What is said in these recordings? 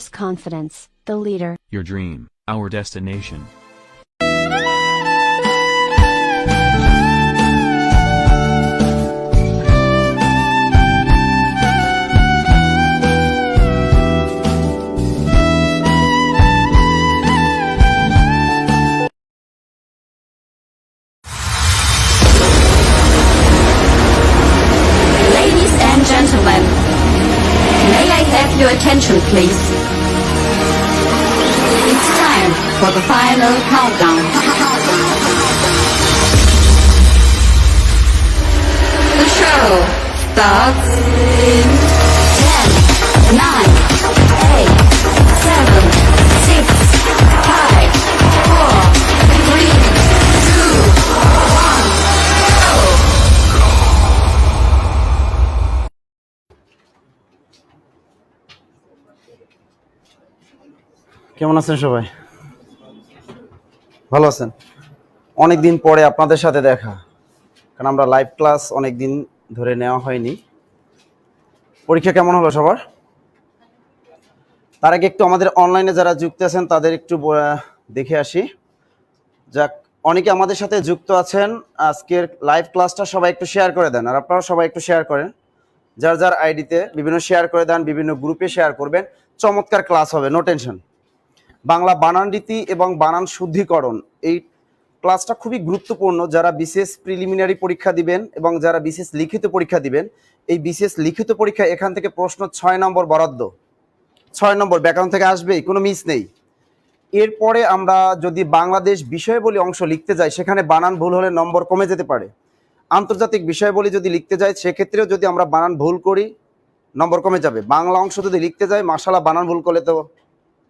S Confidence, the leader. Your dream, our destination. Ladies and gentlemen, may I have your attention please? It's time for the final countdown. The show starts in 10, 9, 8, 7, 6, 5, 4, 3, 2, 1, go! কেমন আছেন সবাই? ভালো আছেন? অনেকদিন পরে আপনাদের সাথে দেখা, কারণ আমরা লাইভ ক্লাস অনেকদিন ধরে নেওয়া হয়নি। পরীক্ষা কেমন হলো সবার? তার আগে একটু আমাদের অনলাইনে যারা যুক্ত আছেন তাদের একটু দেখে আসি। যাক, অনেকে আমাদের সাথে যুক্ত আছেন। আজকের লাইভ ক্লাসটা সবাই একটু শেয়ার করে দেন, আর আপনারা সবাই একটু শেয়ার করেন, যার যার আইডিতে বিভিন্ন শেয়ার করে দেন, বিভিন্ন গ্রুপে শেয়ার করবেন। চমৎকার ক্লাস হবে, নো টেনশন। বাংলা বানান রীতি এবং বানান শুদ্ধিকরণ, এই ক্লাসটা খুবই গুরুত্বপূর্ণ। যারা বিশেষ প্রিলিমিনারি পরীক্ষা দিবেন এবং যারা বিশেষ লিখিত পরীক্ষা দিবেন, এই বিশেষ লিখিত পরীক্ষা এখান থেকে প্রশ্ন 6 নম্বর বরাদ্দ, 6 নম্বর ব্যাকরণ থেকে আসবেই, কোনো মিস নেই। এরপরে আমরা যদি বাংলাদেশ বিষয়াবলী অংশ লিখতে যাই, সেখানে বানান ভুল হলে নম্বর কমে যেতে পারে। আন্তর্জাতিক বিষয়াবলী যদি লিখতে যাই, সেক্ষেত্রেও যদি আমরা বানান ভুল করি নম্বর কমে যাবে। বাংলা অংশ যদি লিখতে যাই, মাশাআল্লাহ বানান ভুল করলে তো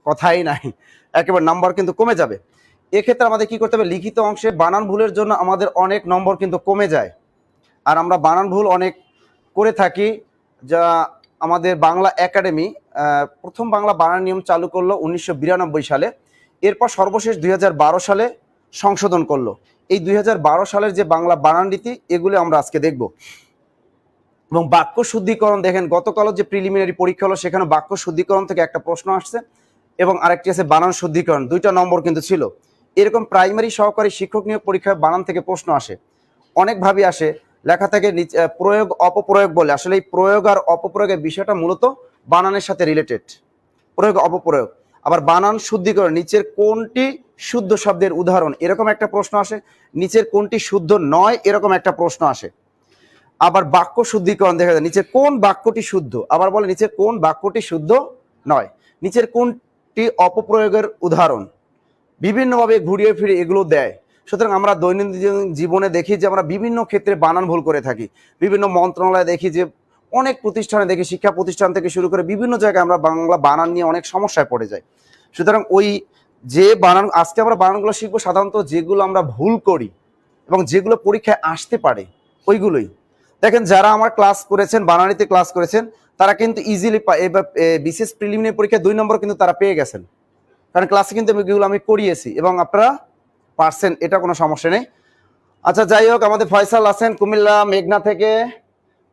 কথাই নাই, একেবারে নাম্বার কিন্তু কমে যাবে। এক্ষেত্রে আমাদের কি করতে হবে? লিখিত অংশে বানান ভুলের জন্য আমাদের অনেক নম্বর কিন্তু কমে যায়, আর আমরা বানান ভুল অনেক করে থাকি। যা আমাদের বাংলা একাডেমি প্রথম বাংলা বানান নিয়ম চালু করলো 1992 সালে, এরপর সর্বশেষ 2012 সালে সংশোধন করলো। এই 2012 সালের যে বাংলা বানান রীতি, এগুলো আমরা আজকে দেখব। এবং বাক্য শুদ্ধিকরণ দেখেন, গতকালও যে প্রিলিমিনারি পরীক্ষা হলো সেখানে বাক্য শুদ্ধিকরণ থেকে একটা প্রশ্ন আসছে এবং আরেকটি আছে বানান শুদ্ধিকরণ, 2টা নম্বর কিন্তু ছিল। এরকম প্রাইমারি সহকারী শিক্ষক নিয়োগ পরীক্ষায় বানান থেকে প্রশ্ন আসে, অনেকভাবে আসে। লেখা থাকে প্রয়োগ অপপ্রয়োগ বলে, আসলে এই প্রয়োগ আর অপপ্রয়োগের বিষয়টা মূলত বানানের সাথে রিলেটেড। প্রয়োগ অপপ্রয়োগ, আবার বানান শুদ্ধিকরণ, নিচের কোনটি শুদ্ধ শব্দের উদাহরণ, এরকম একটা প্রশ্ন আসে। নিচের কোনটি শুদ্ধ নয়, এরকম একটা প্রশ্ন আসে। আবার বাক্য শুদ্ধিকরণ দেখা যায়, নিচের কোন বাক্যটি শুদ্ধ, আবার বলে নিচের কোন বাক্যটি শুদ্ধ নয়, নিচের কোনটি অপপ্রয়োগের উদাহরণ। বিভিন্নভাবে ঘুরিয়ে ফিরে এগুলো দেয়। সুতরাং আমরা দৈনন্দিন জীবনে দেখি যে আমরা বিভিন্ন ক্ষেত্রে বানান ভুল করে থাকি। বিভিন্ন মন্ত্রণালয়ে দেখি যে, অনেক প্রতিষ্ঠানে দেখি, শিক্ষা প্রতিষ্ঠান থেকে শুরু করে বিভিন্ন জায়গায় আমরা বাংলা বানান নিয়ে অনেক সমস্যায় পড়ে যাই। সুতরাং ওই যে বানান, আজকে আমরা বানানগুলো শিখবো সাধারণত যেগুলো আমরা ভুল করি এবং যেগুলো পরীক্ষায় আসতে পারে, ওইগুলোই। দেখেন, যারা আমার ক্লাস করেছেন, বানানিতে ক্লাস করেছেন, তারা কিন্তু ইজিলি এবার বিশেষ প্রিলিমিনারি পরীক্ষায় 2 নম্বর কিন্তু তারা পেয়ে গেছেন, কারণ ক্লাসে কিন্তু এগুলো আমি করিয়েছি এবং আপনারা পারছেন, এটা কোনো সমস্যা নেই। আচ্ছা, যাই হোক, আমাদের ফয়সাল আছেন কুমিল্লা মেঘনা থেকে,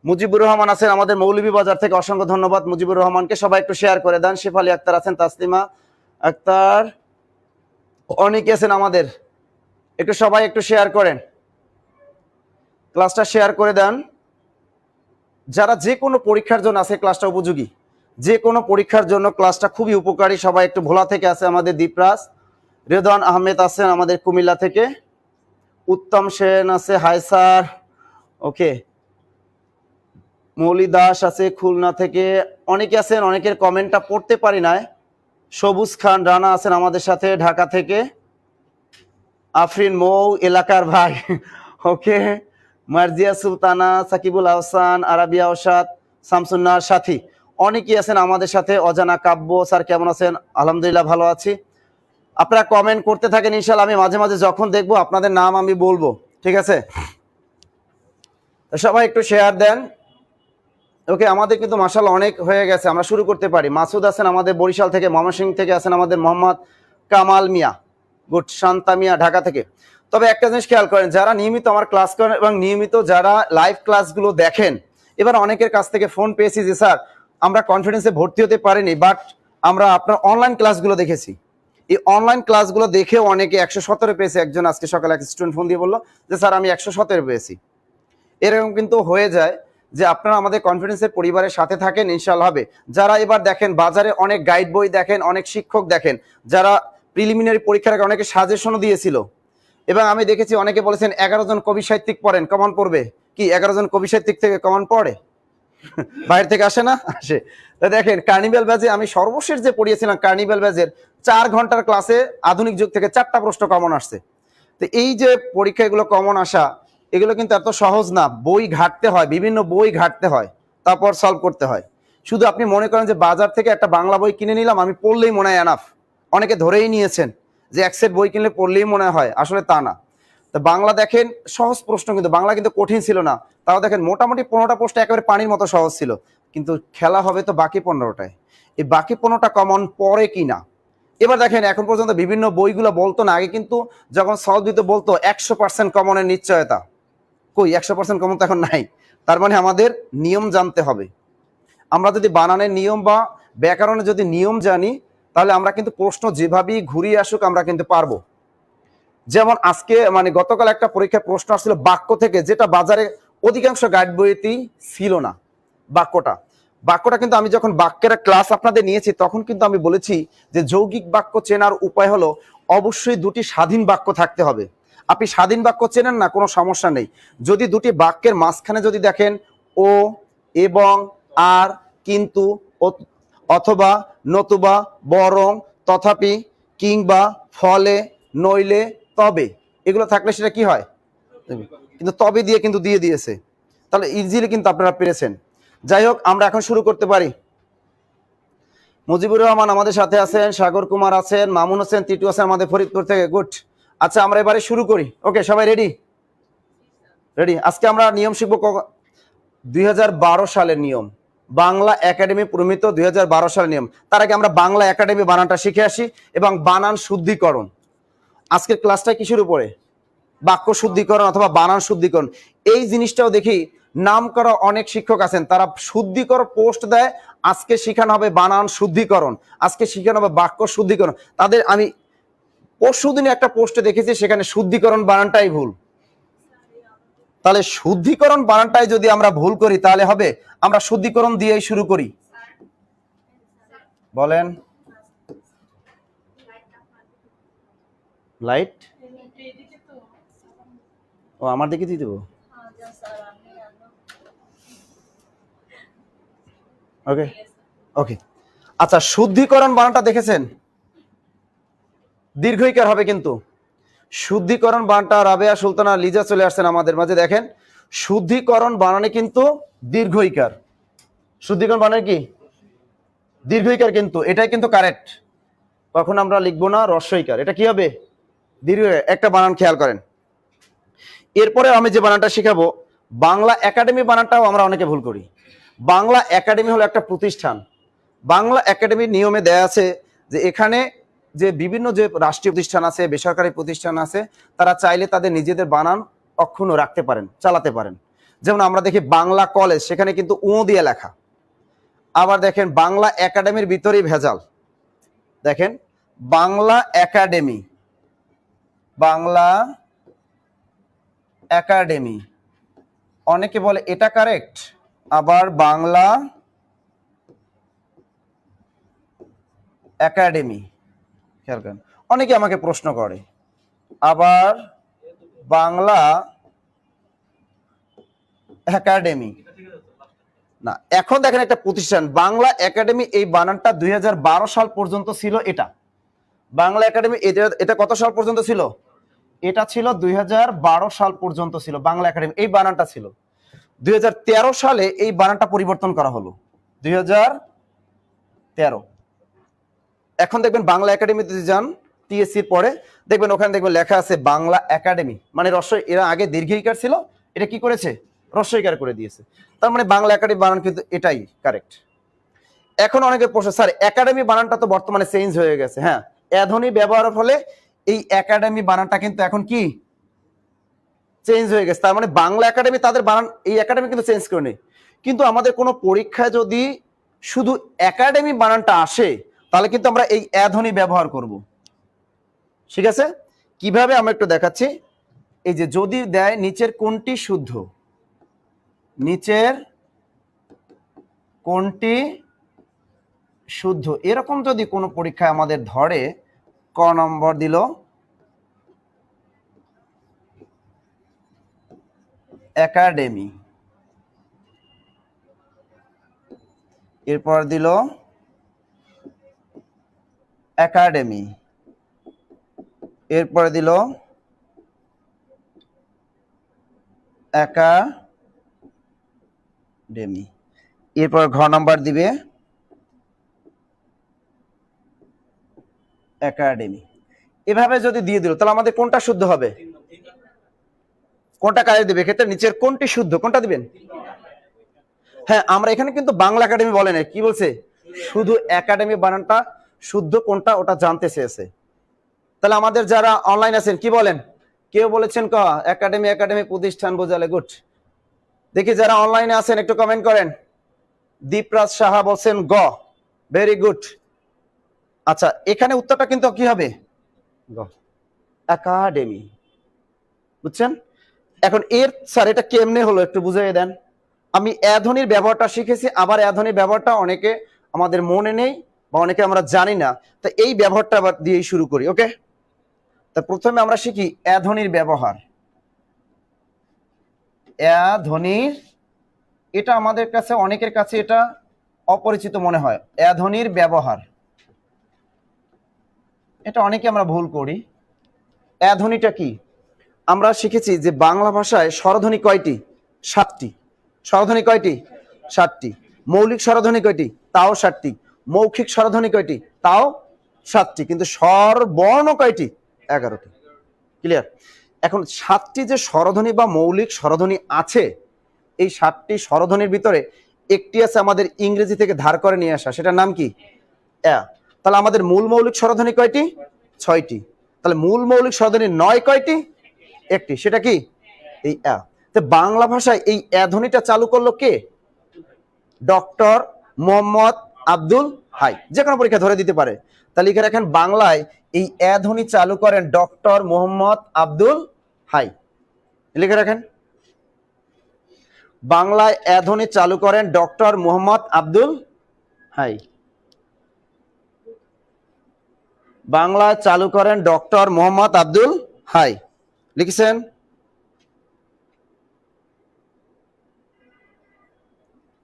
মুজিবুর রহমান আছেন আমাদের মৌলভীবাজার থেকে, অসংখ্য ধন্যবাদ মুজিবুর রহমানকে। সবাই একটু শেয়ার করে দেন। শেফালি আক্তার আছেন, তাসলিমা আক্তার, অনেকে আছেন আমাদের, একটু সবাই একটু শেয়ার করেন, ক্লাসটা শেয়ার করে দেন। যারা যে কোনো পরীক্ষার জন্য আছে, ক্লাসটা উপযোগী, যে কোনো পরীক্ষার জন্য ক্লাসটা খুবই উপকারী। সবাই একটু ভোলা থেকে আছে আমাদের দীপরাজ, রেদওয়ান আহমেদ আছেন আমাদের কুমিল্লা থেকে, উত্তম সেন আছে, হাই স্যার, ওকে, মৌলি দাস আছে খুলনা থেকে, অনেকে আছেন, অনেকের কমেন্টটা পড়তে পারি নাই। সবুজ খান রানা আছেন আমাদের সাথে ঢাকা থেকে, আফরিন মৌ এলাকার ভাই, ওকে, মার্জিয়া সুলতানা, সাকিবুল আহসান, আরাবিয়া ওসাদ, শামসুন্নার সাথী, অনেকেই আছেন আমাদের সাথে। অজানা কাব্য স্যার কেমন আছেন? আলহামদুলিল্লাহ ভালো আছি। আপনারা কমেন্ট করতে থাকেন, ইনশাআল্লাহ আমি মাঝে মাঝে যখন দেখবো আপনাদের নাম আমি বলবো, ঠিক আছে? সবাই একটু শেয়ার দেন। ওকে, আমাদের কিন্তু মাশাআল্লাহ অনেক হয়ে গেছে, আমরা শুরু করতে পারি। মাসুদ আছেন আমাদের বরিশাল থেকে, ময়মনসিংহ থেকে আছেন আমাদের মোহাম্মদ কামাল মিয়া, গুড, শান্তা মিয়া ঢাকা থেকে। তবে একটা জিনিস খেয়াল করেন, যারা নিয়মিত আমার ক্লাস করেন এবং নিয়মিত যারা লাইভ ক্লাসগুলো দেখেন, এবার অনেকের কাছ থেকে ফোন পেয়েছি যে স্যার আমরা কনফিডেন্সে ভর্তি হতে পারিনি, বাট আমরা আপনার অনলাইন ক্লাসগুলো দেখেছি, এই অনলাইন ক্লাসগুলো দেখেও অনেকে 117 পেয়েছে। একজন আজকে সকালে এক স্টুডেন্ট ফোন দিয়ে বললো যে স্যার আমি 117 পেয়েছি। এরকম কিন্তু হয়ে যায় যে আপনারা আমাদের কনফিডেন্সের পরিবারের সাথে থাকেন, ইনশাআল্লাহ হবে। যারা এবার দেখেন বাজারে অনেক গাইড বই দেখেন, অনেক শিক্ষক দেখেন, যারা প্রিলিমিনারি পরীক্ষার আগে অনেকে সাজেশনও দিয়েছিল, এবং আমি দেখেছি অনেকে বলেছেন 11 জন কবি সাহিত্যিক পড়েন, কমন পড়বে। কি 11 জন কবি সাহিত্যিক থেকে কমন পড়ে? বাইরে থেকে আসে না? আসে। তো দেখেন কার্নিভ্যাল ব্যাচে আমি সর্বশেষ যে পড়িয়েছিলাম কার্নিভ্যাল ব্যাচের 4 ঘন্টার ক্লাসে আধুনিক যুগ থেকে 4টা প্রশ্ন কমন আসছে। তো এই যে পরীক্ষা এগুলো কমন আসা, এগুলো কিন্তু এত সহজ না। বই ঘাটতে হয়, বিভিন্ন বই ঘাটতে হয়, তারপর সলভ করতে হয়। শুধু আপনি মনে করেন যে বাজার থেকে একটা বাংলা বই কিনে নিলাম, আমি পড়লেই মনে হয় এনাফ। অনেকে ধরেই নিয়েছেন যে এক সেট বই কিনলে পড়লেই মনে হয়, আসলে তা না। তো বাংলা দেখেন সহজ প্রশ্ন, কিন্তু বাংলা কিন্তু কঠিন ছিল না। তাও দেখেন মোটামুটি 15টা প্রশ্ন একেবারে পানির মতো সহজ ছিল, কিন্তু খেলা হবে তো বাকি 15টায়। এই বাকি 15টা কমন পড়ে কি না। এবার দেখেন এখন পর্যন্ত বিভিন্ন বইগুলো বলতো না, আগে কিন্তু যখন সলভ দিতে বলতো 100% কমনের নিশ্চয়তা, কই 100% কমন তো এখন নাই। তার মানে আমাদের নিয়ম জানতে হবে। আমরা যদি বানানের নিয়ম বা ব্যাকরণের যদি নিয়ম জানি, তাহলে আমরা কিন্তু প্রশ্ন যেভাবেই ঘুরিয়ে আসুক আমরা কিন্তু পারবো। যেমন আজকে মানে গতকাল একটা পরীক্ষায় প্রশ্ন আসছিল বাক্য থেকে, যেটা বাজারে অধিকাংশ গাইড বইতেই ছিল না। বাক্যটা কিন্তু আমি যখন বাক্যের ক্লাস আপনাদের নিয়েছি তখন কিন্তু আমি বলেছি যে যৌগিক বাক্য চেনার উপায় হলো অবশ্যই দুটি স্বাধীন বাক্য থাকতে হবে। আপনি স্বাধীন বাক্য চেনেন না, কোনো সমস্যা নেই। যদি দুটি বাক্যের মাঝখানে যদি দেখেন ও, এবং, আর, কিন্তু, অথবা, নতুবা, বরং, তথাপি, কিংবা, ফলে, নইলে, তবে, এগুলো থাকলে সেটা কি হয়? কিন্তু তবে দিয়ে কিন্তু দিয়ে দিয়েছে, তাহলে ইজিলি কিন্তু আপনারা পেরেছেন। যাই হোক, আমরা এখন শুরু করতে পারি। মুজিবুর রহমান আমাদের সাথে আছেন, সাগর কুমার আছেন, মামুন হোসেন, টিটু আছেন আমাদের ফরিদপুর থেকে। গুড। আচ্ছা, আমরা এবারে শুরু করি। ওকে, সবাই রেডি? রেডি। আজকে আমরা নিয়ম শিখবো 2012 সালের নিয়ম, বাংলা একাডেমি প্রমিত 2012 সালের নিয়ম। তার আগে আমরা বাংলা একাডেমি বানানটা শিখে আসি এবং বানান শুদ্ধিকরণ। আজকের ক্লাসটা কিসের উপরে? বাক্য শুদ্ধিকরণ অথবা বানান শুদ্ধিকরণ। এই জিনিসটাও দেখি নাম করা অনেক শিক্ষক আছেন, তারা শুদ্ধিকরণ পোস্ট দেয়, আজকে শেখানো হবে বানান শুদ্ধিকরণ, আজকে শেখানো হবে বাক্য শুদ্ধিকরণ। তাদের আমি পরশুদিনে একটা পোস্টে দেখেছি সেখানে শুদ্ধিকরণ বানানটাই ভুল। তাহলে শুদ্ধিকরণ বানানটাই যদি আমরা ভুল করি তাহলে হবে? আমরা শুদ্ধিকরণ দিয়েই শুরু করি। বলেন। লাইট? ও, আমার দিকে দিয়ে দেবো। ওকে ওকে। আচ্ছা, শুদ্ধিকরণ বানানটা দেখেছেন? দীর্ঘইকার হবে কিন্তু। শুদ্ধিকরণ বানানটা রাবেয়া সুলতানা লিজা চলে আসছেন আমাদের মাঝে। দেখেন, শুদ্ধিকরণ বানানে কিন্তু দীর্ঘইকার। শুদ্ধিকরণ বানানে কি? দীর্ঘইকার, কিন্তু এটাই কিন্তু কারেক্ট। তখন আমরা লিখবো না রস্বইকার, এটা কি হবে? দীর্ঘ। একটা বানান খেয়াল করেন। এরপরে আমি যে বানানটা শিখাবো, বাংলা একাডেমি বানানটাও আমরা অনেকে ভুল করি। বাংলা একাডেমি হলো একটা প্রতিষ্ঠান। বাংলা একাডেমির নিয়মে দেয়া আছে যে এখানে যে বিভিন্ন যে রাষ্ট্রীয় প্রতিষ্ঠান আছে, বেসরকারি প্রতিষ্ঠান আছে, তারা চাইলে তাদের নিজেদের বানান অক্ষুণ্ণ রাখতে পারেন, চালাতে পারেন। যেমন আমরা দেখি বাংলা কলেজ, সেখানে কিন্তু ও দিয়ে লেখা। আবার দেখেন বাংলা একাডেমির ভিতরেই ভেজাল। দেখেন বাংলা একাডেমি, বাংলা একাডেমি, অনেকে বলে এটা কারেক্ট, আবার বাংলা একাডেমি, খেয়াল করেন অনেকে আমাকে প্রশ্ন করে, আবার বাংলা একাডেমি না। এখন দেখেন একটা প্রতিষ্ঠান বাংলা একাডেমি, এই বানানটা 2012 সাল পর্যন্ত ছিল। এটা বাংলা একাডেমি, এটা কত সাল পর্যন্ত ছিল? এটা ছিল 2012 সাল পর্যন্ত ছিল বাংলা একাডেমি, এই বানানটা ছিল। 2013 সালে এই বানানটা পরিবর্তন করা হলো, 2013। এখন দেখবেন বাংলা একাডেমিতে যান, টিএসসির পরে দেখবেন ওখানে দেখবেন লেখা আছে বাংলা একাডেমি, মানে রস্বই। এরা আগে দীর্ঘইকার ছিল, এটা কি করেছে? রস্বইকার করে দিয়েছে। তার মানে বাংলা একাডেমি বানান কিন্তু এটাই কারেক্ট। এখন অনেকে প্রশ্ন, স্যার একাডেমি বানানটা তো বর্তমানে চেঞ্জ হয়ে গেছে। হ্যাঁ, এধনী ব্যবহারের ফলে এই একাডেমি বানানটা কিন্তু এখন কি চেঞ্জ হয়ে গেছে। তার মানে বাংলা একাডেমি তাদের বানান, এই একাডেমি কিন্তু চেঞ্জ করে নেই। কিন্তু আমাদের কোনো পরীক্ষায় যদি শুধু একাডেমি বানানটা আসে, তাহলে কিন্তু আমরা এই এ ধ্বনি ব্যবহার করব। ঠিক আছে, কিভাবে আমরা একটু দেখাচ্ছি। এই যে যদি দেয় নিচের কোনটি শুদ্ধ, নিচের কোনটি শুদ্ধ, এরকম যদি কোনো পরীক্ষায় আমাদের ধরে, ক নম্বর দিল একাডেমি, এরপর দিল একাডেমি, এরপরে দিল একাডেমি, এরপর ঘ নাম্বার দিবে একাডেমি। এভাবে যদি দিয়ে দিল তাহলে আমাদের কোনটা শুদ্ধ হবে, কোনটা কাজে দিবে, ক্ষেত্রে নিচের কোনটি শুদ্ধ, কোনটা দিবেন। হ্যাঁ, আমরা এখানে কিন্তু বাংলা একাডেমি বলে না, কি বলছে, শুধু একাডেমি বানানটা শুদ্ধ কোনটা ওটা জানতে চেয়েছে। তাহলে আমাদের যারা অনলাইন আছেন কি বলেন, কেউ বলেছেন ক, একাডেমি, একাডেমি প্রতিষ্ঠান বোঝালে, গুড। দেখি যারা অনলাইনে আছেন একটু কমেন্ট করেন। দীপরাজ সাহা বলছেন গ, ভেরি গুড। আচ্ছা, এখানে উত্তরটা কিন্তু কি হবে, গ, একাডেমি, বুঝছেন। এখন এর স্যার এটা কেমনে হলো একটু বুঝিয়ে দেন। আমি এ ধ্বনির ব্যবহারটা শিখেছি, আবার এ ধ্বনির ব্যবহারটা অনেকে আমাদের মনে নেই বা অনেকে আমরা জানি না, তো এই ব্যবহারটা আবার দিয়েই শুরু করি। ওকে, তা প্রথমে আমরা শিখি এ ধ্বনির ব্যবহার। এ ধ্বনির, এটা আমাদের কাছে অনেকের কাছে এটা অপরিচিত মনে হয়। এ ধ্বনির ব্যবহার, এটা অনেকে আমরা ভুল করি। এ ধ্বনিটা কি, আমরা শিখেছি যে বাংলা ভাষায় স্বরধ্বনি কয়টি, 7টি। স্বরধ্বনি কয়টি, 7টি। মৌলিক স্বরধ্বনি কয়টি, তাও 7টি। মৌখিক স্বরধ্বনি কয়টি, তাও 7টি। কিন্তু স্বরবর্ণ কয়টি, 11টি। ক্লিয়ার। এখন 7টি যে স্বরধ্বনি বা মৌলিক স্বরধ্বনি আছে, এই 7টি স্বরধ্বনির ভিতরে একটি আছে আমাদের ইংরেজি থেকে ধার করে নিয়ে আসা, সেটার নাম কি, এ। তাহলে আমাদের মূল মৌলিক স্বরধ্বনি কয়টি, 6টি। তাহলে মূল মৌলিক স্বরধ্বনি 9 কয়টি, একটি, সেটা কি, এই এ। তো বাংলা ভাষায় এই এ ধ্বনিটা চালু করলো কে, ডক্টর মোহাম্মদ আব্দুল হাই। যে কোনো পরীক্ষা ধরে দিতে পারে। তাহলে লিখে রাখেন, বাংলায় এই এ ধ্বনি চালু করেন ডক্টর মোহাম্মদ আব্দুল হাই। লিখে রাখেন, বাংলায় এ ধ্বনি চালু করেন ডক্টর মোহাম্মদ আব্দুল হাই। বাংলায় চালু করেন ডক্টর মোহাম্মদ আব্দুল হাই। লিখেছেন,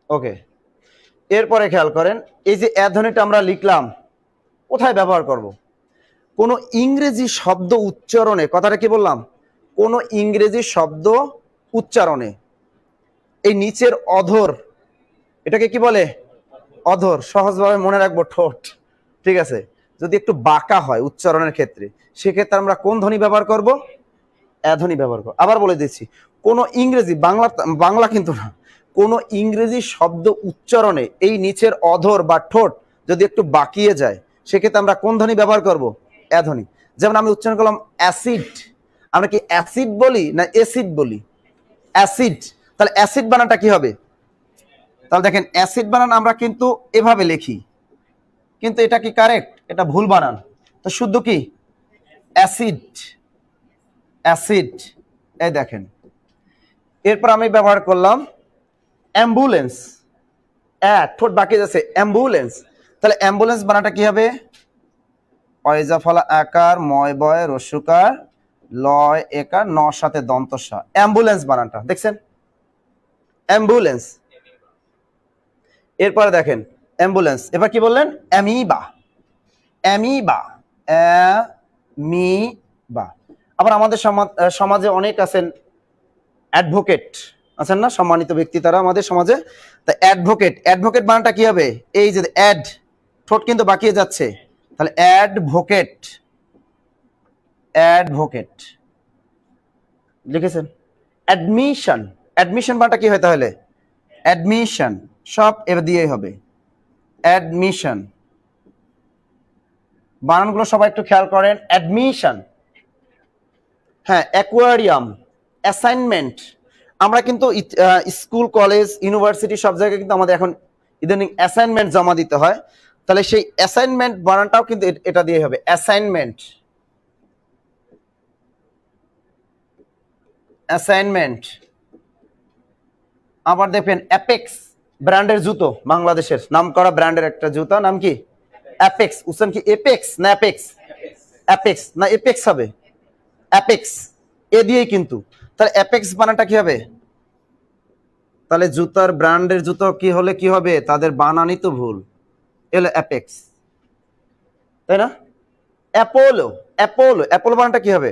ওকে। এরপরে খেয়াল করেন, এই যে এ ধ্বনিটা আমরা লিখলাম, কোথায় ব্যবহার করব, কোন ইংরেজি শব্দ উচ্চারণে, কথাটা কি বললাম, কোন ইংরেজি শব্দ উচ্চারণে এই নিচের অধর, এটাকে কি বলে, অধর, সহজভাবে মনে রাখবো ঠোঁট, ঠিক আছে। যদি একটু বাঁকা হয় উচ্চারণের ক্ষেত্রে, সেক্ষেত্রে আমরা কোন ধ্বনি ব্যবহার করব, এ ধ্বনি ব্যবহার করব। আবার বলে দিচ্ছি, কোন ইংরেজি, বাংলা কিন্তু না, কোন ইংরেজি শব্দ উচ্চারণে এই নিচের অধর বা ঠোঁট যদি একটু বাঁকিয়ে যায়, সেক্ষেত্রে আমরা কোন ধ্বনি ব্যবহার করব, এ ধ্বনি। যেমন আমি উচ্চারণ করলাম অ্যাসিড, আমরা কি অ্যাসিড বলি না অ্যাসিড বলি, অ্যাসিড। তাহলে অ্যাসিড বানানটা কি হবে, তাহলে দেখেন অ্যাসিড বানান আমরা কিন্তু এভাবে লিখি, কিন্তু এটা কি কারেক্ট, এটা ভুল বানান। তো শুদ্ধ কি, অ্যাসিড, অ্যাসিড। এই দেখেন, এরপর আমি ব্যবহার করলাম অ্যাম্বুলেন্স, ঠোঁট বাকি যাচ্ছে, অ্যাম্বুলেন্স। তাহলে অ্যাম্বুলেন্স বানাটা কি হবে, অয়জা ফলা আকার, ময় বয় রস্যকার, লয় একার, ন সাথে দন্তস্বা, অ্যাম্বুলেন্স বানানটা দেখছেন, অ্যাম্বুলেন্স। এরপরে দেখেন অ্যাম্বুলেন্স, এবার কি বললেন, অ্যামিবা, অ্যামিবা, অ্যামিবা। আবার আমাদের সমাজে অনেক আছেন অ্যাডভোকেট, আছেন না, সম্মানিত ব্যক্তি তারা আমাদের সমাজে। তা অ্যাডভোকেট, অ্যাডভোকেট বানানটা কি হবে, এই যে অ্যাড, ঠোঁট কিন্তু বাকিয়ে যাচ্ছে, তাহলে অ্যাডভোকেট, অ্যাডভোকেট। লিখেছেন অ্যাডমিশন, অ্যাডমিশন বানানটা কি হয় তাহলে, অ্যাডমিশন, সব এবার দিয়েই হবে, অ্যাডমিশন। বানানগুলো সবাই একটু খেয়াল করেন, অ্যাডমিশন। হ্যাঁ, অ্যাকোয়ারিয়াম, অ্যাসাইনমেন্ট। আমরা কিন্তু স্কুল কলেজ ইউনিভার্সিটি সব জায়গায় কিন্তু আমাদের এখন ইদানিং অ্যাসাইনমেন্ট জমা দিতে হয়। তাহলে সেই অ্যাসাইনমেন্ট বানানটাও কিন্তু এটা দিয়ে হবে, অ্যাসাইনমেন্ট। অ্যাসাইনমেন্ট। আবার দেখবেন অ্যাপেক্স ব্র্যান্ডের জুতো, বাংলাদেশের নামকরা ব্র্যান্ডের একটা জুতা, নাম কি? অ্যাপেক্স। উচ্চারণ কি এপেক্স না অ্যাপেক্স? অ্যাপেক্স না এপেক্স হবে? অ্যাপেক্স, এ দিয়েই কিন্তু। তাহলে অ্যাপেক্স বানানটা কি হবে? তাহলে জুতার ব্র্যান্ডের জুতো কি হলে কি হবে? তাদের বানানই তো ভুল, এলো অ্যাপেক্স, তাই না? অ্যাপোলো, অ্যাপোলো, অ্যাপোলো বানানটা কি হবে?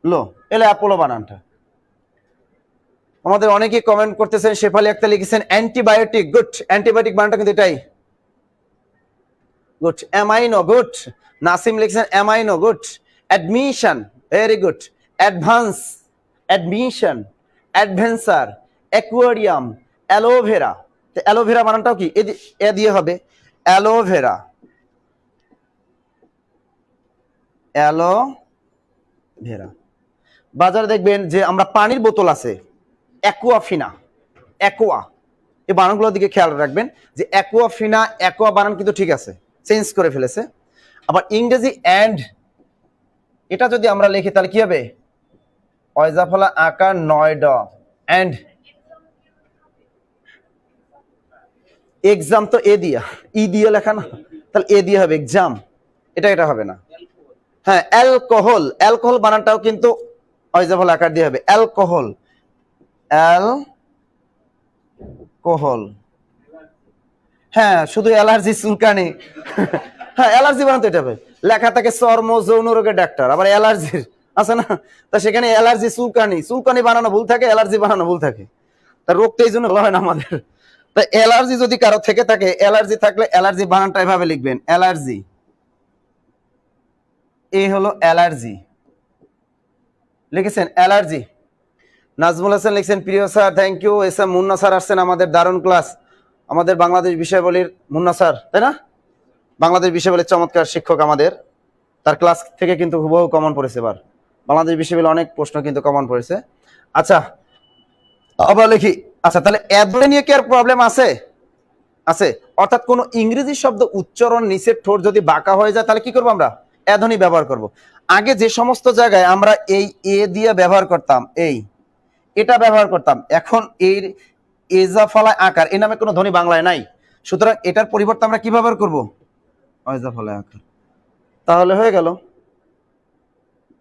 লো, এলো অ্যাপোলো বানানটা। আমাদের অনেকেই কমেন্ট করতেছেন, শেফালি আক্তার লিখেছেন অ্যান্টিবায়োটিক, গুড। অ্যান্টিবায়োটিক বানানটা কিন্তু এটাই, গুড। Amino, good. নাসিম লিখেছেন amino, good. Admission, very good. Advance, admission, adventure, aquarium, aloe vera. তো অ্যালোভেরা বানানটাও কি এ দিয়ে হবে? Aloe vera, aloe vera. বাজারে দেখবেন যে আমরা পানির বোতল আছে অ্যাকুয়াফিনা, অ্যাকোয়া, এই বানানগুলোর দিকে খেয়াল রাখবেন যে অ্যাকুয়াফিনা, অ্যাকোয়া বানান কিন্তু ঠিক আছে, চেঞ্জ করে ফেলেছে। আবার ইংরেজি অ্যান্ড, এটা যদি আমরা লিখি তাহলে কি হবে? অয়জাফলা আকার 9 ড, অ্যান্ড। এক্সাম তো এ দিয়া, ই দিয়ে লেখা না, তাহলে এ দিয়ে হবে এক্সাম, এটা হবে না। হ্যাঁ, অ্যালকোহল, অ্যালকোহল বানানটাও কিন্তু অয়জাফলা আকার দিয়ে হবে, অ্যালকোহল, অ্যালকোহল। হ্যাঁ, শুধু অ্যালার্জি, চুলকানি। হ্যাঁ, অ্যালার্জি বানান তো এটা হবে, লেখা থাকে চর্ম যৌন রোগের ডাক্তার, আবার অ্যালার্জির আছে না, তা সেখানে অ্যালার্জি, চুলকানি, চুলকানি বানানো ভুল থাকে, অ্যালার্জি বানানো ভুল থাকে। তা রোগটা এই জন্য হয় না আমাদের। তা অ্যালার্জি যদি কারো থেকে থাকে, অ্যালার্জি থাকলে অ্যালার্জি বানানটা এভাবে লিখবেন, অ্যালার্জি। এই হলো অ্যালার্জি, লিখেছেন অ্যালার্জি। নাজমুল হাসান লিখছেন প্রিয় sir, thank you. S M Munna sir আসছেন, আমাদের দারুণ ক্লাস, আমাদের বাংলাদেশ বিষয়াবলীর মুন্না স্যার, তাই না? বাংলাদেশ বিষয়াবলীর চমৎকার শিক্ষক আমাদের, তার ক্লাস থেকে কিন্তু হুবহু কমন পড়েছে এবার, বাংলাদেশ বিষয়াবলী অনেক প্রশ্ন কিন্তু কমন পড়েছে। আচ্ছা, আবার লিখি। আচ্ছা, তাহলে অ্যাডলে নিয়ে কি আর প্রবলেম আছে? আছে, অর্থাৎ কোন ইংরেজি শব্দ উচ্চারণ নিচের ঠোঁট যদি বাঁকা হয়ে যায় তাহলে কি করবো? আমরা অ্যাধ্বনি ব্যবহার করব। আগে যে সমস্ত জায়গায় আমরা এই এ দিয়ে ব্যবহার করতাম, এই এটা ব্যবহার করতাম, এখন এই এজাফালায় আকার, এই নামে কোনো ধ্বনি বাংলায় নাই, সুতরাং এটার পরিবর্তে আমরা কি ব্যবহার করবো? এজাফালায় আকার। তাহলে হয়ে গেল,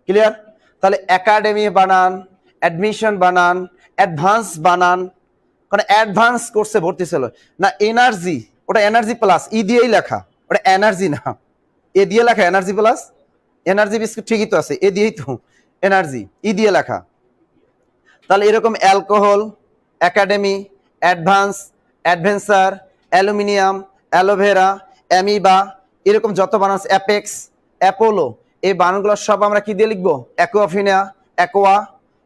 ক্লিয়ার? তাহলে একাডেমি বানান, অ্যাডমিশন বানান, অ্যাডভান্স বানান, কারণ অ্যাডভান্স কোর্সে ভর্তি ছিল না। এনার্জি, ওটা এনার্জি প্লাস, ই দিয়েই লেখা, ওটা এনার্জি না, এ দিয়ে লেখা এনার্জি প্লাস। এনার্জি বিস্কুট ঠিকই তো আছে, এ দিয়েই তো এনার্জি, ই দিয়ে লেখা। তাহলে এরকম alcohol, academy, advance, adventure, aluminium, aloe vera, amoeba, এরকম যত বানান আছে, অ্যাপেক্স, অ্যাপোলো, এই বানানগুলো সব আমরা কি দিয়ে লিখবো? অ্যাকুয়াফিনা, অ্যাকোয়া,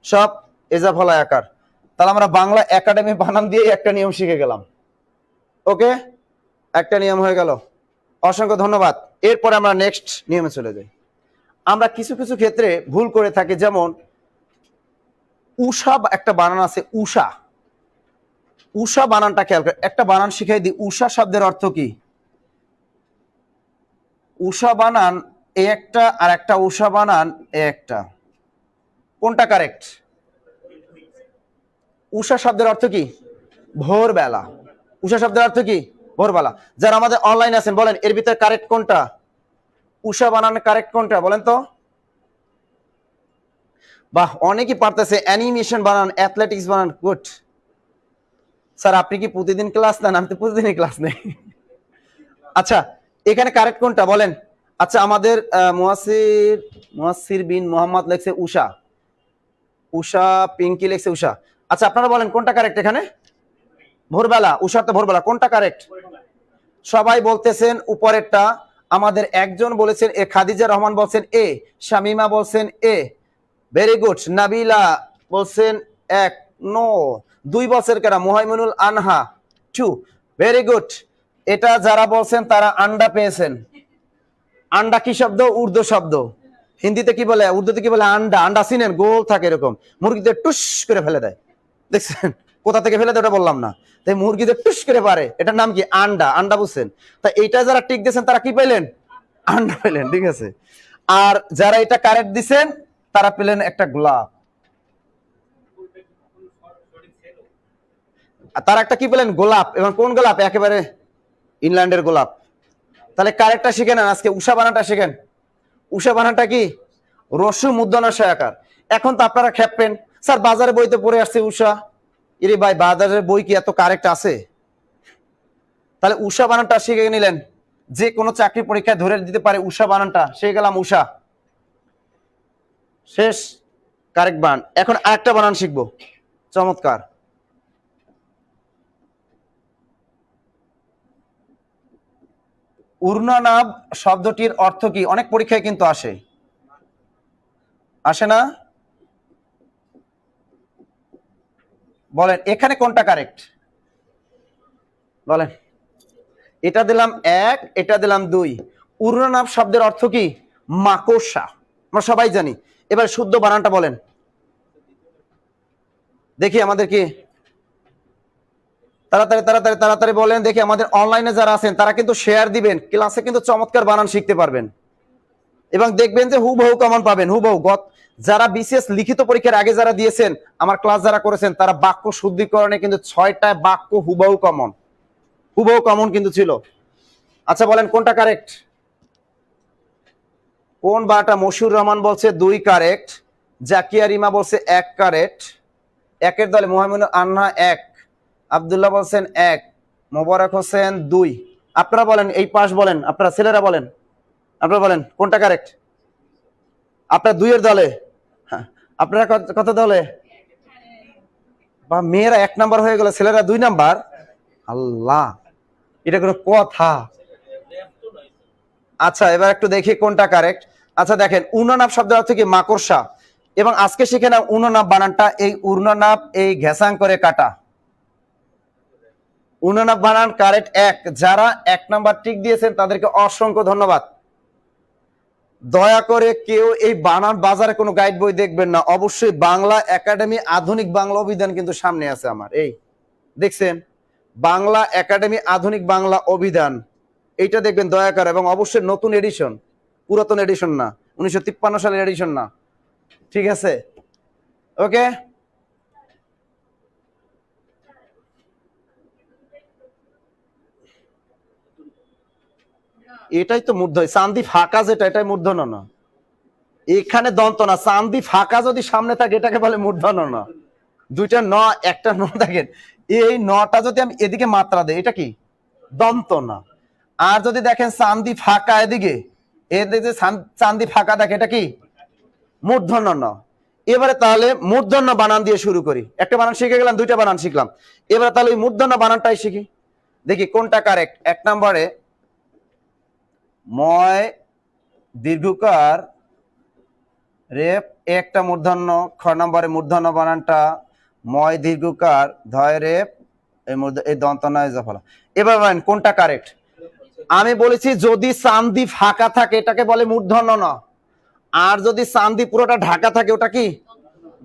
সব এজাফলায় আকার। তাহলে আমরা বাংলা একাডেমি বানান দিয়ে একটা নিয়ম শিখে গেলাম। ওকে, একটা নিয়ম হয়ে গেল, অসংখ্য ধন্যবাদ। এরপরে আমরা নেক্সট নিয়মে চলে যাই। আমরা কিছু কিছু ক্ষেত্রে ভুল করে থাকি, যেমন উষা একটা বানান আছে, উষা, উষা বানানটা খেয়াল করে, একটা বানান শিখাই দিই। উষা শব্দের অর্থ কি? উষা বানান এ একটা, আর একটা উষা বানান এ একটা, কোনটা কারেক্ট? উষা শব্দের অর্থ কি? ভোরবেলা। উষা শব্দের অর্থ কি? ভোরবেলা। যারা আমাদের অনলাইন আছেন বলেন এর ভিতরে কারেক্ট কোনটা? উষা বানান কারেক্ট কোনটা বলেন তো? বাহ, অনেকেই পারতেছে। অ্যানিমেশন বানান, অ্যাথলেটিক্স বানান, গুড। স্যার আপনি কি প্রতিদিন ক্লাস নেন? আমি তো প্রতিদিনই ক্লাস নেই। আচ্ছা, এখানে কারেক্ট কোনটা বলেন? আচ্ছা, আমাদের মুয়াসির বিন মোহাম্মদ লেখছে উষা, উষা পিঙ্কি লেখছে উষা। আচ্ছা, আপনারা বলেন কোনটা কারেক্ট এখানে? ভোরবেলা, উষার তো ভোরবেলা, কোনটা কারেক্ট? সবাই বলতেছেন উপরেরটা। আমাদের একজন বলেছেন এ, খাদিজা রহমান বলছেন এ, শামিমা বলছেন এ, ভেরি গুড। নাবিলা বলছেন এক, নো। 2 বছর কারা? মুহাইমিনুল আনহা 2, ভেরি গুড। এটা যারা বলছেন তারা আন্ডা পেয়েছেন। আন্ডা কি শব্দ? উর্দু শব্দ। হিন্দিতে কি বলে, উর্দুতে কি বলে? আন্ডা। আন্ডা চিনেন? গোল থাকে এরকম, মুরগিদের টুস করে ফেলে দেয়, দেখছেন? কোথা থেকে ফেলে ওটা বললাম না। তাই মুরগিদের টুস করে পারে, এটার নাম কি? আন্ডা। আন্ডা বুঝছেন? তা এইটা যারা টিক দিয়েছেন তারা কি পেলেন? আন্ডা পেলেন, ঠিক আছে। আর যারা এটা কারেক্ট দিছেন তারা পেলেন একটা গোলাপ। তারা একটা কি পেলেন? গোলাপ। এবং কোন গোলাপ? একেবারে ইংল্যান্ডের গোলাপ। তাহলে কারেক্টটা শিখেন, আজকে উষা বানানটা শিখেন। উষা বানানটা কি? রস্যু মূর্ধন্য সয়াকার। এখন তো আপনারা খেপবেন, স্যার বাজারে বইতে পড়ে আসছে উষা। ইরে ভাই, বাজারের বই কি এত কারেক্ট আছে? তাহলে উষা বানানটা শিখে নিলেন, যে কোনো চাকরি পরীক্ষায় ধরে দিতে পারে উষা বানানটা, শিখে গেলাম উষা। শেষ, কারেক্ট বানান। এখন আরেকটা বানান শিখবো, চমৎকার। ঊর্ণনাভ শব্দটির অর্থ কি? অনেক পরীক্ষায় কিন্তু আসে, আসে না? বলেন এখানে কোনটা কারেক্ট? বলেন। এটা দিলাম 1, এটা দিলাম 2। ঊর্ণনাভ শব্দের অর্থ কি? মাকড়সা, আমরা সবাই জানি। এবার শুদ্ধ বানানটা বলেন দেখি, আমাদের কি? তাড়াতাড়ি তাড়াতাড়ি তাড়াতাড়ি বলেন দেখি। আমাদের অনলাইনে যারা আছেন তারা কিন্তু শেয়ার দিবেন, ক্লাসে কিন্তু চমৎকার বানান শিখতে পারবেন এবং দেখবেন যে হুবহু কমন পাবেন, হুবহু। যারা বিসিএস লিখিত পরীক্ষার আগে যারা দিয়েছেন, আমার ক্লাস যারা করেছেন, তারা বাক্য শুদ্ধিকরণে কিন্তু 6টা বাক্য হুবহু কমন, হুবহু কমন কিন্তু ছিল। আচ্ছা বলেন কোনটা কারেক্ট? কোন বাটা? মশিউর রহমান বলছে 2 কারেক্ট, জাকিয়া রিমা বলছে 1 কারেক্ট, 1-এর দলে মোহাম্মদ আন্না 1, আব্দুল্লাহ বলছেন 1, মোবারক হোসেন 2। আপনারা বলেন, এই পাশ বলেন, আপনারা ছেলেরা বলেন, আপনারা বলেন কোনটা কারেক্ট? আপনারা 2-এর দলে, হ্যাঁ। আপনারা কত দলে? বা মেয়েরা 1 নাম্বার হয়ে গেল, ছেলেরা 2 নাম্বার। আল্লাহ, এটা কোনো কথা? আচ্ছা এবার একটু দেখি কোনটা কারেক্ট। আচ্ছা দেখেন, ঊর্ণনাভ শব্দের অর্থ কি? মাকড়সা। এবং আজকে শিখে নাও ঊর্ণনাভ বানানটা। এই ঊর্ণনাভ এই ঘেসাং করে কাটা। ঊর্ণনাভ বানান কারেক্ট 1। যারা 1 নাম্বার টিক দিয়েছেন তাদেরকে অসংখ্য ধন্যবাদ। দয়া করে কেউ এই বানান বাজারে কোনো গাইড বই দেখবেন না, অবশ্যই বাংলা একাডেমি আধুনিক বাংলা অভিধান কিন্তু সামনে আছে আমার, এই দেখছেন বাংলা একাডেমি আধুনিক বাংলা অভিধান, এইটা দেখবেন দয়া করে। এবং অবশ্যই নতুন এডিশন, পুরাতন এডিশন না, 1953 সালের এডিশন না, ঠিক আছে? ওকে, এটাই তো মূর্ধ। চান্দি ফাঁকা যেটা, এটাই মূর্ধন্য না। এখানে দন্ত না, চান্দি ফাঁকা যদি সামনে থাকে এটাকে বলে মূর্ধন্য না। 2টা ন, একটা ন, দেখেন এই নটা যদি আমি এদিকে মাত্রা দেই, এটা কি? দন্ত না। আর যদি দেখেন চান্দি ফাঁকা এদিকে, এদিকে চান্দি ফাঁকা দেখে, এটা কি? মূর্ধন্য ন। এবারে তাহলে মূর্ধন্য বানান দিয়ে শুরু করি। একটা বানান শিখে গেলাম, 2টা বানান শিখলাম। এবারে তাহলে ওই মূর্ধন্য বানানটাই শিখি, দেখি কোনটা কারেক্ট। 1 নম্বরে ময় দীর্ঘকার রেপ, একটা মূর্ধন্য। খ নম্বরে মূর্ধন্য বানানটা ময় দীর্ঘকার ধয় রেপ, এই দন্ত নয় জফলা। এবার বলেন কোনটা কারেক্ট? আমি বলেছি যদি চান্দি ফাঁকা থাকে এটাকে বলে মূর্ধন্য না, আর যদি চান্দি পুরোটা ঢাকা থাকে ওটা কি?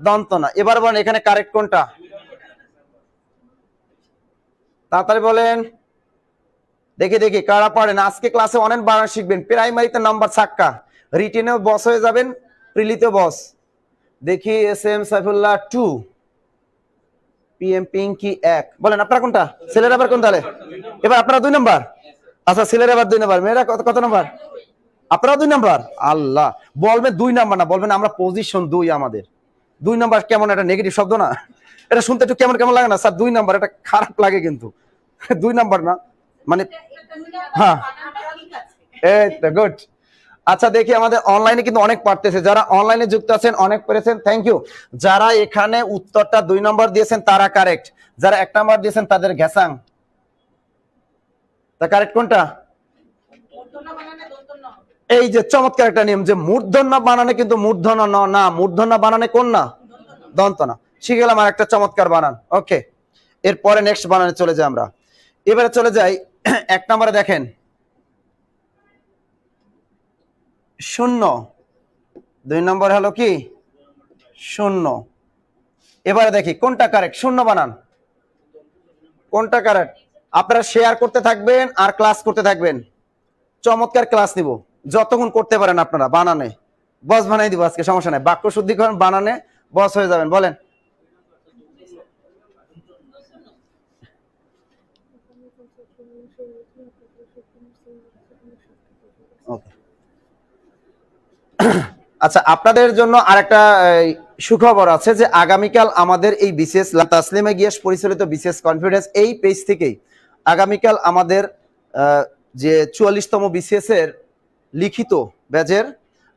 দন্ত না। এবার বলেন এখানে কারেক্ট কোনটা? তাড়াতাড়ি বলেন দেখি দেখি কারা পারেন। আজকে ক্লাসে অনেক বানান শিখবেন। প্রাইমারিতে নাম্বার ছাক্কা, রিটেনেও বস হয়ে যাবেন, প্রিলিতেও বস। দেখি S M Saifullah 2, P M Pinky 1। বলেন আপনারা কোনটা? ছেলেরা আবার কোন তাহলে? এবার আপনারা 2 নাম্বার। আচ্ছা ছেলেরা আবার 2 নাম্বার, মেয়েরা কত নাম্বার? আপনারা 2 নাম্বার। আল্লাহ, বলবেন 2 নাম্বার না, বলবেন আমরা পজিশন 2 আমাদের। 2 নাম্বার কেমন একটা নেগেটিভ শব্দ না? এটা শুনতে একটু কেমন কেমন লাগে না স্যার? 2 নাম্বার এটা খারাপ লাগে কিন্তু। 2 নাম্বার না মানে, হ্যাঁ এই তো গুড। আচ্ছা দেখি আমাদের অনলাইনে কিন্তু অনেক পারতেছে, যারা অনলাইনে যুক্ত আছেন অনেক পেরেছেন, থ্যাংক ইউ। যারা এখানে উত্তরটা 2 নম্বর দিয়েছেন তারা কারেক্ট, যারা 1 নম্বর দিয়েছেন তাদের ঘেসাং। তা কারেক্ট কোনটা? এই যে চমৎকার একটা নিয়ম যে মূর্ধন্য বানানে কিন্তু মূর্ধন্য ন না, মূর্ধন্য বানানে কোন না? দন্ত না। শিখে গেলাম আর একটা চমৎকার বানান। ওকে, এরপরে নেক্সট বানানে চলে যাই আমরা। এবারে চলে যাই 1 নম্বরে, দেখেন 0, 2 নম্বর হলো কি? 0। এবারে দেখি কোনটা কারেক্ট। 0 বানান কোনটা কারেক্ট? আপনারা শেয়ার করতে থাকবেন আর ক্লাস করতে থাকবেন। চমৎকার ক্লাস নিব, যতক্ষণ করতে পারেন আপনারা। বানানে বস বানাই দিব আজকে, সমস্যা নাই। বাক্য শুদ্ধিকরণ বানানে বস হয়ে যাবেন। বলেন। ওকে, আচ্ছা, আপনাদের জন্য আরেকটা সুখবর আছে যে আগামীকাল আমাদের এই বিসিএস তাসলিমা গিয়াস পরিচালিত বিসিএস কনফিডেন্স এই পেজ থেকেই আগামীকাল আমাদের যে 44তম বিসিএস এর লিখিত ব্যাচের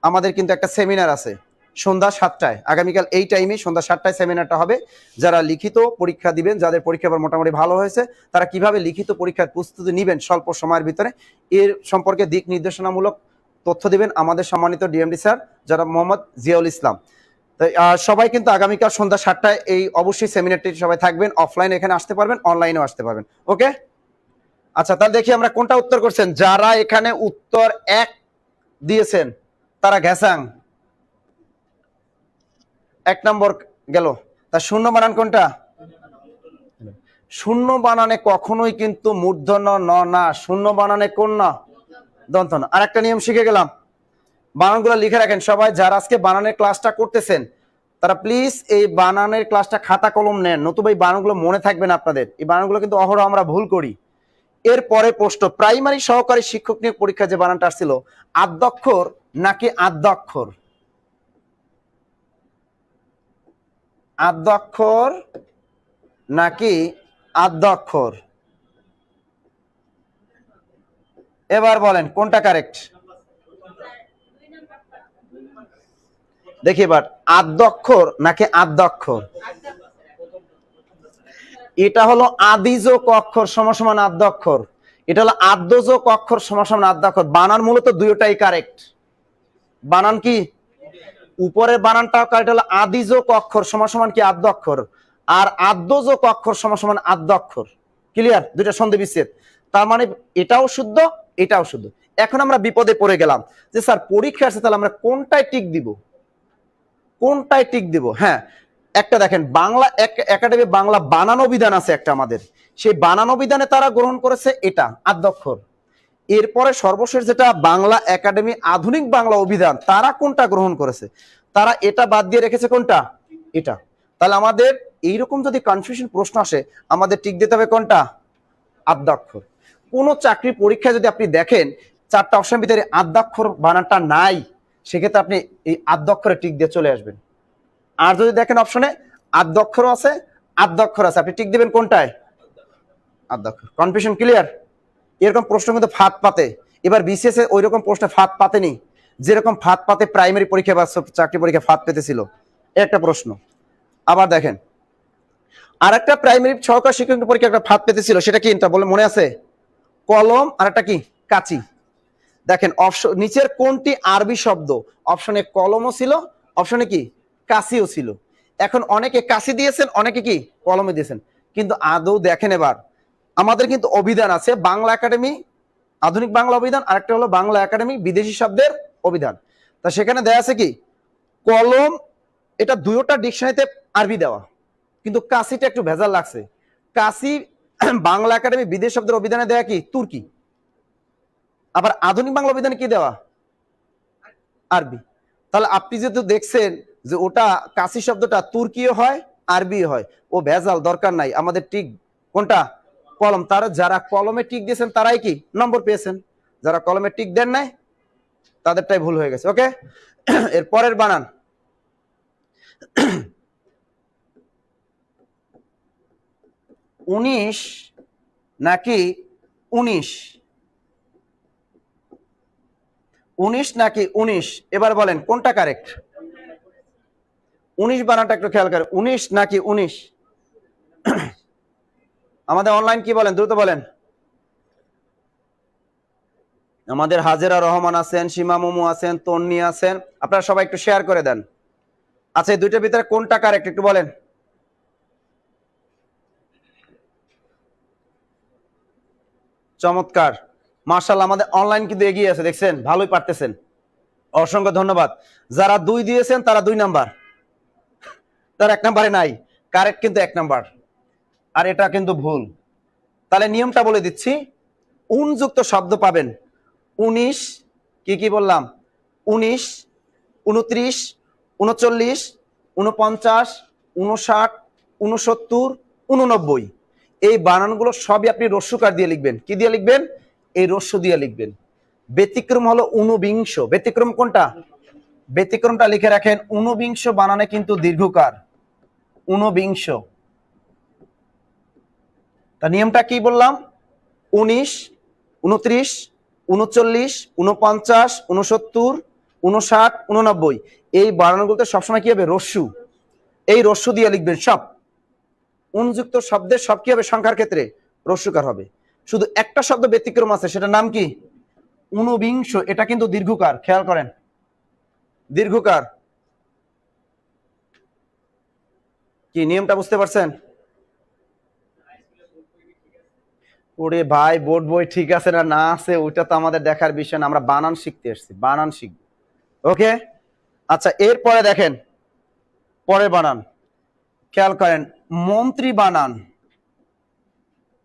আমাদের কিন্তু একটা সেমিনার আছে সন্ধ্যা 7টায়। আগামীকাল এই টাইমে সন্ধ্যা 7টায় সেমিনারটা হবে। যারা লিখিত পরীক্ষা দিবেন, যাদের পরীক্ষা মোটামুটি ভালো হয়েছে, তারা কিভাবে লিখিত পরীক্ষার প্রস্তুতি নেবেন স্বল্প সময়ের ভিতরে, এর সম্পর্কে দিক নির্দেশনামূলক তথ্য দিবেন আমাদের সম্মানিত ডিএমডি স্যার, যারা মোহাম্মদ জিয়াউল ইসলাম। তাই সবাই কিন্তু আগামীকাল সন্ধ্যা 7টায় এই অবশ্যই সেমিনারটি সবাই থাকবেন। অফলাইন এখানে আসতে পারবেন, অনলাইনেও আসতে পারবেন। ওকে, আচ্ছা, তাহলে দেখি আমরা কোনটা উত্তর করছেন। যারা এখানে উত্তর 1 দিয়েছেন তারা ঘেসাং, 1 নম্বর গেল। তা শূন্য বানান কোনটা? শূন্য বানানে কখনোই কিন্তু মূর্ধন্য ন না, শূন্য বানানে কোন না? দন্ত না। আর একটা নিয়ম শিখে গেলাম, বানানগুলো লিখে রাখেন সবাই। যারা আজকে বানানের ক্লাসটা করতেছেন তারা প্লিজ এই বানানের ক্লাসটা খাতা কলম নেন, নতুবা এই বানানগুলো মনে থাকবে না আপনাদের। এই বানানগুলো কিন্তু অহরহ আমরা ভুল করি। এরপরে প্রশ্ন, প্রাইমারি সহকারী শিক্ষক নিয়োগ পরীক্ষা যে বানানটা আসছিল, আদ্যক্ষর নাকি আদ্যক্ষর? আদ্যক্ষর নাকি আদ্যক্ষর? এবার বলেন কোনটা কারেক্ট? দেখি এবার, আদ্যক্ষর নাকি আদ্যক্ষর? এটা হলো আদিযোগ অক্ষর সমান আদ্যক্ষর, এটা হলো আদ্যযোগ অক্ষর সমান আদ্যক্ষর। বানান মূলত দুইটাই কারেক্ট। বানান কি? উপরের বানানটাও কারেক্ট, হলো আদিযোগ অক্ষর সমান কি আদ্যক্ষর, আর আদ্যযোগ অক্ষর সমান আদ্যক্ষর। ক্লিয়ার? দুইটা সন্ধি বিচ্ছেদ। তার মানে এটাও শুদ্ধ, এটাও শুদ্ধ। এখন আমরা বিপদে পড়ে গেলাম যে স্যার পরীক্ষা আসছে, তাহলে আমরা কোনটায় টিক দিব? কোনটায় টিক দিব? হ্যাঁ, একটা দেখেন, বাংলা একাডেমি বাংলা বানান অভিধান আছে একটা আমাদের, সেই বানান অভিধানে তারা গ্রহণ করেছে এটা আদ্যক্ষর। এরপরে সর্বশেষ যেটা বাংলা একাডেমি আধুনিক বাংলা অভিধান, তারা কোনটা গ্রহণ করেছে? তারা এটা বাদ দিয়ে রেখেছে কোনটা? এটা। তাহলে আমাদের এইরকম যদি কনফিউশন প্রশ্ন আসে, আমাদের টিক দিতে হবে কোনটা? আদ্যাক্ষর। কোন চাকরি পরীক্ষা যদি আপনি দেখেন 4টা অপশনের ভিতরে আদ্যাক্ষর বানানটা নাই, সেক্ষেত্রে আপনি এই আদ্যাক্ষরে টিক দিয়ে চলে আসবেন। আর যদি দেখেন অপশনে আদ্যাক্ষর আছে, আদ্যাক্ষর আছে, আপনি টিক দিবেন কোনটায়? আদ্যাক্ষর। Confusion clear? এরকম প্রশ্ন কিন্তু ফাঁদ পাতে। এবার বিসিএস এ ওই রকম প্রশ্নে ফাঁদ পাতেনি, যেরকম ফাঁদ পাতে প্রাইমারি পরীক্ষা বা চাকরি পরীক্ষা ফাঁদ পেতেছিল। একটা প্রশ্ন আবার দেখেন, আর একটা প্রাইমারি সহকারী শিক্ষক পরীক্ষা একটা ফাঁদ পেতেছিল, সেটা কি বলে মনে আছে? কলম আর একটা কি কাঁচি। দেখেন অপশন নিচের কোনটি আরবি শব্দ? অপশনে কলমও ছিল, অপশনে কি কাঁচিও ছিল। এখন অনেকে কাঁচি দিয়েছেন, অনেকে কি কলমে দিয়েছেন, কিন্তু আদৌ দেখেন এবার আমাদের কিন্তু অভিধান আছে, বাংলা একাডেমি আধুনিক বাংলা অভিধান, আরেকটা হলো বাংলা একাডেমি বিদেশি শব্দের অভিধান। তা সেখানে দেয়া আছে কি কলম, এটা দুইটা ডিকশনারিতে আরবি দেওয়া, কিন্তু কাশিটা একটু ভেজাল লাগছে। কাশি বাংলা একাডেমি বিদেশি শব্দের অভিধানে দেয়া কি তুর্কি, আবার আধুনিক বাংলা অভিধানে কি দেওয়া আরবি। তাহলে আপনি যেহেতু দেখছেন যে ওটা কাশি শব্দটা তুর্কিও হয় আরবিও হয়, ও ভেজাল দরকার নাই, আমাদের টিক কোনটা? কলম। তারা যারা কলমে টিক দিয়েছেন তারাই কি নম্বর পেয়েছেন, যারা কলমে টিক দেন নাই তাদেরটাই ভুল হয়ে গেছে। ওকে, এর পরের বানান, উনিশ নাকি 19? 19 নাকি 19? এবার বলেন কোনটা কারেক্ট? 19 বানানটা একটু খেয়াল করেন, 19 নাকি 19? আমাদের অনলাইন কি বলেন, দ্রুত বলেন। আমাদের হাজেরা রহমান আছেন, সীমা মোমো আছেন, তন্নি আছেন, আপনারা সবাই একটু শেয়ার করে দেন। আচ্ছা, এই দুইটার ভিতরে কোনটা কারেক্ট একটু বলেন। চমৎকার, মাশাআল্লাহ, আমাদের অনলাইন কিন্তু এগিয়ে আছে, দেখছেন, ভালোই পারতেছেন, অসংখ্য ধন্যবাদ। যারা 2 দিয়েছেন তারা 2 নাম্বার, তার 1 নাম্বারে নাই, কারেক্ট কিন্তু 1 নাম্বার, আর এটা কিন্তু ভুল। তাহলে নিয়মটা বলে দিচ্ছি, উনযুক্ত শব্দ পাবেন 19, কি বললাম, 19, 29, 39, 49, 59, 69, 89, এই বানানগুলো সবই আপনি রস্যকার দিয়ে লিখবেন। কি দিয়ে লিখবেন? এই রস্য দিয়ে লিখবেন। ব্যতিক্রম হলো ঊনবিংশ। ব্যতিক্রম কোনটা? ব্যতিক্রমটা লিখে রাখেন, ঊনবিংশ বানানে কিন্তু দীর্ঘকার, ঊনবিংশ। তা নিয়মটা কি বললাম? 19, 29, 39, 49, 69, 59, 89, এই বানানগুলোতে সবসময় কি হবে? রস্যু। এই রস্যু দিয়ে লিখবেন সব। উনযুক্ত শব্দের সব কি হবে? সংখ্যার ক্ষেত্রে রস্যুকার হবে। শুধু একটা শব্দ ব্যতিক্রম আছে, সেটার নাম কি? ঊনবিংশ। এটা কিন্তু দীর্ঘকার, খেয়াল করেন, দীর্ঘকার। কি নিয়মটা বুঝতে পারছেন? ওরে ভাই, বোর্ড বই ঠিক আছে না না আছে ওইটা তো আমাদের দেখার বিষয় না, আমরা বানান শিখতে এসেছি, বানান শিখব। ওকে, আচ্ছা এরপরে দেখেন পরের বানান, খেয়াল করেন, মন্ত্রী বানান।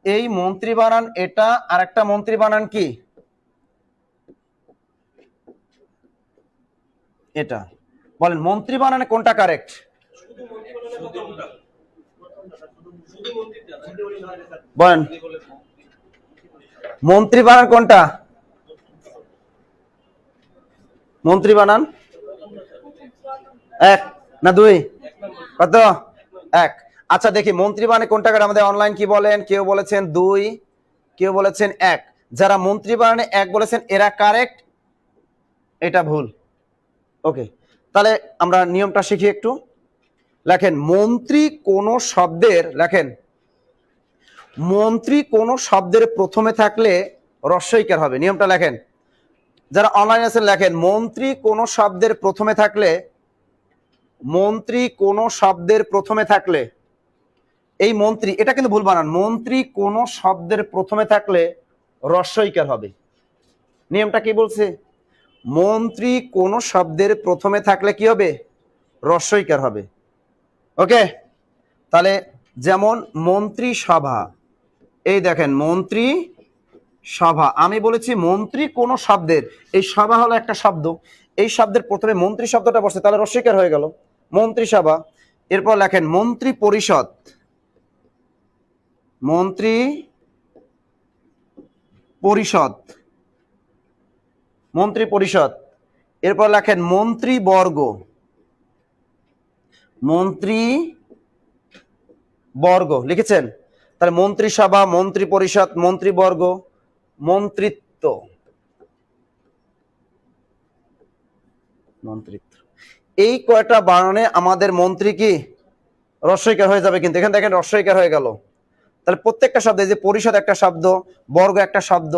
এই মন্ত্রী বানান এটা, আর একটা মন্ত্রী বানান কি এটা? বলেন মন্ত্রী বানানে কোনটা কারেক্ট? বলেন মন্ত্রী বানান কোনটা? মন্ত্রী বানান 1 না 2? কত? 1। আচ্ছা দেখি মন্ত্রী বানানে কোনটা কারেক্ট? আমাদের অনলাইন কি বলেন? কেউ বলেছেন 2, কেউ বলেছেন 1। যারা মন্ত্রী বানানে 1 বলেছেন এরা কারেক্ট, এটা ভুল। ওকে, তাহলে আমরা নিয়মটা শিখি একটু। লেখেন মন্ত্রী কোন শব্দের, লেখেন মন্ত্রী কোন শব্দের প্রথমে থাকলে রস্যইকার হবে। নিয়মটা লেখেন, যারা অনলাইনে আছেন লেখেন, মন্ত্রী কোন শব্দের প্রথমে থাকলে, মন্ত্রী কোন শব্দের প্রথমে থাকলে, এই মন্ত্রী এটা কিন্তু ভুল বানান, মন্ত্রী কোন শব্দের প্রথমে থাকলে রস্যইকার হবে। নিয়মটা কি বলছে? মন্ত্রী কোন শব্দের প্রথমে থাকলে কি হবে? রস্যইকার হবে। ওকে, তাহলে যেমন মন্ত্রী সভা, এই দেখেন মন্ত্রী সভা, আমি বলেছি মন্ত্রী কোন শব্দের, এই সভা হলো একটা শব্দ, এই শব্দের প্রথমে মন্ত্রী শব্দটা বসছে, তাহলে রস্যইকার হয়ে গেল, মন্ত্রী সভা। এরপর লেখেন মন্ত্রী পরিষদ, মন্ত্রী পরিষদ, মন্ত্রী পরিষদ। এরপর লেখেন মন্ত্রী বর্গ, মন্ত্রী বর্গ লিখেছেন। তাহলে মন্ত্রিসভা, মন্ত্রী পরিষদ, মন্ত্রীবর্গ, মন্ত্রিত্ব, মন্ত্রিত্ব, এই কয়টা বানানে আমাদের মন্ত্রী কি রস্যইকার হয়ে যাবে। কিন্তু এখানে দেখেন রস্যইকার হয়ে গেল। তাহলে প্রত্যেকটা শব্দ, এই যে পরিষদ একটা শব্দ, বর্গ একটা শব্দ,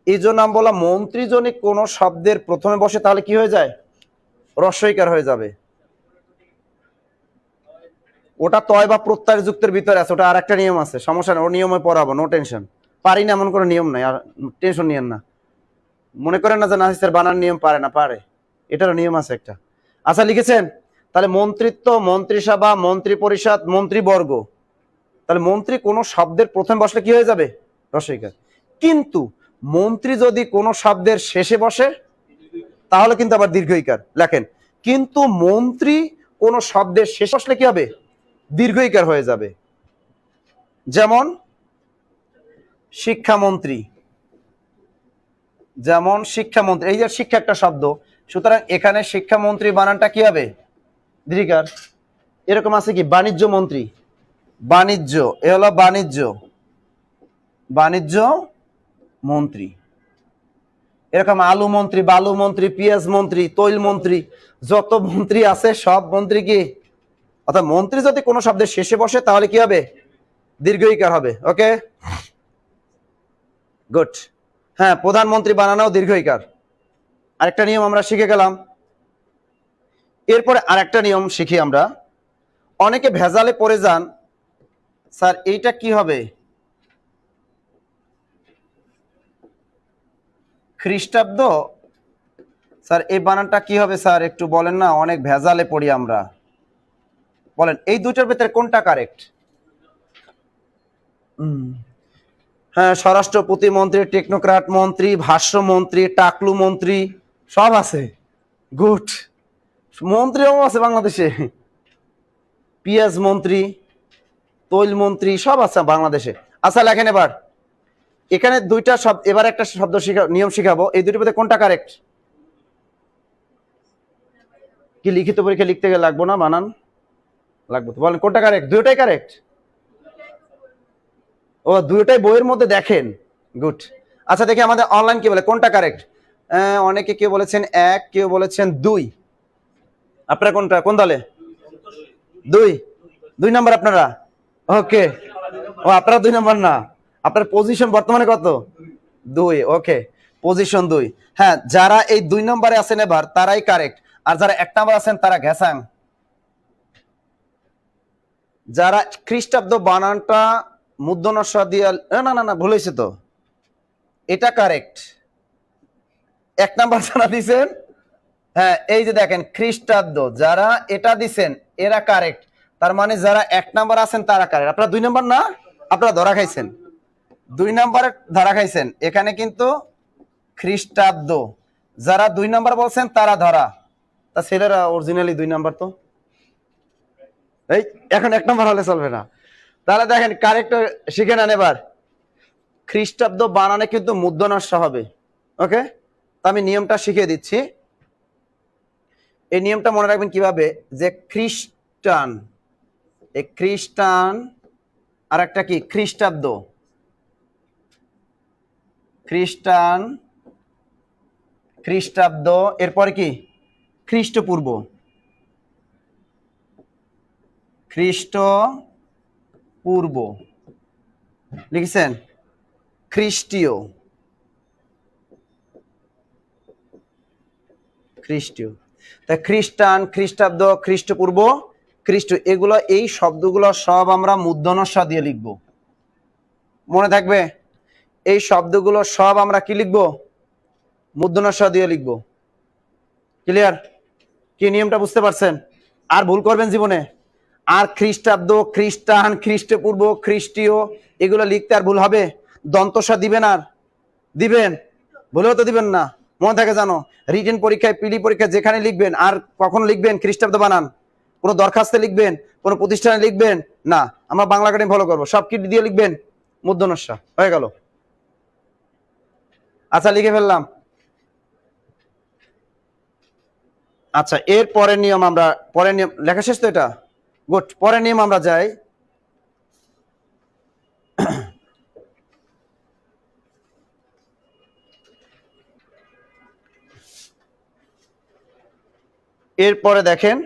এই জন্য আমি বললাম মন্ত্রী যদি কোন শব্দের প্রথমে বসে তাহলে কি হয়ে যায়? রস্যইকার হয়ে যাবে। ওটা তয় বা প্রত্যয় যুক্তের ভিতরে আছে, ওটা আর একটা নিয়ম আছে, সমস্যা নেই, ও নিয়মে পড়াবো, নো টেনশন। পারি না এমন কোনো নিয়ম নাই, আর টেনশন নিয়েন না। মনে করেন না যে নাসিসের বানান নিয়ম পারে না, পারে, এটারও নিয়ম আছে একটা। আচ্ছা লিখেছেন, তাহলে মন্ত্রিত্ব, মন্ত্রিসভা, মন্ত্রী পরিষদ, মন্ত্রীবর্গ। তাহলে মন্ত্রী কোন শব্দের প্রথমে বসলে কি হয়ে যাবে? রস্যইকার। কিন্তু মন্ত্রী যদি কোন শব্দের শেষে বসে তাহলে কিন্তু আবার দীর্ঘইকার। লেখেন কিন্তু মন্ত্রী কোন শব্দের শেষে বসলে কি হবে? দীর্ঘইকার হয়ে যাবে। যেমন শিক্ষামন্ত্রী, যেমন শিক্ষামন্ত্রী, এই যে শিক্ষা একটা শব্দ, সুতরাং এখানে শিক্ষামন্ত্রী বানানটা কি হবে? দীর্ঘিকার। এরকম আছে কি বাণিজ্য মন্ত্রী, বাণিজ্য, এ হলো বাণিজ্য, বাণিজ্য মন্ত্রী। এরকম আলু মন্ত্রী, বালু মন্ত্রী, পেঁয়াজ মন্ত্রী, তৈল মন্ত্রী, যত মন্ত্রী আছে সব মন্ত্রী কি, অর্থাৎ মন্ত্রী যদি কোনো শব্দের শেষে বসে তাহলে কি হবে? দীর্ঘইকার হবে। ওকে, গুড। হ্যাঁ, প্রধানমন্ত্রী বানানোও দীর্ঘইকার। আরেকটা নিয়ম আমরা শিখে গেলাম। এরপরে আরেকটা নিয়ম শিখি আমরা। অনেকে ভেজালে পড়ে যান, স্যার এইটা কি হবে? খ্রিস্টাব্দ, স্যার এই বানানটা কি হবে স্যার একটু বলেন না, অনেক ভেজালে পড়ি আমরা। বলেন এই দুটোর ভিতরে কোনটা কারেক্ট? হ্যাঁ, স্বরাষ্ট্র প্রতিমন্ত্রী, টেকনোক্র্যাট মন্ত্রী, ভাষ্য মন্ত্রী, টাকলু মন্ত্রী সব আছে। গুড। মন্ত্রীও আছে বাংলাদেশে, পিএস মন্ত্রী, তৈল মন্ত্রী সব আছে বাংলাদেশে। আচ্ছা লেখেন এবার, এখানে দুইটা শব্দ, এবার একটা শব্দ নিয়ম শিখাবো, এই দুটোর মধ্যে কোনটা কারেক্ট? কি লিখিত পরীক্ষা লিখতে গেলে লাগবো না বানান? লাগবে তো, বলেন কোনটা কারেক্ট? দুটোটাই কারেক্ট? ও, দুটোটাই বইয়ের মধ্যে দেখেন। গুড। আচ্ছা দেখি আমাদের অনলাইন কি বলে, কোনটা কারেক্ট? অনেকে কেউ বলেছেন 1, কেউ বলেছেন 2। আপনারা কোনটা, কোন দলে? 2 নাম্বার আপনারা? ওকে। ও, আপনারা 2 নাম্বার না, আপনার পজিশন বর্তমানে কত? 2। ওকে, পজিশন 2। হ্যাঁ, যারা এই 2 নম্বরে আছেন এবার তারাই কারেক্ট, আর যারা 1 নাম্বার আছেন তারা ঘেসাং। যারা খ্রিস্টাব্দ বানানটা মূর্ধন্য দিয়ে, না না না ভুল হয়েছে তো, এটা কারেক্ট। 1 নাম্বার যারা দিছেন, হ্যাঁ এই যে দেখেন খ্রিস্টাব্দ, যারা এটা দিছেন এরা কারেক্ট। তার মানে যারা 1 নাম্বার আছেন তারা কারেক্ট। আপনারা 2 নাম্বার না, আপনারা ধরা খাইছেন, 2 নাম্বারে ধরা খাইছেন। এখানে কিন্তু খ্রিস্টাব্দ, যারা 2 নাম্বার বলছেন তারা ধরা। তা ছেলেরা অরিজিনালি 2 নাম্বার তো, এই এখন 1 নাম্বার হলে চলবে না। তাহলে দেখেন কারেক্ট শিখে নেন এবার। খ্রিস্টাব্দ বানানে কিন্তু মূর্ধন্য হবে। ওকে, তো আমি নিয়মটা শিখিয়ে দিচ্ছি। এই নিয়মটা মনে রাখবেন কিভাবে, যে খ্রিস্টান, এই খ্রিস্টান আর একটা কি খ্রিস্টাব্দ, খ্রিস্টান, খ্রিস্টাব্দ, এরপরে কি খ্রিস্টপূর্ব, খ্রিস্টপূর্ব লিখেছেন, খ্রিস্টীয়, খ্রিস্টীয়। তা খ্রিস্টান, খ্রিস্টাব্দ, খ্রিস্টপূর্ব, খ্রিস্ট, এগুলো এই শব্দগুলো সব আমরা মূর্ধন্য ষ দিয়ে লিখব। মনে থাকবে, এই শব্দগুলো সব আমরা কি লিখব? মূর্ধন্য ষ দিয়ে লিখব। ক্লিয়ার? কি নিয়মটা বুঝতে পারছেন? আর ভুল করবেন জীবনে? আর খ্রিস্টাব্দ, খ্রিস্টান, খ্রিস্টপূর্ব, খ্রিস্টীয় এগুলো লিখতে আর ভুল হবে? দন্তসা দিবেন, আর দিবেন, ভুলেও তো দিবেন না। মনে থাকে জানো, রিটেন পরীক্ষায়, পিডি পরীক্ষায় যেখানে লিখবেন, আর কখন লিখবেন খ্রিস্টাব্দ বানান? কোনো দরখাস্তে লিখবেন, কোনো প্রতিষ্ঠানে লিখবেন না, আমরা বাংলা একাডেমি ফলো করবো, সব কি দিয়ে লিখবেন? মূর্ধন্য ষ। হয়ে গেল। আচ্ছা লিখে ফেললাম। আচ্ছা, এর পরের নিয়ম আমরা, পরের নিয়ম লেখা শেষ তো এটা? গুড। পরের নিয়ম আমরা যাই। এরপরে দেখেন,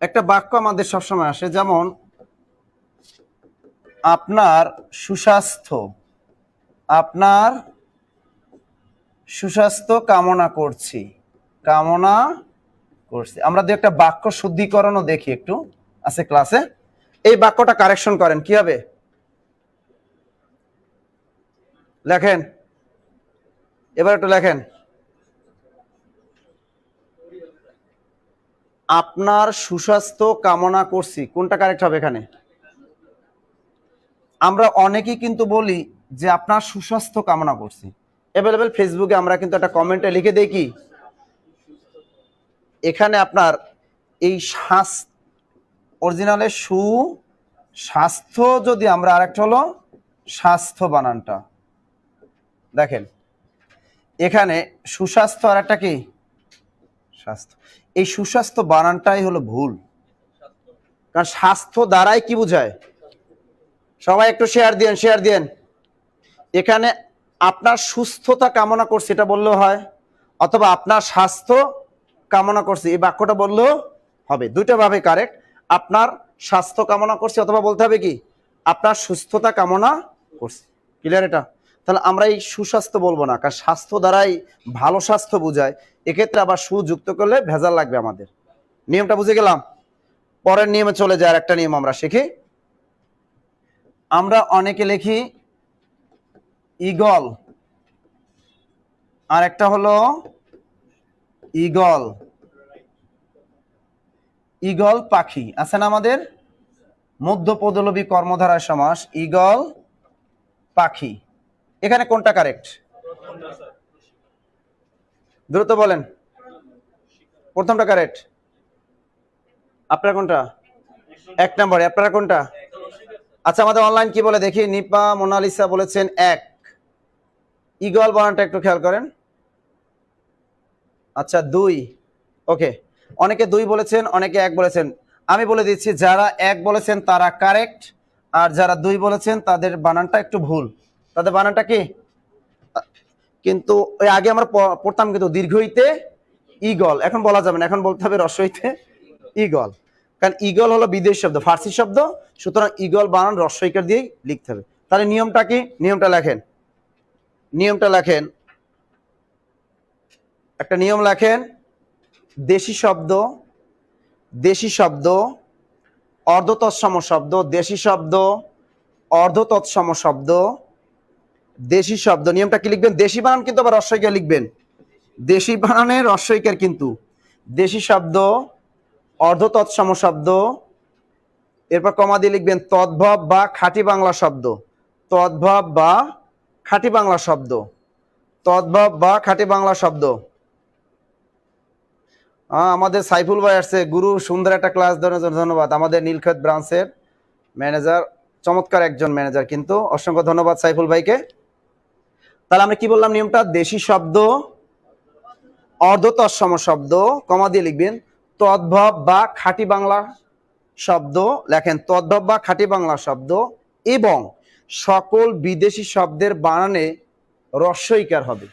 একটা বাক্য আমাদের সবসময় আসে, যেমন আপনার সুস্বাস্থ্য, আপনার সুস্বাস্থ্য কামনা করছি, কামনা করছি। আমরা দু একটা বাক্য শুদ্ধিকরণও দেখি একটু, আছে ক্লাসে। এই বাক্যটা কারেকশন করেন, কি হবে লেখেন, এবার একটু লেখেন। আপনার সুস্বাস্থ্য কামনা করছি, কোনটা কারেক্ট হবে এখানে? আমরা অনেকেই কিন্তু বলি যে আপনার সুস্বাস্থ্য কামনা করছি। অ্যাভেলেবেল ফেসবুকে আমরা কিন্তু একটা কমেন্টে লিখে দেই কি, এখানে আপনার এই অরিজিনালে সুস্বাস্থ্য, যদি আমরা আরেকটা হলো স্বাস্থ্য বানানটা দেখেন, এখানে সুস্বাস্থ্য আর একটা কি স্বাস্থ্য, এই সুস্বাস্থ্য বানানটাই হলো ভুল। কারণ স্বাস্থ্য দ্বারাই কি বোঝায়? সবাই একটু শেয়ার দিয়েন, শেয়ার দিয়েন। এখানে আপনার সুস্থতা কামনা করছি এটা বললেও হয়, অথবা আপনার স্বাস্থ্য কামনা করছি এই বাক্যটা বললেও হবে। দুইটা ভাবে কারেক্ট। আপনার স্বাস্থ্য কামনা করছি, অথবা বলতে হবে কি আপনার সুস্থতা কামনা করছি। ক্লিয়ার এটা? তাহলে আমরা এই সুস্বাস্থ্য বলবো না, কারণ স্বাস্থ্য দ্বারাই ভালো স্বাস্থ্য বোঝায়। এক্ষেত্রে আবার সুযুক্ত করলে ভেজাল লাগবে আমাদের। নিয়মটা বুঝে গেলাম। পরের নিয়মে চলে যায়, একটা নিয়ম আমরা শিখি। আমরা অনেকে লিখি ঈগল, আর একটা হলো ঈগল, ঈগল পাখি আছে না আমাদের? মধ্যপদলোপী কর্মধারয় সমাস, ঈগল পাখি। এখানে কোনটা কারেক্ট? দ্রুত বলেন। প্রথমটা কারেক্ট। আপনার কোনটা? 1 নম্বরে। আপনারা কোনটা? আচ্ছা, আমাদের অনলাইন কি বলে দেখি। নিপা মোনালিসা বলেছেন 1। ঈগল বানানটা একটু খেয়াল করেন। আচ্ছা 2। ওকে, অনেকে 2 বলেছেন, অনেকে 1 বলেছেন। আমি বলে দিচ্ছি, যারা 1 বলেছেন তারা কারেক্ট, আর যারা 2 বলেছেন তাদের বানানটা একটু ভুল। তাদের বানানটা কি? কিন্তু ওই আগে আমরা পড়তাম কিন্তু দীর্ঘইতে ঈগল, এখন বলা যাবে না, এখন বলতে হবে রস্বইতে ঈগল। কারণ ঈগল হলো বিদেশি শব্দ, ফার্সি শব্দ, সুতরাং ঈগল বানান রস্বইকার দিয়েই লিখতে হবে। তাহলে নিয়মটা কি? নিয়মটা লেখেন। নিয়মটা লেখেন, একটা নিয়ম লেখেন। দেশি শব্দ, দেশি শব্দ, অর্ধতৎসম শব্দ, দেশি শব্দ, অর্ধতৎসম শব্দ, দেশি শব্দ। নিয়মটা কি লিখবেন? দেশি বানান কিন্তু আবার রস্বইকার লিখবেন। দেশি বানানের রস্বইকার কিন্তু। দেশি শব্দ, অর্ধতৎসম শব্দ, এরপর কমা দিয়ে লিখবেন তদ্ভব বা খাঁটি বাংলা শব্দ। তদ্ভব বা খাঁটি বাংলা শব্দ। তদ্ভব বা খাঁটি বাংলা শব্দ। আমাদের সাইফুল ভাই আসছে, গুরু সুন্দর একটা ক্লাস দেওয়ার জন্য ধন্যবাদ। আমাদের নীলক্ষেত ব্রাঞ্চের ম্যানেজার, চমৎকার একজন ম্যানেজার কিন্তু, অসংখ্য ধন্যবাদ সাইফুল ভাইকে। তাহলে আমরা কি বললাম নিয়মটা? দেশি শব্দ, অর্ধতৎসম শব্দ, কমা দিয়ে লিখবেন তদ্ভব বা খাঁটি বাংলা শব্দ। লেখেন তদ্ভব বা খাঁটি বাংলা শব্দ, এবং সকল বিদেশি শব্দের বানানে রস্বইকার হবে।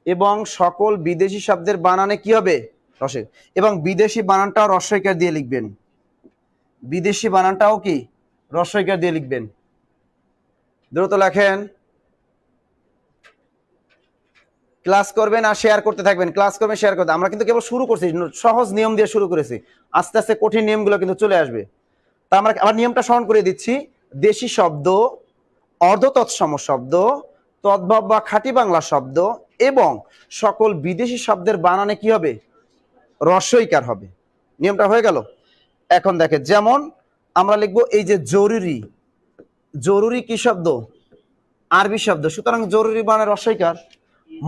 এবং সকল বিদেশি শব্দের বানানে কি হবে? রস্বই। এবং বিদেশি বানানটাও রস্বইকার দিয়ে লিখবেন। বিদেশি বানানটাও কি? রস্বইকার দিয়ে লিখবেন। দ্রুত লেখেন। ক্লাস করবেন আর শেয়ার করতে থাকবেন, ক্লাস করবেন, শেয়ার করতে। আমরা কিন্তু কেবল শুরু করছি, সহজ নিয়ম দিয়ে শুরু করেছি, আস্তে আস্তে কঠিন নিয়মগুলো কিন্তু চলে আসবে। তা আমরা আবার নিয়মটা স্মরণ করে দিচ্ছি। দেশি শব্দ, অর্ধতৎসম শব্দ, তদ্ভব বা খাঁটি বাংলা শব্দ, এবং সকল বিদেশি শব্দের বানানে কি হবে? রস্বইকার হবে। নিয়মটা হয়ে গেল। এখন দেখেন, যেমন আমরা লিখবো এই যে জরুরি। জরুরি কি শব্দ? আরবি শব্দ, সুতরাং জরুরি বানানে রস্বইকার।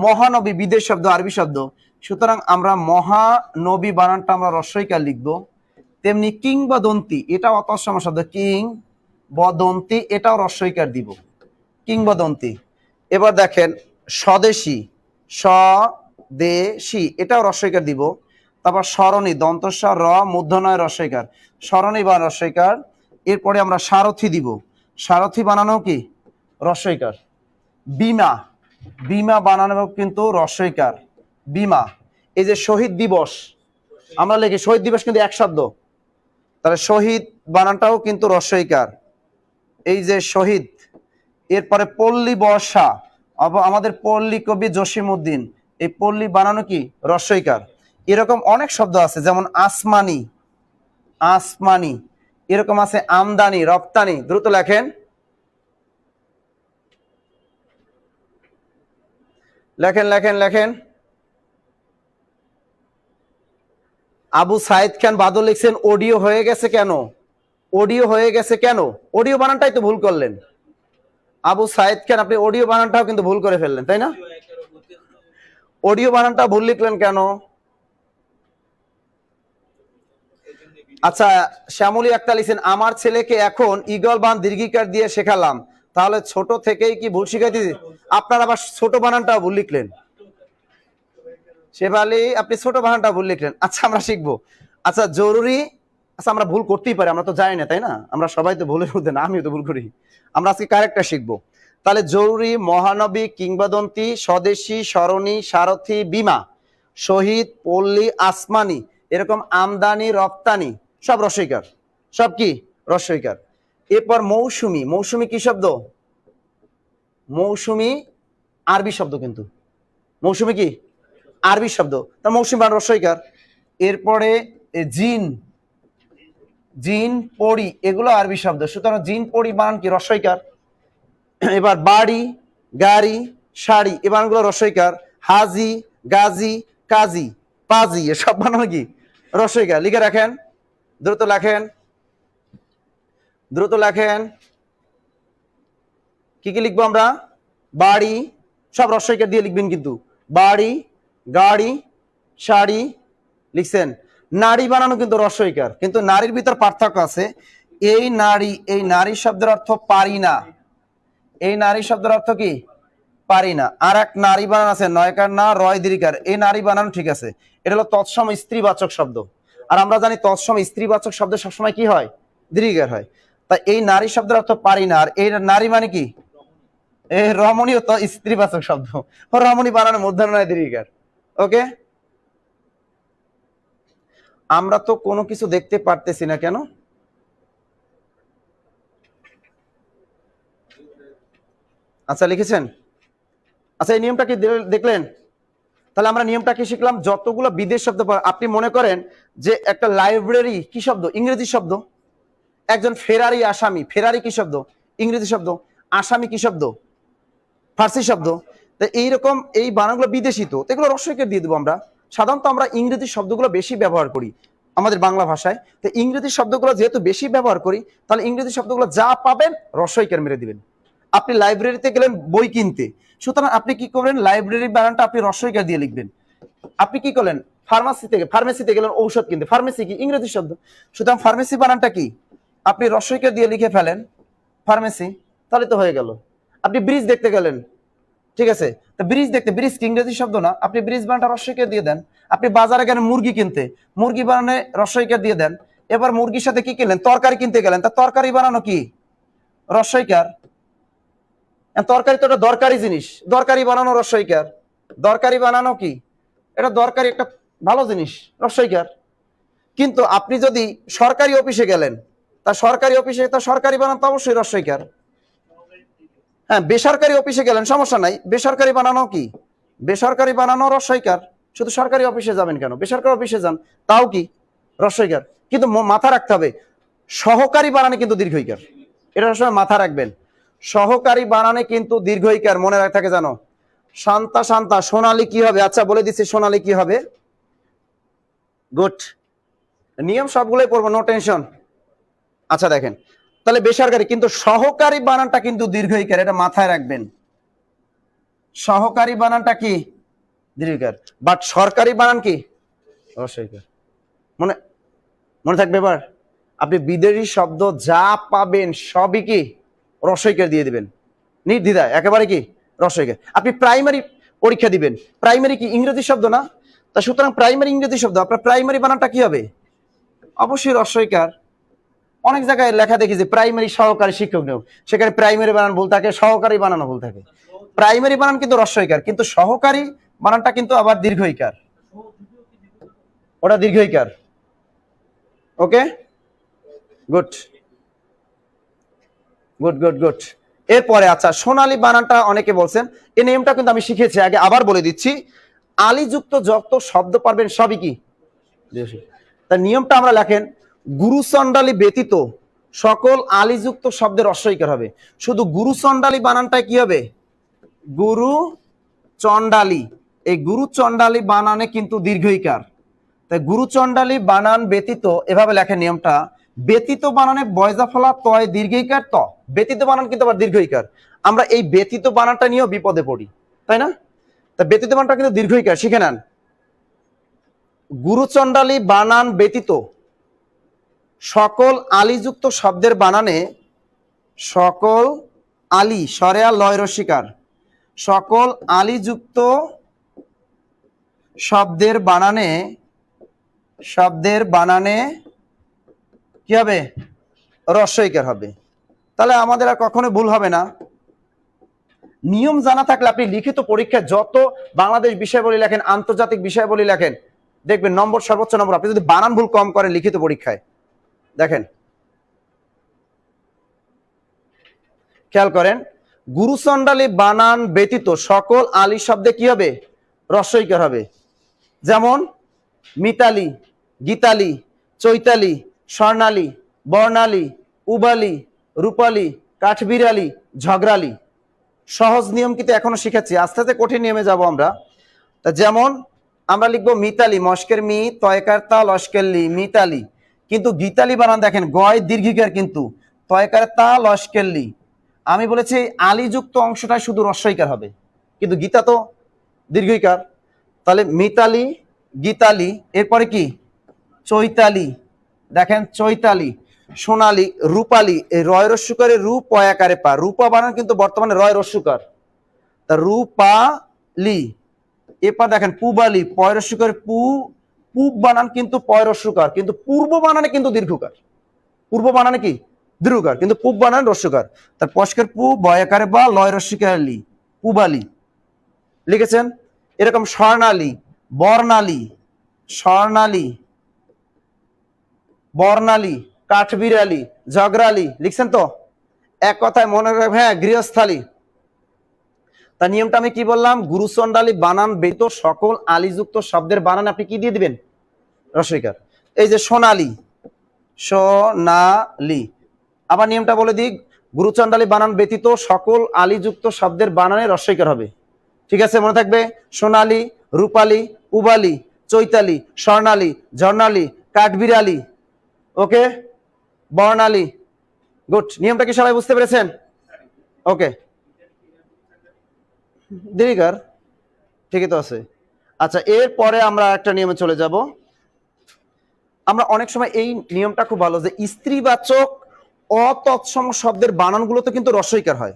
মহানবী বিদেশ শব্দ, আরবি শব্দ, সুতরাং আমরা মহানবী বানানটা আমরা রস্বইকার লিখবো। তেমনি কিংবদন্তি, এটাও অতৎসম শব্দ, কিংবদন্তি, এটাও রস্বইকার দিব, কিংবদন্তি। এবার দেখেন স্বদেশী, স্বদেশী, এটাও রস্বইকার দিব। তারপর সরণি, দন্তস্ব র মূর্ধন্যয় রস্বইকার, সরণি বা রস্বইকার। এরপরে আমরা সারথি দিব, সারথি বানানো কি? রস্বইকার। বিমা, বিমা বানানো কিন্তু রস্বইকার, বিমা। এই যে শহীদ দিবস, আমরা লিখি শহীদ দিবস কিন্তু এক শব্দ, তাহলে শহীদ বানানটাও কিন্তু রস্বইকার। এই যে শহীদ। এরপরে পল্লী বর্ষা, আমাদের পল্লী কবি জসিমউদ্দিন, এই পল্লী বানানো কি? রস্বইকার। এরকম অনেক শব্দ আছে, যেমন আসমানি, আসমানি, এরকম আছে আমদানি, রপ্তানি। দ্রুত লেখেন। লেখেন লেখেন লেখেন। আবু সাইদ খান বাদল লিখছেন অডিও হয়ে গেছে কেন? অডিও হয়ে গেছে কেন? অডিও বানানটাই তো ভুল করলেন আবু সাইদ খান, আপনি অডিও বানানটাও কিন্তু ভুল করে ফেললেন, তাই না? অডিও বানানটা ভুল লিখলেন কেন? আচ্ছা, শ্যামলী একটা লিখছেন আমার ছেলেকে এখন ঈগল বান দীর্ঘিকার দিয়ে শেখালাম, তাহলে ছোট থেকেই কি ভুল শিখাই দিয়েছি? আপনার আবার ছোট বানানটাও ভুল লিখলেন। শেফালি, আপনি ছোট বানানটা ভুল লিখলেন। আচ্ছা, আমরা শিখবো। আচ্ছা, জরুরি, আচ্ছা আমরা ভুল করতেই পারি, আমরা তো জানি না, তাই না? আমরা সবাই তো ভুলের মধ্যে না, আমিও তো ভুল করি। আমরা আজকে কারেক্টটা শিখবো। তাহলে জরুরি, মহানবী, কিংবদন্তি, স্বদেশী, সরণি, সারথি, বিমা, শহীদ, পল্লী, আসমানি, এরকম আমদানি, রপ্তানি, সব রস্বইকার, সব কি? রস্বইকার। এরপর মৌসুমি, মৌসুমি কি শব্দ? মৌসুমি আরবি শব্দ কিন্তু, মৌসুমি কি? আরবি শব্দ, তার মৌসুমি বানান রস্বইকার। এরপরে জিন, জিন, পড়ি, এগুলো আরবি শব্দ, সুতরাং জিন, পড়ি বানান কি? রস্বইকার। এবার বাড়ি, গাড়ি, শাড়ি, এ বানানগুলো রস্বইকার। হাজি, গাজী, কাজী, পাজি, এসব বানানো কি? রস্বইকার। লিখে রাখেন, দ্রুত লেখেন, দ্রুত লেখেন। কি কি লিখবো আমরা? বাড়ি, সব রস্বইকার দিয়ে লিখবেন কিন্তু। বাড়ি, গাড়ি, শাড়ি লিখছেন। নারী বানানো কিন্তু রস্বইকার, কিন্তু নারীর ভিতর পার্থক্য আছে। এই নারী শব্দের অর্থ পারি না। এই নারী শব্দের অর্থ কি? পারি না। আর এক নারী বানান আছে, নয়কার না, রয় দীর্ঘার। এই নারী বানানো ঠিক আছে, এটা হলো তৎসম স্ত্রীবাচক শব্দ। আর আমরা জানি তৎসম স্ত্রীবাচক শব্দ সবসময় কি হয়? দীর্ঘার হয়। তাই এই নারী শব্দের অর্থ পারি না। আর এই নারী মানে কি? এই রমণীয় তো স্ত্রীবাচক শব্দ, রমণী বানানো মূর্ধন্য নয় দীর্ঘার। ওকে, আমরা তো কোনো কিছু দেখতে পারতেছি না কেন? আচ্ছা লিখেছেন। আচ্ছা এই নিয়মটা কি দেখলেন? তাহলে আমরা নিয়মটা কি শিখলাম? যতগুলো বিদেশ শব্দ আপনি মনে করেন যে একটা লাইব্রেরি কি শব্দ? ইংরেজি শব্দ। একজন ফেরারি আসামি, ফেরারি কি শব্দ? ইংরেজি শব্দ। আসামি কি শব্দ? ফার্সি শব্দ। তো এইরকম এই বানানগুলো বিদেশি, তো এগুলো রস্বইকার দিয়ে দেবো আমরা। সাধারণত আমরা ইংরেজি শব্দগুলো বেশি ব্যবহার করি আমাদের বাংলা ভাষায়। তো ইংরেজি শব্দগুলো যেহেতু বেশি ব্যবহার করি, তাহলে ইংরেজি শব্দগুলো যা পাবেন রস্বইকার মেরে দিবেন। আপনি লাইব্রেরিতে গেলেন বই কিনতে, সুতরাং আপনি কি করবেন? লাইব্রেরি বানানটা আপনি রস্বইকার দিয়ে লিখবেন। আপনি কি করলেন? ফার্মেসিতে গেলেন ঔষধ কিনতে, ফার্মেসি কি? ইংরেজি শব্দ, সুতরাং ফার্মেসি বানানটা কি? আপনি রস্বইকার দিয়ে লিখে ফেলেন ফার্মেসি, তাহলে তো হয়ে গেল। আপনি ব্রিজ দেখতে গেলেন, ঠিক আছে, তো ব্রিজ দেখতে, ব্রিজ কি ইংরেজি শব্দ না? আপনি ব্রিজ বানানটা রস্বইকার দিয়ে দেন। আপনি বাজারে গেলেন মুরগি কিনতে, মুরগি বানানে রস্বইকার দিয়ে দেন। এবার মুরগির সাথে কি কিনলেন? তরকারি কিনতে গেলেন, তা তরকারি বানানো কি? রস্বইকার। তরকারি তো একটা দরকারি জিনিস, দরকারি বানানো রস্বইকার। দরকারি বানানো কি? এটা দরকারি একটা ভালো জিনিস, রস্বইকার। কিন্তু আপনি যদি সরকারি অফিসে গেলেন, তা সরকারি অফিসে তো সরকারি বানান তো অবশ্যই রস্বইকার। হ্যাঁ, বেসরকারি অফিসে গেলেন সমস্যা নাই, বেসরকারি বানানো কি? বেসরকারি বানানো রস্বইকার। শুধু সরকারি অফিসে যাবেন কেন? বেসরকারি অফিসে যান, তাও কি? রস্বইকার। কিন্তু মাথা রাখতে হবে সহকারী বানানে কিন্তু দীর্ঘইকার, এটা সবসময় মাথা রাখবেন। সহকারী বানানে কিন্তু দীর্ঘইকার, মনে রাখতে থাকে জানো। শান্তা শান্তা, সোনালী কি হবে? আচ্ছা বলে দিচ্ছি সোনালী কি হবে। গুড, নিয়ম সবগুলোই পড়বো, নো টেনশন। আচ্ছা দেখেন, তাহলে বেসরকারি, কিন্তু সহকারী বানানটা কিন্তু দীর্ঘইকার, এটা মাথায় রাখবেন। সহকারী বানানটা কি? দীর্ঘইকার। বাট সরকারি বানান কি? রস্বইকার। মনে মনে থাকবে। এবার আপনি বিদেশি শব্দ যা পাবেন সবই কি? রস্বইকার দিয়ে দিবেন নির্দ্বিধায়, একেবারে কি? রস্বইকার। আপনি প্রাইমারি পরীক্ষা দিবেন, প্রাইমারি কি ইংরেজি শব্দ না? তা সুতরাং প্রাইমারি ইংরেজি শব্দ, আপনার প্রাইমারি বানানটা কি হবে? অবশ্যই রস্বইকার। অনেক জায়গায় লেখা দেখি যে প্রাইমারি সহকারী শিক্ষক নিয়োগ, সেখানে প্রাইমারি বানান ভুল থাকে, সহকারী বানানো ভুল থাকে। প্রাইমারি বানান কিন্তু রস্বইকার, কিন্তু সহকারী বানানটা কিন্তু আবার দীর্ঘইকার, ওটা দীর্ঘইকার। ওকে, গুড গুড গুড গুড। এরপরে আচ্ছা সোনালী বানানটা অনেকে বলছেন, এই নিয়মটা কিন্তু আমি শিখেছি আগে, আবার বলে দিচ্ছি। আলিযুক্ত যত শব্দ পারবেন সবই কি? তার নিয়মটা আমরা লেখেন, গুরুচণ্ডালী ব্যতীত সকল আলিযুক্ত শব্দের রস্বইকার হবে। শুধু গুরুচণ্ডালী বানানটাই কি হবে? গুরু চণ্ডালী। এই গুরুচণ্ডালী বানানে কিন্তু দীর্ঘইকার। তাই গুরুচণ্ডালী বানান ব্যতীত, এভাবে লেখেন নিয়মটা। ব্যতীত বানানে বয়জা ফলা তয় দীর্ঘইকার ত, ব্যতীত বানান কিন্তু আবার দীর্ঘইকার। আমরা এই ব্যতীত বানানটা নিয়েও বিপদে পড়ি, তাই না? তা ব্যতীত বানানটা কিন্তু দীর্ঘইকার, শিখে নেন। গুরুচণ্ডালী বানান ব্যতীত সকল আলিযুক্ত শব্দের বানানে, সকল আলি সরেয়া লয় রস্বইকার, সকল আলিযুক্ত শব্দের বানানে কি হবে? রস্বইকার হবে। তাহলে আমাদের আর কখনো ভুল হবে না। নিয়ম জানা থাকলে আপনি লিখিত পরীক্ষায় যত বাংলাদেশ বিষয়াবলী লেখেন, আন্তর্জাতিক বিষয়াবলী লেখেন, দেখবেন নম্বর সর্বোচ্চ নম্বর। আপনি যদি বানান ভুল কম করেন লিখিত পরীক্ষায়, দেখেন খেয়াল করেন, গুরুচণ্ডালী বানান ব্যতীত সকল আলি শব্দে কি হবে? রস্বইকার হবে। যেমন মিতালি, গীতালি, চৈতালি, স্বর্ণালী, বর্ণালী, উবালি, রূপালী, কাঠবিড়ালি, ঝগড়ালি। সহজ নিয়ম কিন্তু এখনো শিখাচ্ছি, আস্তে আস্তে কঠিন নিয়মে যাব আমরা। তা যেমন আমরা লিখবো মিতালি, মস্কের মি, তয়কার তা, লস্কের লি, মিতালি। কিন্তু গীতালি বানান দেখেন, গয় দীর্ঘিকার কিন্তু, তয়কার তা, লস্কের লি। আমি বলেছি আলিযুক্ত অংশটা শুধু রস্বইকার হবে, কিন্তু গীতা তো দীর্ঘইকার। তাহলে মিতালি, গীতালি, এরপরে কি চৈতালি, দেখেন চৈতালি, সোনালি, রূপালি, এই রয় রস্যকারে রূপ পয়াকারে পা, রূপা বানান কিন্তু বর্তমানে রয় রস্যকার, তা রূপালি। এরপর দেখেন পূবালি, পয় রস্যকার পু, পূব বানান কিন্তু পয় রস্যকার, কিন্তু পূর্ব বানানে কিন্তু দীর্ঘকার, পূর্ব বানানে কি দীর্ঘকার, কিন্তু পূব বানান রস্যকার। তার পস্কের পু, বয়াকারে বা, লয় রস্যকার লি, পূবালি লিখেছেন। এরকম স্বর্ণালী, বর্ণালী, স্বর্ণালী, বর্ণালী, কাঠবিড়ালি, ঝগড়ালি লিখছেন তো? এক কথায় মনে রাখবেন, হ্যাঁ গৃহস্থালী। তার নিয়মটা আমি কি বললাম? গুরুচণ্ডালী বানান ব্যতীত সকল আলিযুক্ত শব্দের বানান আপনি কি দিয়ে দিবেন? রস্বইকার। এই যে সোনালী, সোনালী, আবার নিয়মটা বলে দিই, গুরুচণ্ডালী বানান ব্যতীত সকল আলিযুক্ত শব্দের বানানে রস্বইকার হবে। ঠিক আছে, মনে থাকবে? সোনালী, রূপালী, পূবালী, চৈতালি, স্বর্ণালী, ঝর্ণালী, কাঠবিড়ালি, ওকে, বর্ণালী। গুড। নিয়মটা কি সবাই বুঝতে পেরেছেন? ওকে, দীর্ঘকার ঠিকই তো আছে। আচ্ছা, এরপরে আমরা একটা নিয়মে চলে যাব। আমরা অনেক সময় এই নিয়মটা খুব ভালো, যে স্ত্রীবাচক অতৎসম শব্দের বানানগুলোতে কিন্তু রস্বইকার হয়,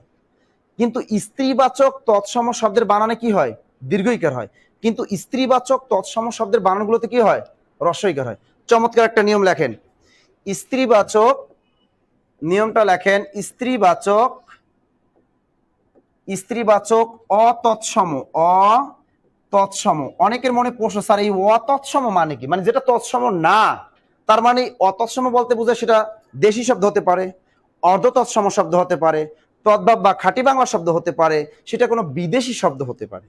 কিন্তু স্ত্রীবাচক তৎসম শব্দের বানানে কি হয়? দীর্ঘইকার হয়, কিন্তু স্ত্রীবাচক তৎসম শব্দের বানানগুলোতে কি হয়? রস্বইকার হয়। চমৎকার একটা নিয়ম লেখেন, স্ত্রীবাচক, নিয়মটা লেখেন, স্ত্রীবাচক, স্ত্রীবাচক অতৎসম, অতৎসম। অনেকের মনে প্রশ্ন, স্যার এই অতৎসম মানে কি? মানে যেটা তৎসম না, তার মানে অতৎসম বলতে বোঝায় সেটা দেশি শব্দ হতে পারে, অর্ধ তৎসম শব্দ হতে পারে, তদ্ভব বা খাঁটি বাংলা শব্দ হতে পারে, সেটা কোনো বিদেশি শব্দ হতে পারে।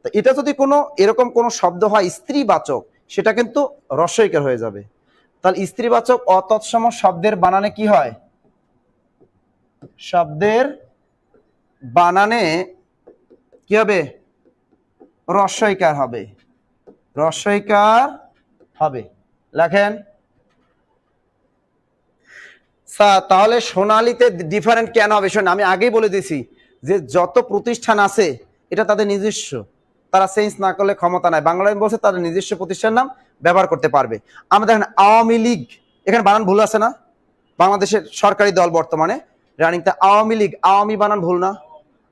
তো এটা যদি কোনো এরকম কোনো শব্দ হয় স্ত্রীবাচক, সেটা কিন্তু রস্বইকার হয়ে যাবে। তাহলে স্ত্রীবাচক অতৎসম শব্দের বানানে কি হয়? শব্দের বানানে কি হবে? রস্বইকার হবে, রস্বইকার হবে। লেখেন স্যার, তাহলে সোনালীতে ডিফারেন্ট কেন হবে? শোন, আমি আগেই বলে দিয়েছি যে যত প্রতিষ্ঠান আছে এটা তাদের নিজস্ব, তারা চেঞ্জ না করলে ক্ষমতা নাই। বাংলাদেশ বলছে তাদের নিজস্ব প্রতিষ্ঠান নাম ব্যবহার করতে পারবে। আমরা দেখেন আওয়ামী লীগ, এখানে বানান ভুল আছে না? বাংলাদেশের সরকারি দল বর্তমানে রানিংতে আওয়ামী লীগ, আওয়ামী বানান ভুল না?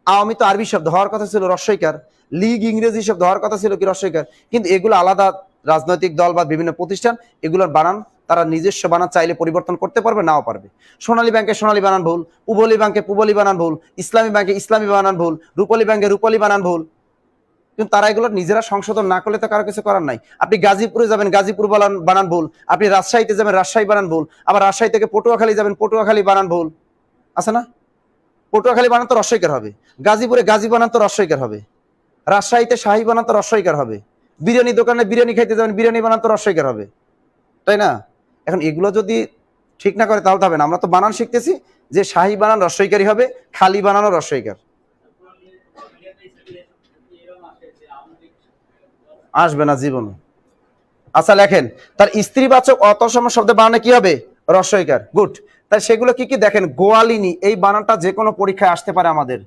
আওয়ামী তো আরবি শব্দ, হওয়ার কথা ছিল রস্বইকার। লীগ ইংরেজি শব্দ, হওয়ার কথা ছিল কি রস্বইকার। কিন্তু এগুলো আলাদা রাজনৈতিক দল বা বিভিন্ন প্রতিষ্ঠান, এগুলোর বানান তারা নিজস্ব বানান চাইলে পরিবর্তন করতে পারবে, নাও পারবে। সোনালী ব্যাংকে সোনালী বানান ভুল, পুবলী ব্যাংকে পুবলী বানান ভুল, ইসলামী ব্যাংকে ইসলামী বানান ভুল, রূপালী ব্যাংকে রূপালী বানান ভুল। কিন্তু তারা এগুলো নিজেরা সংশোধন না করলে তো কারো কিছু করার নাই। আপনি গাজীপুরে যাবেন, গাজীপুর বানান ভুল। আপনি রাজশাহীতে যাবেন, রাজশাহী বানান ভুল। আবার রাজশাহী থেকে পটুয়াখালী যাবেন, পটুয়াখালী বানান ভুল। আছে না? পটুয়াখালী বানান তো রস্বইকার হবে, গাজীপুরে গাজী বানান তো রস্বইকার হবে, রাজশাহীতে শাহী বানান তো রস্বইকার হবে, বিরিয়ানি দোকানে বিরিয়ানি খাইতে যাবেন, বিরিয়ানি বানান তো রস্বইকার হবে, তাই না? এখন এগুলো যদি ঠিক না করে তাহলে হবে না। আমরা তো বানান শিখতেছি যে শাহী বানান রস্বইকারই হবে, খালি বানানো রস্বইকার আসবে না জীবন। আচ্ছা লেখেন, তার স্ত্রীবাচক অতঃসম শব্দের বানানে কি হবে? রস্বইকার। গুড। তাই সেগুলো কি কি দেখেন, গোয়ালিনী, এই বানানটা যে কোনো পরীক্ষায় আসতে পারে আমাদের।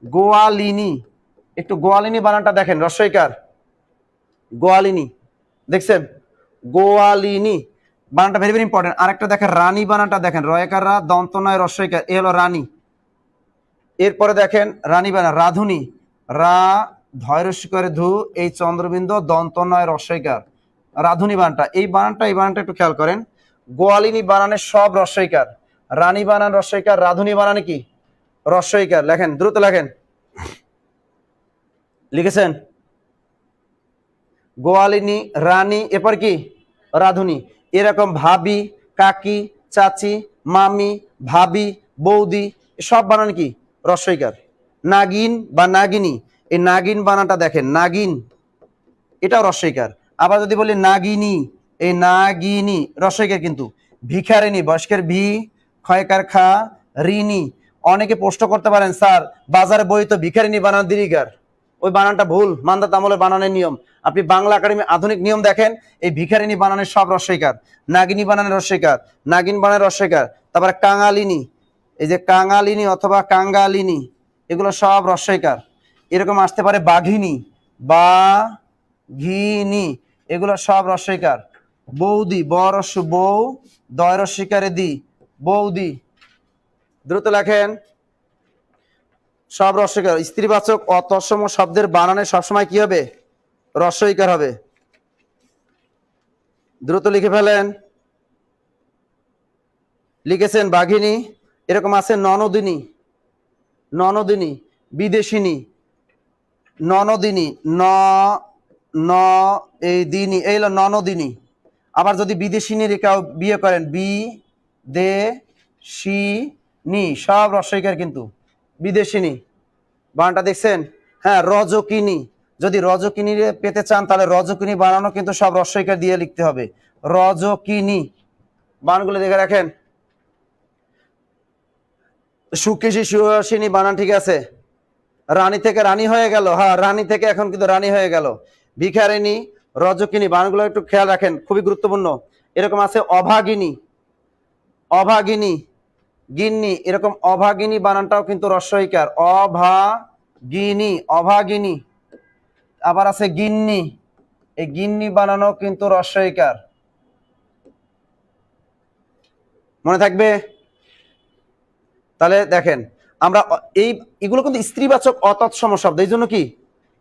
গোয়ালিনী, একটু গোয়ালিনী বানানটা দেখেন, রস্বইকার, গোয়ালিনী, দেখছেন? গোয়ালিনী বানানটা ভেরি ভেরি ইম্পর্টেন্ট। আরেকটা দেখেন রানী বানানটা দেখেন, রয়কার রা, দন্ত নয় রস্বইকার, এ হলো রানী। এরপরে দেখেন রানী বানান, রাধুনী, রা ধয় রস্বইকারে ধু, এই চন্দ্রবিন্দু দন্ত নয় রস্বইকার, রাধুনী বানানটা, এই বানানটা একটু খেয়াল করেন। গোয়ালিনী বানানে সব রস্বইকার, রানী বানান রস্বইকার, রাধুনী বানানে কি রস্বইকার। লেখেন, দ্রুত লেখেন। লিখেছেন? গোয়ালিনী, রানী, এরপর কি রাধুনী। এরকম ভাবি, কাকি, চাচি, মামি, ভাবি, বৌদি, সব বানান কি রস্বইকার। নাগিন বা নাগিনী, এই নাগিন বানানটা দেখেন, নাগিন, এটাও রস্বইকার। আবার যদি বলি নাগিনী, এই নাগিনী রস্বইকার কিন্তু। ভিখারিনী, বয়স্কের ভি, ক্ষয়কার খা, ঋণী। অনেকে প্রশ্ন করতে পারেন, স্যার বাজারে বই তো ভিখারিনী বানান দীর্ঘিকার, ওই বানানটা ভুল, মান্দাত আমলের বানানের নিয়ম। আপনি বাংলা একাডেমি আধুনিক নিয়ম দেখেন, এই ভিখারিনী বানানের সব রস্বইকার, নাগিনী বানানের রস্বইকার, নাগিন বানানের রস্বইকার। তারপরে কাঙালিনী, এই যে কাঙালিনী অথবা কাঙ্গালিনী, এগুলো সব রস্বইকার। এরকম আসতে পারে বাঘিনী, বা ঘিনী, এগুলো সব রস্বইকার। বৌদি, বরস্য বৌ, দয় রস্বইকারে দি, বৌদি। দ্রুত লেখেন, সব রস্বইকার। স্ত্রীবাচক অতৎসম শব্দের বানানে সবসময় কি হবে? রস্বইকার হবে। দ্রুত লিখে ফেলেন। লিখেছেন বাঘিনী, এরকম আছে ননদিনী, ননদিনী, বিদেশিনী, ননদিনী, ন এই দিনী, এই হলো ননদিনী। আবার যদি বিদেশিনী রেখাও বিয়ে করেন, বি দে শি নি, সব রস্বইকার কিন্তু। বিদেশিনী বানানটা দেখছেন? হ্যাঁ, রজকিনী, যদি রজকিনী পেতে চান তাহলে রজকিনী বানানো কিন্তু সব রস্বইকার দিয়ে লিখতে হবে। রজকিনী বানানগুলো দেখে রাখেন। সুকেশী, সুহাসিনী বানান ঠিক আছে। রানী থেকে রানী হয়ে গেল, হ্যাঁ রানী থেকে এখন কিন্তু রানী হয়ে গেল। ভিখারিনী, রজকিনী বানানগুলো একটু খেয়াল রাখেন, খুবই গুরুত্বপূর্ণ। এরকম আছে অভাগিনী, অভাগিনী, গিন্নি, এরকম অভাগিনী বানানটাও কিন্তু রস্বইকার। অভাগিনী, অভাগিনী। আবার আছে গিন্নি, এই গিন্নি বানানো কিন্তু রস্বইকার। মনে থাকবে? তাহলে দেখেন, আমরা এগুলো কিন্তু স্ত্রীবাচক অতৎসম শব্দ, এই জন্য কি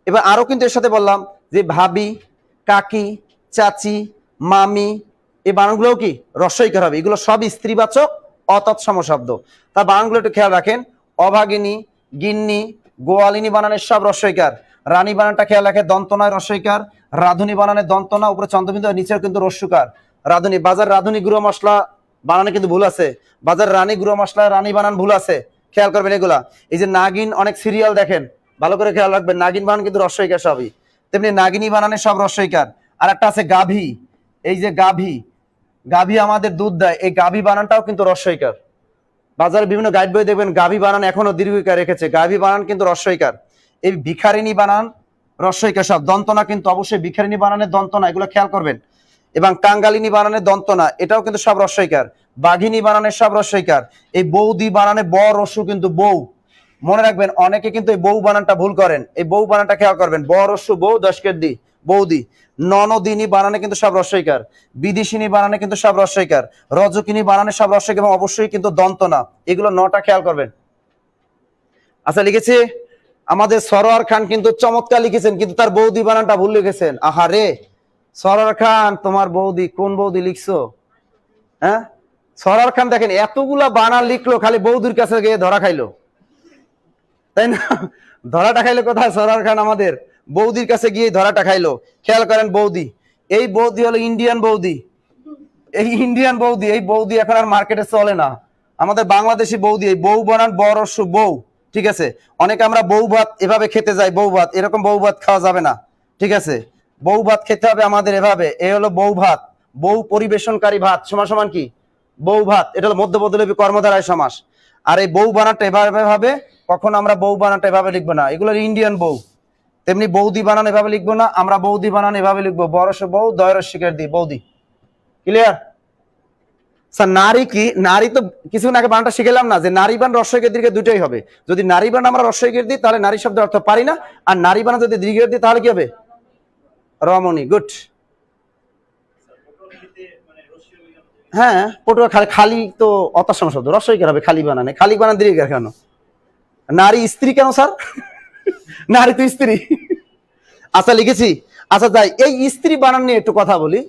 এবার আরো কিন্তু এর সাথে বললাম যে ভাবি, কাকি, চাচি, মামি, এই বানানগুলোও কি রস্বইকার হবে। এগুলো সব স্ত্রীবাচক অতৎসম শব্দ। তার বানানগুলো একটু খেয়াল রাখেন। অভাগিনী, গিন্নি, গোয়ালিনী বানানের সব রস্বইকার। রানী বানানটা খেয়াল রাখে, দন্তনায় রস্বইকার। রাধুনী বানানের দন্তনা, উপরে চন্দ্রবিন্দু, নিচেও কিন্তু রস্যকার। রাধুনী, বাজার রাধুনী গুঁড়ো মশলা বানানে কিন্তু ভুল আছে। বাজার রানী গুঁড়ো মশলা, রানী বানান ভুল আছে, খেয়াল করবেন এগুলা। এই যে নাগিন, অনেক সিরিয়াল দেখেন, ভালো করে খেয়াল রাখবেন, নাগিন বানান কিন্তু রস্বইকার সবই। তেমনি নাগিনী বানানে সব রস্বইকার। আর একটা আছে গাভী, এই যে গাভী, গাভী আমাদের দুধ দেয়, এই গাভী বানানটাও কিন্তু রস্বইকার। বাজারে বিভিন্ন গাইড বই দেখবেন গাভী বানান এখনো দীর্ঘইকার রেখেছে, গাভী বানান কিন্তু রস্বইকার। এই ভিখারিনী বানান রস্বইকার সব। দন্তনা কিন্তু অবশ্যই ভিখারিনী বানানের দন্তনা, এগুলো খেয়াল করবেন। এবং কাঙ্গালিনী বানানের দন্তনা, এটাও কিন্তু সব রস্বইকার। বাঘিনী বানানের সব রস্বইকার। এই বৌদি বানানে ব রস্য কিন্তু বউ, মনে রাখবেন। অনেকে কিন্তু এই বউ বানানটা ভুল করেন, এই বউ বানানটা খেয়াল করবেন। ব রস্য বউ, দশকের দি, বৌদি। ননদিনী বানানে কিন্তু সব রস্বইকার। বিদেশিনী বানানে কিন্তু সব রস্বইকার। রজকিনী বানানে সব রস্বইকার, এবং অবশ্যই কিন্তু দন্তনা, এগুলো নটা খেয়াল করবেন। আচ্ছা, লিখেছি আমাদের সরোয়ার খান কিন্তু চমৎকার লিখেছেন, কিন্তু তার বৌদি বানানটা ভুল লিখেছেন। আহারে সরোয়ার খান, তোমার বৌদি কোন বৌদি লিখছো? হ্যাঁ, সরোয়ার খান দেখেন এতগুলা বানান লিখলো, খালি বৌদির কাছে গিয়ে ধরা খাইলো, তাই না? ধরাটা খাইলো কোথায়? সরোয়ার খান আমাদের বৌদির কাছে গিয়ে ধরাটা খাইলো। খেয়াল করেন, বৌদি, এই বৌদি হলো ইন্ডিয়ান বৌদি, এই ইন্ডিয়ান বৌদি, এই বৌদি এখন আর মার্কেটে চলে না। আমাদের বাংলাদেশি বৌদি, এই বউ বানান বরস্য বউ, ঠিক আছে? অনেকে আমরা বউ ভাত এভাবে খেতে যাই, বউ ভাত, এরকম বউ ভাত খাওয়া যাবে না, ঠিক আছে? বউ ভাত খেতে হবে আমাদের এভাবে, এ হলো বউ ভাত, বউ পরিবেশনকারী ভাত সমান সমান কি বউ ভাত, এটা হলো মধ্যপদলোপী কর্মধারায় সমাস। আর এই বউ বানানটা এভাবে হবে, কখন আমরা বউ বানানটা এভাবে লিখবো না, এগুলো ইন্ডিয়ান বউ। তেমনি বৌদি বানান এভাবে লিখবো না, আমরা বৌদি বানান এভাবে লিখবো, বরস্য বউ, দয় রস্যিকার দি, বৌদি। ক্লিয়ার? স্যার নারী কি? নারী তো কিছুক্ষণ আগে বানানটা শিখেলাম না, যে নারী বান রস্বইকার দীর্ঘ দুটোই হবে। যদি নারী বান আমরা রস্বইকার দিই তাহলে নারী শব্দের অর্থ পারি না, আর নারী বানান যদি দীর্ঘের দিই তাহলে কি হবে? রমণী। গুড। হ্যাঁ, পটুয়া খালি, খালি তো অতঃসম শব্দ, রস্বইকার হবে খালি বানানে। খালি বানান দীর্ঘার কেন? নারী স্ত্রী কেন স্যার? নারী তো স্ত্রী। আচ্ছা, লিখেছি। আচ্ছা যাই, এই স্ত্রী বানান নিয়ে একটু কথা বলি।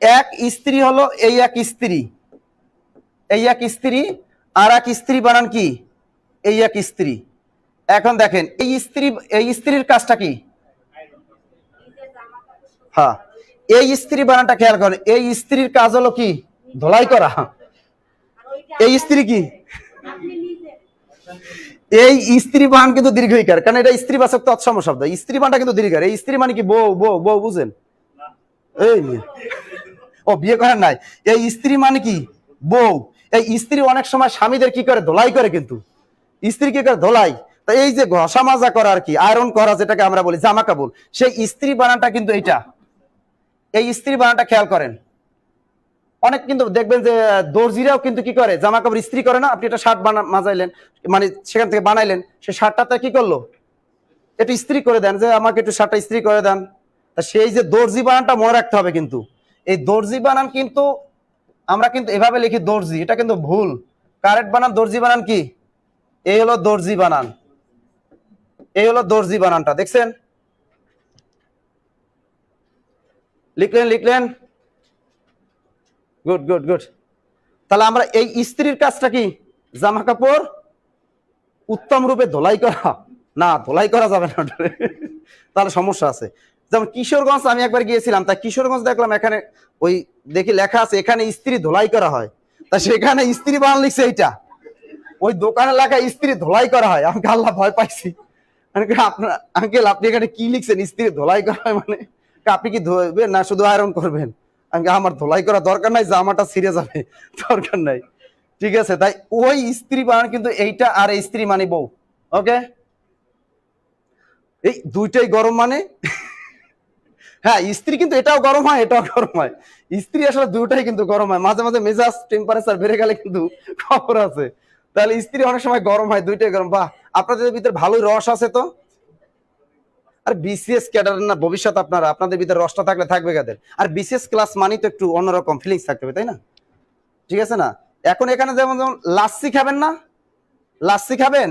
এক স্ত্রী হলো এই এক স্ত্রী, এই এক স্ত্রী। আর এক স্ত্রী বানান কি? এই এক স্ত্রী। এখন দেখেন এই স্ত্রী, এই স্ত্রীর কাজটা কি? হ্যাঁ, এই স্ত্রী বানানটা খেয়াল করেন, এই স্ত্রীর কাজ হলো কি? ধোলাই করা। এই স্ত্রী কি? এই স্ত্রী বানান কিন্তু দীর্ঘইকার, কারণ এটা স্ত্রীবাচক তৎসম শব্দ। স্ত্রী বানানটা কিন্তু দীর্ঘার। এই স্ত্রী মানে কি? বউ, বউ, বউ, বুঝেন? এই ও বিয়ে করেন নাই। এই স্ত্রী মানে কি? বউ। এই স্ত্রী অনেক সময় স্বামীদের কি করে? ধোলাই করে, কিন্তু স্ত্রী কি করে? ধোলাই। তা এই যে ঘষা মাজা করা আর কি, আয়রন করা, যেটাকে আমরা বলি জামা কাপড়, সেই স্ত্রী বানানটা কিন্তু এইটা। এই স্ত্রী বানানটা খেয়াল করেন, অনেক কিন্তু দেখবেন যে দর্জিরাও কিন্তু কি করে, জামা কাপড় ইস্ত্রি করে না। আপনি একটা শার্ট মাজাইলেন, মানে সেখান থেকে বানাইলেন, সেই শার্টটাতে কি করলো, একটু ইস্ত্রি করে দেন, যে আমাকে একটু শার্টটা ইস্ত্রি করে দেন। তা সেই যে দর্জি বানানটা মনে রাখতে হবে। কিন্তু এই দর্জি বানান কিন্তু আমরা কিন্তু এভাবে লিখি দর্জি, এটা কিন্তু ভুল। কারেক্ট বানান দর্জি বানান কি, এই হলো দর্জি বানান, এই হলো দর্জি বানানটা, দেখছেন? লিখলেন। Good good good. তাহলে আমরা এই ইস্ত্রির কাজটা কি, জামা কাপড় উত্তম রূপে ধোলাই করা না, ধোলাই করা যাবে না, তাহলে সমস্যা আছে। যেমন কিশোরগঞ্জ আমি একবার গিয়েছিলাম, তা কিশোরগঞ্জ দেখলাম এখানে ওই দেখি লেখা আছে এখানে ইস্ত্রি ধোলাই করা হয়, তা সেখানে ইস্ত্রি বানান লিখছে এইটা, ওই দোকানে লেখা ইস্ত্রি ধোলাই করা হয়। আমি আল্লাহ ভয় পাইছি, আপনার আঙ্কেল আপনি এখানে কি লিখছেন ইস্ত্রি ধোলাই করা হয়, মানে আপনি কি ধোবেন না শুধু আয়রন করবেন? আমার ধোলাই করা দরকার নাই, জামাটা ছিঁড়ে যাবে, দরকার নাই। ঠিক আছে, তাই ওই স্ত্রী বানান কিন্তু এইটা, আর এই স্ত্রী মানে বউ। ওকে, এই দুইটাই গরম মানে হ্যাঁ, স্ত্রী কিন্তু এটাও গরম হয়, এটাও গরম হয়। স্ত্রী আসলে দুটাই কিন্তু গরম হয়, মাঝে মাঝে মেজাজ টেম্পারেচার বেড়ে গেলে কিন্তু খবর আছে। তাহলে স্ত্রী অনেক সময় গরম হয়, দুইটাই গরম। বাহ, আপনাদের ভিতরে ভালোই রস আছে তো। আর বিসিএস ক্যাডার না ভবিষ্যৎ, আপনাদের ভিতরে রসটা থাকলে থাকবে কাদের। আর বিসিএস ক্লাস মানি তো একটু অন্যরকম ফিলিংস থাকতে হবে, তাই না? ঠিক আছে না? এখন এখানে যেমন যেমন লাচ্ছি খাবেন না, লাচ্ছি খাবেন,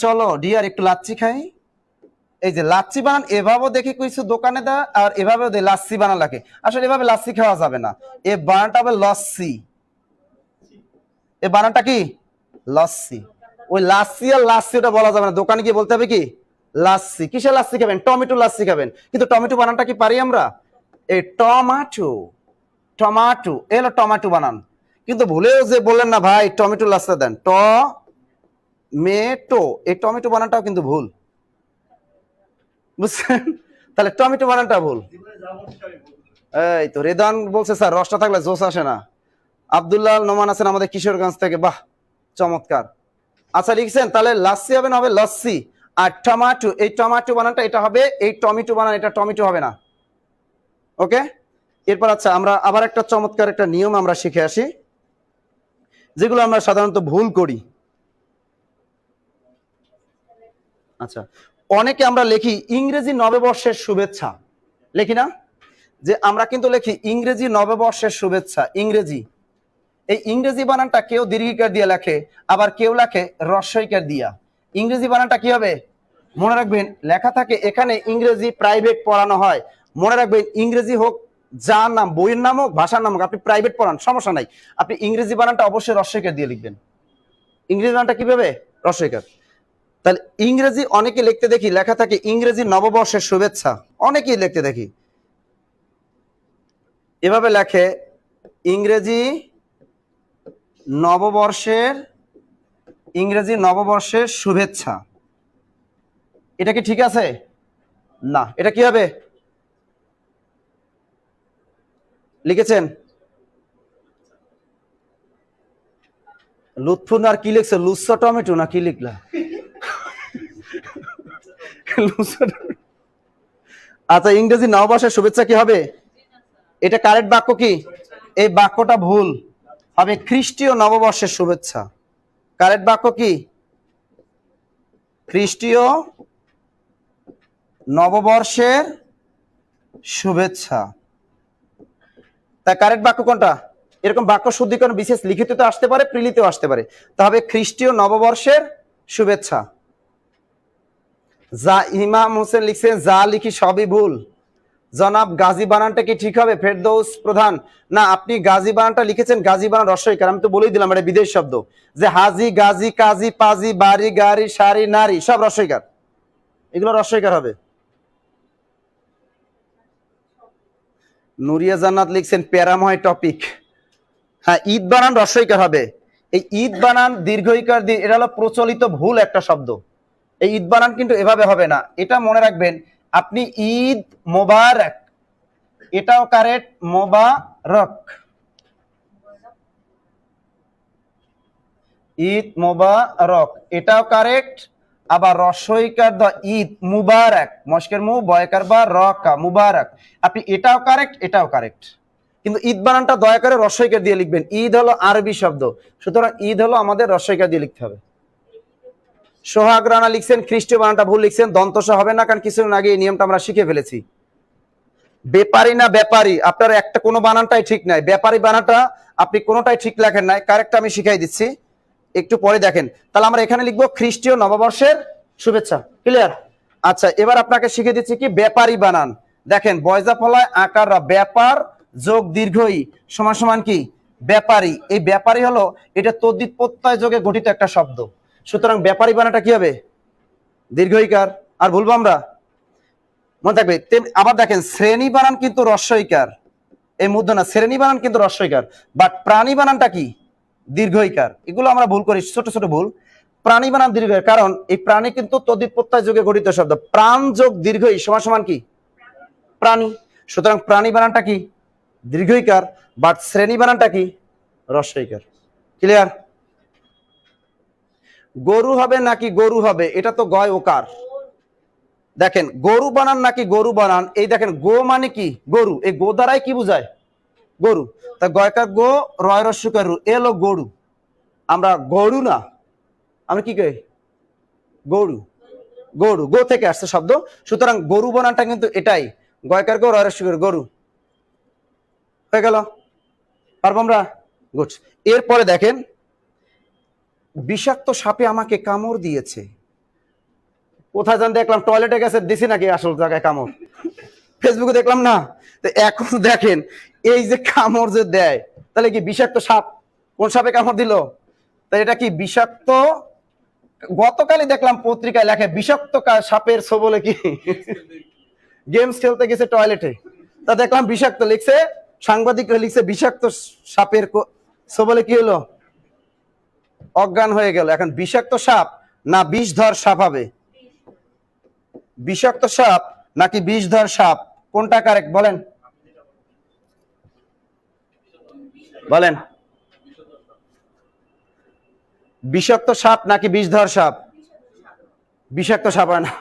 চলো ডিয়ার একটু লাচ্ছি খাই। এই যে লাচ্ছি বানান এভাবেও দেখি কিছু দোকানে দেয়, আর এভাবেও দেয় লাচ্ছি বানান লাগে। আসলে এভাবে লাচ্ছি খাওয়া যাবে না, এই বানানটা হবে লস্যি। এই বানানটা কি, লস্যি। ওই লাচ্ছি আর লাচ্ছি ওটা বলা যাবে না, দোকানে গিয়ে বলতে হবে কি, লাচ্ছি। কিসের লাচ্ছি খাবেন? টমেটো লাচ্ছি খাবেন। কিন্তু টমেটো বানানটা কি পারি আমরা? এই টমাটো, টমাটো এলো টমেটো বানান। কিন্তু ভুলেও যে বললেন না ভাই টমেটো লাচ্ছি দেন, মেটো, এই টমেটো বানানটাও কিন্তু ভুল, বুঝছেন? তাহলে টমেটো বানানটা ভুল। এই তো রেদান বলছে স্যার রসটা থাকলে জোশ আসে না। আব্দুল্লাহ নোমান আছেন আমাদের কিশোরগঞ্জ থেকে, বাহ চমৎকার। আচ্ছা লিখছেন, তাহলে লাচ্ছি হবে না, হবে লস্যি। আর টমাটো, এই টমাটো বানানটা এটা হবে, এই টমেটো বানান এটা টমেটো হবে না। ওকে, এরপর আচ্ছা আমরা আবার একটা চমৎকার একটা নিয়ম আমরা শিখে আসি, যেগুলো আমরা সাধারণত ভুল করি। আচ্ছা, অনেকে আমরা লিখি ইংরেজি নববর্ষের শুভেচ্ছা, লিখি না? যে আমরা কিন্তু লিখি ইংরেজি নববর্ষের শুভেচ্ছা, ইংরেজি। এই ইংরেজি বানানটা কেউ দীর্ঘিকার দিয়ে লেখে, আবার কেউ লেখে রস্বইকার দিয়া। ইংরেজি বানানটা কি হবে মনে রাখবেন, লেখা থাকে এখানে ইংরেজি প্রাইভেট পড়ানো হয়। মনে রাখবেন ইংরেজি হোক, যার নাম বইয়ের নাম হোক, ভাষার নাম হোক, আপনি প্রাইভেট পড়ান সমস্যা নাই, আপনি ইংরেজি বানানটা অবশ্যই রস্বইকার দিয়ে লিখবেন। ইংরেজি বানানটা কিভাবে, রস্বইকার। তাহলে ইংরেজি অনেকে লিখতে দেখি লেখা থাকে ইংরেজি নববর্ষের শুভেচ্ছা, অনেকেই লিখতে দেখি এভাবে লেখে ইংরেজি নববর্ষের, ইংরেজি নববর্ষের শুভেচ্ছা। এটা কি ঠিক আছে? না, এটা কি হবে লিখেছেন লুৎফুন, আর কি লিখছে লুচ্ছা টমেটো না কি লিখলা? আচ্ছা, ইংরেজি নববর্ষের শুভেচ্ছা কি হবে? এটা কারেক্ট বাক্য কি? এই বাক্যটা ভুল হবে, খ্রিস্টীয় নববর্ষের শুভেচ্ছা। কারেক্ট বাক্য কি? খ্রিস্টীয় নববর্ষের শুভেচ্ছা। তা কারেক্ট বাক্য কোনটা? এরকম বাক্য শুদ্ধিকরণ বিশেষ লিখিত তো আসতে পারে, প্রিলিতেও আসতে পারে। তবে খ্রিস্টীয় নববর্ষের শুভেচ্ছা। যা ইমাম হোসেন লিখছেন যা লিখি সবই ভুল। জনাব গাজী বানানটা কি ঠিক হবে? ফেরদৌস প্রধান, না আপনি গাজী বানানটা লিখেছেন, গাজী বানান রস্বইকার। আমি তো বলেই দিলাম এটা বিদেশ শব্দ, যে হাজি, গাজী, কাজী, পাজি, বাড়ি, গাড়ি, সারি, নারী সব রস্বইকার, এগুলো রস্বইকার হবে। নুরিয়া জান্নাত লিখছেন প্যারাময় টপিক। হ্যাঁ, ঈদ বানান রস্বইকার হবে। এই ঈদ বানান দীর্ঘইকার দিয়ে, এটা হলো প্রচলিত ভুল একটা শব্দ। এই ঈদ বানান কিন্তু এভাবে হবে না, এটা মনে রাখবেন। আপনি ঈদ মোবারক, এটাও কারেক্ট, মোবারক, ঈদ মোবারক এটাও কারেক্ট। আবার রস্বইকার দ ঈদ মুবারক, মস্কের মু বয়কার বা রকা মুবারক, আপনি এটাও কারেক্ট, এটাও কারেক্ট। কিন্তু ঈদ বানানটা দয়া করে রস্বইকার দিয়ে লিখবেন। ঈদ হলো আরবি শব্দ, সুতরাং ঈদ হলো আমাদের রস্বইকার দিয়ে লিখতে হবে। সোহাগ রানা লিখছেন খ্রিস্টীয় বানানটা ভুল লিখছেন, দন্তস হবে না, কারণ কিছুদিন আগে এই নিয়মটা আমরা শিখে ফেলেছি। ব্যাপারী না ব্যাপারী, আপনার একটা কোনো বানানটাই ঠিক নাই। ব্যাপারী বানানটা আপনি কোনোটাই ঠিক লেখেন নাই, কারেক্ট আমি শিখাই দিচ্ছি, একটু পরে দেখেন। তাহলে আমরা এখানে লিখবো খ্রিস্টীয় নববর্ষের শুভেচ্ছা। ক্লিয়ার? আচ্ছা, এবার আপনাকে শিখে দিচ্ছি কি ব্যাপারী বানান। দেখেন বয়জা ফলায় আকাররা, ব্যাপার যোগ দীর্ঘই সমান সমান কি ব্যাপারী। এই ব্যাপারী হলো এটা তদ্ধিত প্রত্যয় যোগে গঠিত একটা শব্দ, সুতরাং ব্যাপারী বানানটা কি হবে? দীর্ঘইকার। আর ভুলবো আমরা? মনে থাকবে। আবার দেখেন শ্রেণী বানান কিন্তু রস্বইকার, এই মধ্য না, শ্রেণী বানান কিন্তু রস্বইকার, বাট প্রাণী বানানটা কি দীর্ঘইকার। এগুলো আমরা ভুল করি, ছোট ছোট ভুল। প্রাণী বানান দীর্ঘইকার, কারণ এই প্রাণী কিন্তু তদ্ধিত প্রত্যয় যোগে গঠিত শব্দ। প্রাণ যোগ দীর্ঘই সমান সমান কি প্রাণী, সুতরাং প্রাণী বানানটা কি দীর্ঘইকার, বাট শ্রেণী বানানটা কি রস্বইকার। ক্লিয়ার? গরু হবে নাকি গরু হবে, এটা তো গয় ওকার। দেখেন গরু বানান নাকি গরু বানান, এই দেখেন গো মানে কি গরু, এই গো দ্বারাই কি বুঝায় গরু। তা গয়কার গো, রয় রস্যকার রু, এলো গরু। আমরা গরু না, আমরা কি কই গরু। গরু গো থেকে আসছে শব্দ, সুতরাং গরু বানানটা কিন্তু এটাই, গয়কার গো, রয় রস্যকার গরু। হয়ে গেল? পারবো আমরা? গুড। এরপরে দেখেন বিষাক্ত সাপে আমাকে কামড় দিয়েছে। কোথায় জান দেখলাম? টয়লেটে গেছে, দিছি নাকি আসল জায়গায় কামড়? ফেসবুকে দেখলাম না। তো এখন দেখেন এই যে কামড় যে দেয়, তাহলে কি বিষাক্ত সাপ? কোন সাপে কামড় দিল? তাই এটা কি বিষাক্ত? গতকালই দেখলাম পত্রিকায় লেখে বিষাক্ত সাপের ছবলে কি গেমস খেলতে গেছে টয়লেটে, তা দেখলাম বিষাক্ত লিখছে, সাংবাদিকরা লিখছে বিষাক্ত সাপের ছবলে কি হলো, অজ্ঞান হয়ে গেল। এখন বিষাক্ত সাপ না বিষধর সাপ হবে? বিষাক্ত সাপ নাকি বিষধর সাপ, কোনটা কারেক্ট বলেন? বলেন, বিষাক্ত সাপ নাকি বিষধর সাপ? বিষাক্ত সাপ হয় না,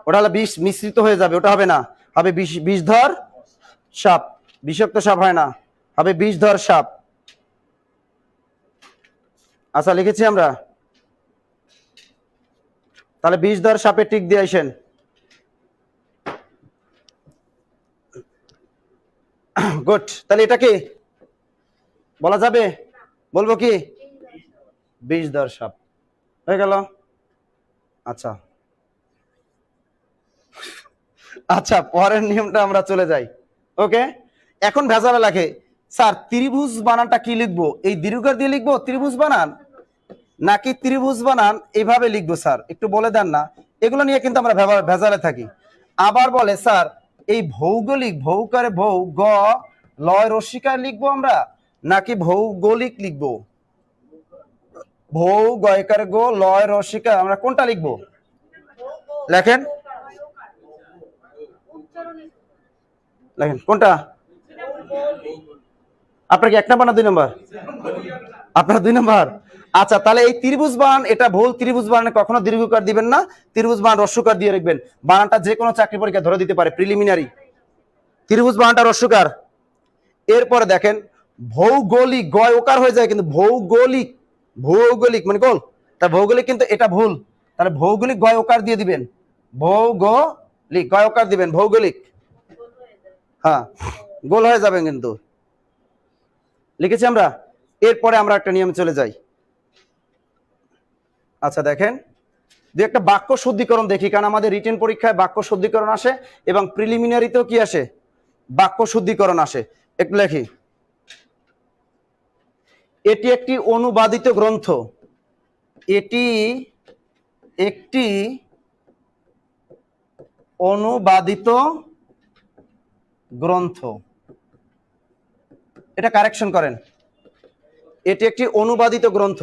ওটা হলো বিষ মিশ্রিত হয়ে যাবে, ওটা হবে না, হবে বিষধর সাপ। বিষাক্ত সাপ হয় না, হবে বিষধর সাপ। আচ্ছা লিখেছি আমরা, তাহলে বিষধর সাপে টিক দিয়ে আসেন। গুড। তাহলে এটা কি বলা যাবে? বলবো কি বিষধর সাপ। হয়ে গেল? আচ্ছা আচ্ছা, পরের নিয়মটা আমরা চলে যাই। ওকে, এখন ভেজালে লাগে স্যার ত্রিভুজ বানানটা কি লিখবো, এই দীর্ঘকার দিয়ে লিখবো ত্রিভুজ বানান, নাকি ত্রিভুজ বানান এইভাবে লিখবো স্যার, একটু বলে দেন না। এগুলো নিয়ে কিন্তু আমরা ভেজালে থাকি। আবার বলে স্যার এই ভৌগোলিক, ভৌকারে ভৌ গ লয় রস্যিকার লিখবো আমরা, নাকি ভৌগোলিক লিখবো? ভৌ গয়কার গো লয় রস্যিকা, আমরা কোনটা লিখবো? লেখেন লেখেন কোনটা? আপনার কি 1 নাম্বার না 2 নাম্বার? আপনার 2 নাম্বার। আচ্ছা, তাহলে এই ত্রিভুজ বানান এটা ভুল। ত্রিভুজ বানানে কখনো দীর্ঘকার দিবেন না, ত্রিভুজ বানান রস্যকার দিয়ে রাখবেন। বানানটা যে কোনো চাকরি পরীক্ষা ধরে দিতে পারে, প্রিলিমিনারি। ত্রিভুজ বানানটা রস্যকার। এরপরে দেখেন ভৌগোলিক, গয় ওকার হয়ে যায় কিন্তু ভৌগোলিক, ভৌগোলিক মানে গোল, তা ভৌগোলিক কিন্তু এটা ভুল। তাহলে ভৌগোলিক গয় ওকার দিয়ে দিবেন, ভৌগোলিক গয় ওকার দিবেন, ভৌগোলিক। হ্যাঁ, গোল হয়ে যাবেন কিন্তু। লিখেছি আমরা। এরপরে আমরা একটা নিয়ম চলে যাই। আচ্ছা দেখেন, দু একটা বাক্য শুদ্ধিকরণ দেখি, কারণ আমাদের রিটেন পরীক্ষায় বাক্য শুদ্ধিকরণ আসে এবং প্রিলিমিনারিতেও কি আসে, বাক্য শুদ্ধিকরণ আসে। একটু লেখি, এটি একটি অনুবাদিত গ্রন্থ, এটি একটি অনুবাদিত গ্রন্থ। এটা কারেকশন করেন, এটি একটি অনুবাদিত গ্রন্থ।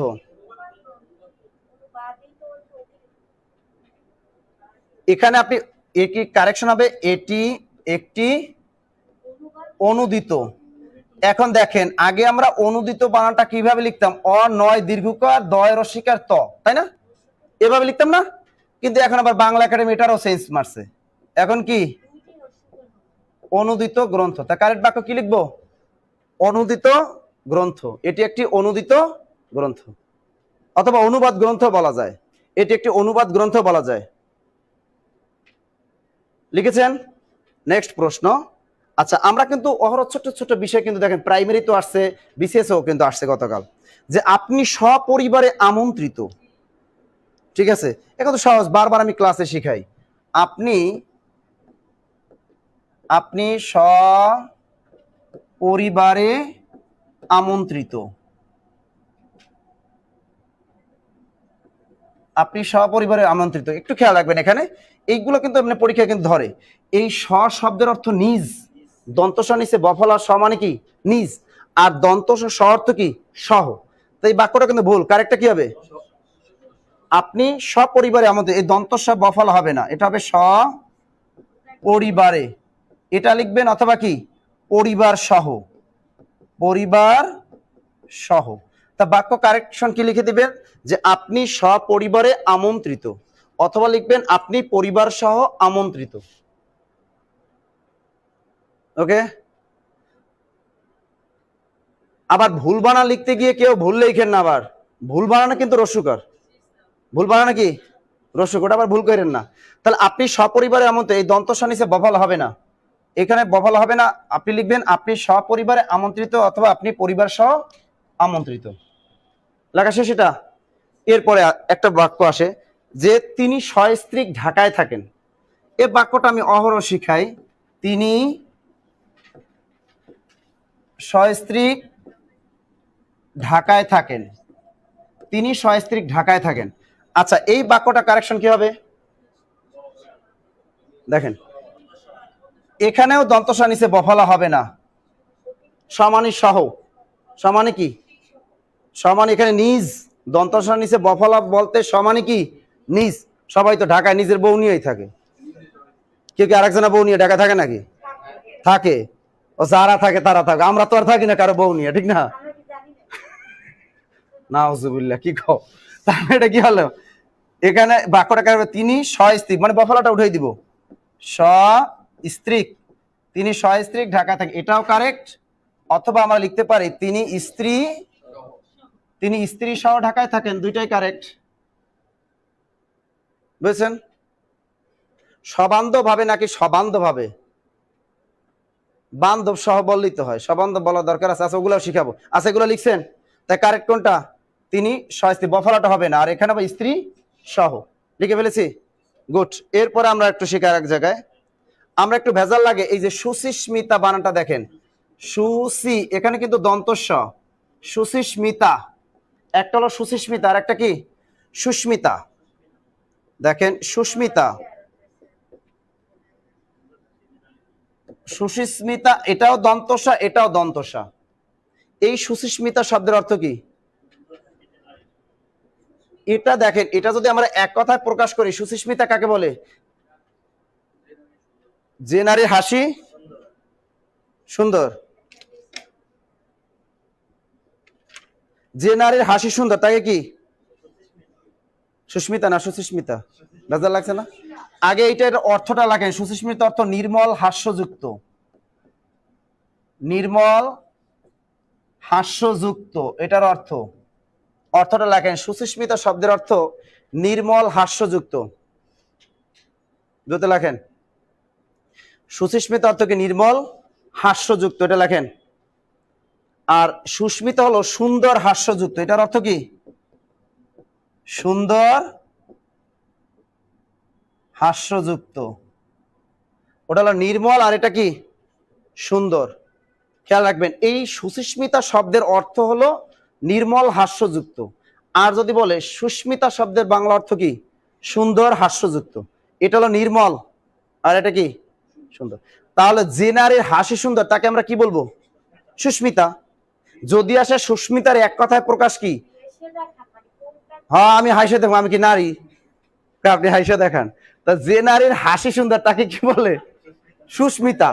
এখানে আপনি কি কারেকশন হবে, এটি একটি অনুদিত। এখন দেখেন আগে আমরা অনুদিত বানানটা কিভাবে লিখতাম, অ নয় দীর্ঘকার দয় রস্যিকার ত, তাই না? এভাবে লিখতাম না, কিন্তু এখন আবার বাংলা একাডেমি এটারও চেঞ্জ মারছে। এখন কি অনুদিত গ্রন্থ, তা কারেক্ট বাক্য কি লিখবো? অনুদিত গ্রন্থ, এটি একটি অনুদিত গ্রন্থ অথবা অনুবাদ গ্রন্থ বলা যায়, এটি একটি অনুবাদ গ্রন্থ বলা যায়। লিখেছেন? নেক্সট প্রশ্ন। আচ্ছা, আমরা কিন্তু অহরহ ছোট ছোট বিষয় কিন্তু দেখেন প্রাইমারি তো আসছে, বিসিএসও কিন্তু আসছে গতকাল, যে আপনি সপরিবারে আমন্ত্রিত। ঠিক আছে, এখন তো সহজ, বারবার আমি ক্লাসে শিখাই। আপনি সপরিবারে আমন্ত্রিত। আপনি সপরিবারে আমন্ত্রিত। একটু খেয়াল রাখবেন এখানে, এইগুলো কিন্তু আপনার পরীক্ষা কিন্তু ধরে। এই শব্দের অর্থ নিজ, দন্তস নিচে বফলা স মানে কি নিজ, আর দন্তস স অর্থ কি সহ। তো এই বাক্যটা কিন্তু ভুল, কারেক্টটা কি হবে? আপনি সপরিবারে আমন্ত্রিত, এই দন্তস বফলা হবে না, এটা হবে সপরিবারে, এটা লিখবেন, অথবা কি পরিবার সহ, পরিবার সহ। তা বাক্য কারেকশন কি লিখে দিবেন? যে আপনি সপরিবারে আমন্ত্রিত, অথবা লিখবেন আপনি পরিবার সহ আমন্ত্রিত। ওকে। আবার ভুল বানান লিখতে গিয়ে কেউ ভুল লিখেন না, আবার ভুল বানানো কিন্তু রস্যকর, ভুল বানানো কি রস্যকর, ওটা আবার ভুল করেন না। তাহলে আপনি সপরিবারে আমন্ত্রিত, এই দন্তস নিচে বফলা হবে না, এখানে বফলা হবে না, আপনি লিখবেন আপনি সপরিবারে আমন্ত্রিত, অথবা আপনি পরিবার সহ আমন্ত্রিত। লেখা শেষ এটা। এরপরে একটা বাক্য আসে যে তিনি সস্ত্রীক ঢাকায় থাকেন। এই বাক্যটা আমি অহরহ শিখাই, তিনি সস্ত্রীক ঢাকায় থাকেন, তিনি সস্ত্রীক ঢাকায় থাকেন। আচ্ছা, এই বাক্যটা কারেকশন কি হবে? দেখেন, এখানেও দন্তসা নিচে বফলা হবে না, সমানি সহ, সমানে কি সমান, এখানে নিজ, দন্তসা নিচে বফলা বলতে সমানে কি নিজ। সবাই তো ঢাকায় নিজের বউ নিয়েই থাকে, কেউ কি আরেকজনের বউ নিয়ে ঢাকা থাকে নাকি? থাকে। ও যারা থাকে তারা থাকে, আমরা তো আর থাকি না কারো বউ নিয়ে, ঠিক না? নাউজুবিল্লাহ, কি কও? তাহলে এটা কি হলো? এখানে বাক্যটা কারবে তিনি সস্ত্রীক, মানে বফলাটা উঠাই দিব, সস্ত্রীক, তিনি সস্ত্রীক ঢাকা থাকে, এটাও কারেক্ট। অথবা আমরা লিখতে পারি তিনি স্ত্রী সহ ঢাকায় থাকেন, দুইটাই কারেক্ট। বুঝছেন? সবান্ধব ভাবে নাকি সবান্ধব ভাবে? বান্ধব সহ বললেই তো হয়, সবান্ধব বলা দরকার আছে। আচ্ছা, ওগুলো শিখাবো। আচ্ছা, এগুলো লিখছেন, তাই কারেক্ট কোনটা? তিনি সস্ত্রীক, বফলাটা হবে না, আর এখানে হবে স্ত্রী সহ, লিখে ফেলেছি। গুড। এরপরে আমরা একটু শিখার এক জায়গায় আমরা একটু ভেজাল লাগে, এই যে সুচিস্মিতা বানানটা দেখেন, সুসি, এখানে কিন্তু দন্তস্ব, সুচিস্মিতা, একটা হলো সুচিস্মিতা আর একটা কি সুস্মিতা। দেখেন সুস্মিতা, সুচিস্মিতা, এটাও দন্তসা, এটাও দন্তসা। এই সুচিস্মিতা শব্দের অর্থ কি? এটা দেখেন, এটা যদি আমরা এক কথায় প্রকাশ করি, সুচিস্মিতা কাকে বলে? যে নারীর হাসি সুন্দর, যে নারীর হাসি সুন্দর তাকে কি সুস্মিতা না সুচিস্মিতা? বেজার লাগছে না? আগে এইটার অর্থটা লাগেন, সুচিস্মিতা অর্থ নির্মল হাস্যযুক্ত, নির্মল হাস্যযুক্ত, এটার অর্থটা লেখেন। সুচিস্মিতা শব্দের অর্থ নির্মল হাস্যযুক্ত, দুটো লেখেন। সুচিস্মিতা অর্থ কি নির্মল হাস্যযুক্ত, এটা লেখেন। আর সুস্মিতা হলো সুন্দর হাস্যযুক্ত, এটার অর্থ কি সুন্দর হাস্যযুক্ত, ওটা হলো নির্মল, আর এটা কি সুন্দর। খেয়াল রাখবেন, এই সুচিস্মিতা শব্দের অর্থ হলো নির্মল হাস্যযুক্ত, আর যদি বলে সুস্মিতা শব্দের বাংলা অর্থ কি সুন্দর হাস্যযুক্ত, এটা হলো নির্মল আর এটা কি সুন্দর। তাহলে যে নারীর হাসি সুন্দর তাকে আমরা কি বলবো? সুস্মিতা। যদি আসে সুস্মিতার এক কথায় প্রকাশ কি? হ্যাঁ, আমি হাসি দেখবো, আমি কি নারী? আপনি হাসি দেখান। তা যে নারীর হাসি সুন্দর তাকে কি বলে? সুস্মিতা।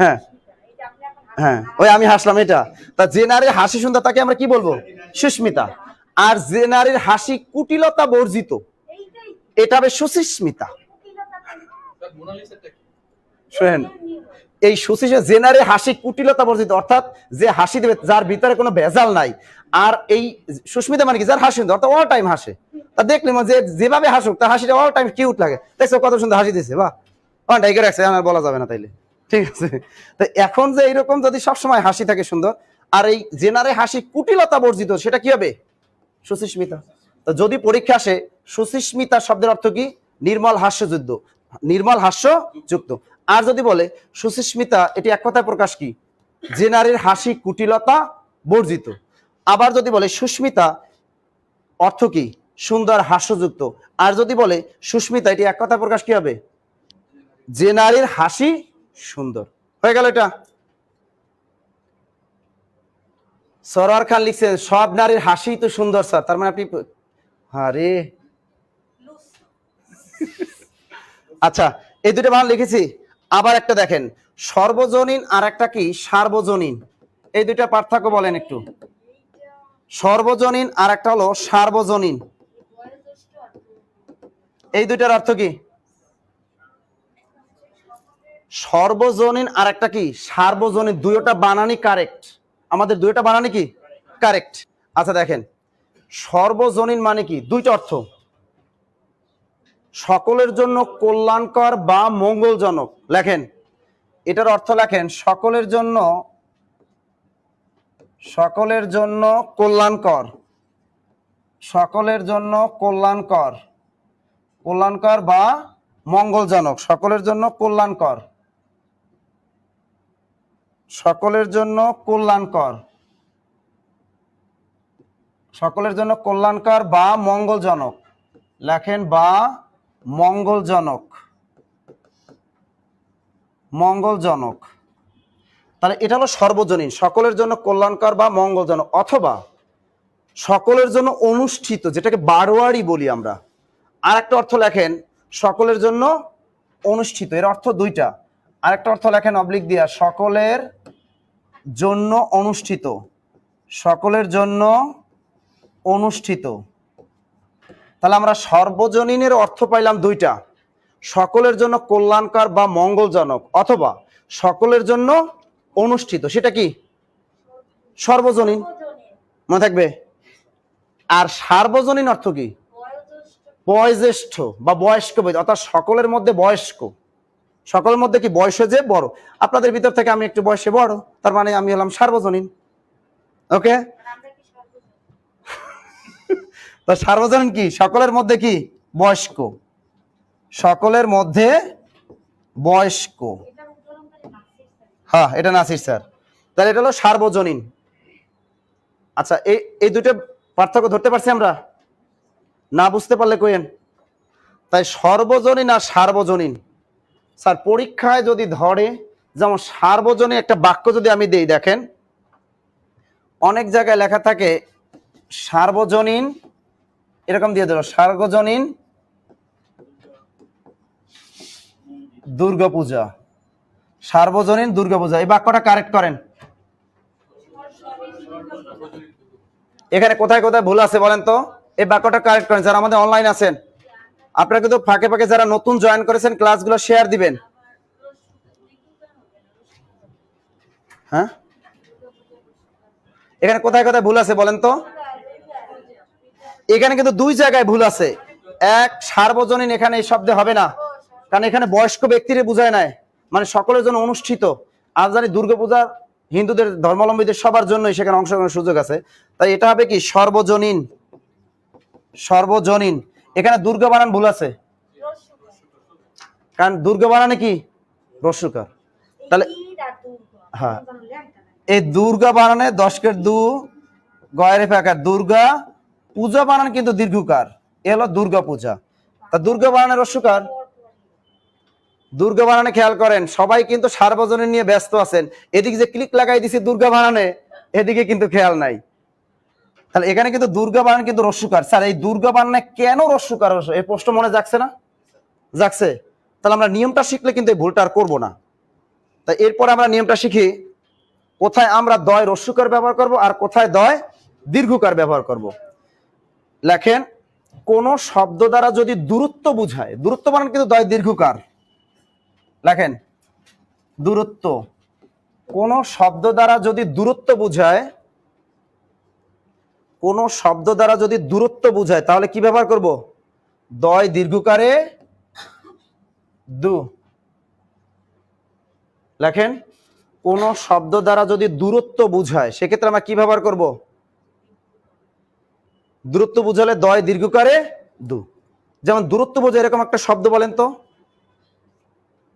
হ্যাঁ হ্যাঁ, ওই আমি হাসলাম এটা। তা যে নারীর হাসি সুন্দর তাকে আমরা কি বলবো? সুস্মিতা। আর যে নারীর হাসি কুটিলতা বর্জিত, এটা হবে সুচিস্মিতা। শুনেন, এই সুশিষ্ট জেনারে হাসি কুটিলতা বর্জিত, অর্থাৎ যে হাসি দেবে যার ভিতরে কোনো ভেজাল নাই। আর এই সুস্মিতা মানে কি, যার হাসি সুন্দর, অর্থাৎ অল টাইম হাসে। তা দেখলে যে যেভাবে হাসুক তার হাসিটা অল টাইম কিউট লাগে। দেখছো কত সুন্দর হাসি দিচ্ছে, বাহ, ডাইকে রাখছে, আমার বলা যাবে না তাইলে, ঠিক আছে। তো এখন যে এইরকম যদি সবসময় হাসি থাকে সুন্দর, আর এই জেনারে হাসি কুটিলতা বর্জিত, সেটা কি হবে? সুস্মিতা। তো যদি পরীক্ষা আসে সুস্মিতা শব্দের অর্থ কি? নির্মল হাস্যযুক্ত, নির্মল হাস্য যুক্ত। আর যদি বলে সুস্মিতা, এটি এক কথায় প্রকাশ কি? যে নারীর হাসি কুটিলতা বর্জিত। আবার যদি বলে সুস্মিতা, অর্থ কি? সুন্দর হাস্যযুক্ত। আর যদি বলে সুস্মিতা, এটি এক কথা প্রকাশ কি হবে? যে নারীর হাসি সুন্দর। হয়ে গেল এটা। সরোয়ার খান লিখছেন সব নারীর হাসি তো সুন্দর স্যার, তার মানে আপনি, আরে আচ্ছা, এই দুটো বানান লিখেছি। আবার একটা দেখেন, সর্বজনীন আর একটা কি সার্বজনীন, এই দুইটা পার্থক্য বলেন একটু। সর্বজনীন আর একটা হলো সার্বজনীন, এই দুইটার অর্থ কি? সর্বজনীন আর একটা কি সার্বজনীন, দুইটা বানানই কারেক্ট, আমাদের দুইটা বানানই কি কারেক্ট। আচ্ছা দেখেন, সর্বজনীন মানে কি? দুইটা অর্থ, সকলের জন্য কল্যাণকর বা মঙ্গলজনক। লেখেন, এটার অর্থ লেখেন সকলের জন্য, সকলের জন্য কল্যাণকর, সকলের জন্য কল্যাণকর, কল্যাণকর বা মঙ্গলজনক, সকলের জন্য কল্যাণকর, সকলের জন্য কল্যাণকর, সকলের জন্য কল্যাণকর বা মঙ্গলজনক। লেখেন বা মঙ্গলজনক, মঙ্গলজনক। তাহলে এটা হলো সর্বজনীন, সকলের জন্য কল্যাণকর বা মঙ্গলজনক, অথবা সকলের জন্য অনুষ্ঠিত, যেটাকে বারোয়ারি বলি আমরা। আর একটা অর্থ লেখেন সকলের জন্য অনুষ্ঠিত, এর অর্থ দুইটা। আরেকটা অর্থ লেখেন অবলিক দিয়া, সকলের জন্য অনুষ্ঠিত, সকলের জন্য অনুষ্ঠিত। তাহলে আমরা সর্বজনীনের অর্থ পাইলাম দুইটা, সকলের জন্য কল্যাণকর বা মঙ্গলজনক, অথবা সকলের জন্য অনুষ্ঠিত, সেটা কি সর্বজনীন, মনে থাকবে। আর সার্বজনীন অর্থ কি? বয়োজ্যেষ্ঠ বা বয়স্ক, অর্থাৎ সকলের মধ্যে বয়স্ক, সকলের মধ্যে কি বয়সে যে বড়। আপনাদের ভিতর থেকে আমি একটু বয়সে বড়, তার মানে আমি হলাম সার্বজনীন। ওকে, তো সার্বজনীন কি? সকলের মধ্যে কি বয়স্ক, সকলের মধ্যে বয়স্ক। হ্যাঁ, এটা নাসির স্যার। তাহলে এটা হলো সার্বজনীন। আচ্ছা, এই দুটো পার্থক্য ধরতে পারছি আমরা? না বুঝতে পারলে কইেন। তাই সর্বজনীন আর সার্বজনীন, স্যার পরীক্ষায় যদি ধরে, যেমন সার্বজনীন একটা বাক্য যদি আমি দেই, দেখেন অনেক জায়গায় লেখা থাকে সার্বজনীন, এরকম দিয়ে দিল সার্বজনীন দুর্গাপূজা, সার্বজনীন দুর্গাপূজা, এই বাক্যটা কারেক্ট করেন। এখানে কোথায় কোথায় ভুল আছে বলেন তো, এই বাক্যটা কারেক্ট করেন। যারা আমাদের অনলাইন আছেন, আপনারা কিন্তু ফাঁকে ফাঁকে যারা নতুন জয়েন করেছেন ক্লাসগুলো শেয়ার দিবেন। হ্যাঁ, এখানে কোথায় কোথায় ভুল আছে বলেন তো? এখানে কিন্তু দুই জায়গায় ভুল আছে। এক, সার্বজনীন এখানে এই শব্দে হবে না, কারণ এখানে বয়স্ক ব্যক্তিরে বোঝায় নাই, মানে সকলের জন্য অনুষ্ঠিত। আজ জানি দুর্গাপূজা হিন্দুদের ধর্মাবলম্বীদের সবার জন্যই সেখানে অংশগ্রহণের সুযোগ আছে, তাই এটা হবে কি সর্বজনীন, সর্বজনীন। এখানে দুর্গা বানান ভুল আছে, কারণ দুর্গা বানানে কি রস্যকার। তাহলে হ্যাঁ, এই দুর্গা বানানে দশকের দু গয়ের ফাঁকা, দুর্গা পূজা বানান কিন্তু দীর্ঘকার, এ হলো দুর্গা পূজা। তা দুর্গা বানানে রস্যকার, দুর্গা বানানে খেয়াল করেন, সবাই কিন্তু সার্বজনীন নিয়ে ব্যস্ত আছেন, এদিকে যে ক্লিক লাগাই দিছি দুর্গা বানানে, এদিকে কিন্তু খেয়াল নাই। তাহলে এখানে কিন্তু দুর্গা বানান কিন্তু রস্যকার। স্যার এই দুর্গা বানানে কেন রস্যকার, এই প্রশ্ন মনে যাচ্ছে না? যাচ্ছে। তাহলে আমরা নিয়মটা শিখলে কিন্তু এই ভুলটা আর করবো না। তাই এরপর আমরা নিয়মটা শিখি, কোথায় আমরা দয় রস্যকার ব্যবহার করব আর কোথায় দয় দীর্ঘকার ব্যবহার করব। লেখেন, কোন শব্দ দ্বারা যদি দূরত্ব বুঝায়, দূরত্ব বানান কিন্তু দয় দীর্ঘকার। লেখেন, দূরত্ব। কোন শব্দ দ্বারা যদি দূরত্ব বোঝায়, কোন শব্দ দ্বারা যদি দূরত্ব বোঝায় তাহলে কি ব্যবহার করব? দয় দীর্ঘকারে দু। লেখেন, কোন শব্দ দ্বারা যদি দূরত্ব বোঝায় সেক্ষেত্রে আমরা কি ব্যবহার করব? দূরত্ব বোঝালে দয় দীর্ঘকারে দু। যেমন দূরত্ব বোঝায় এরকম একটা শব্দ বলেন তো।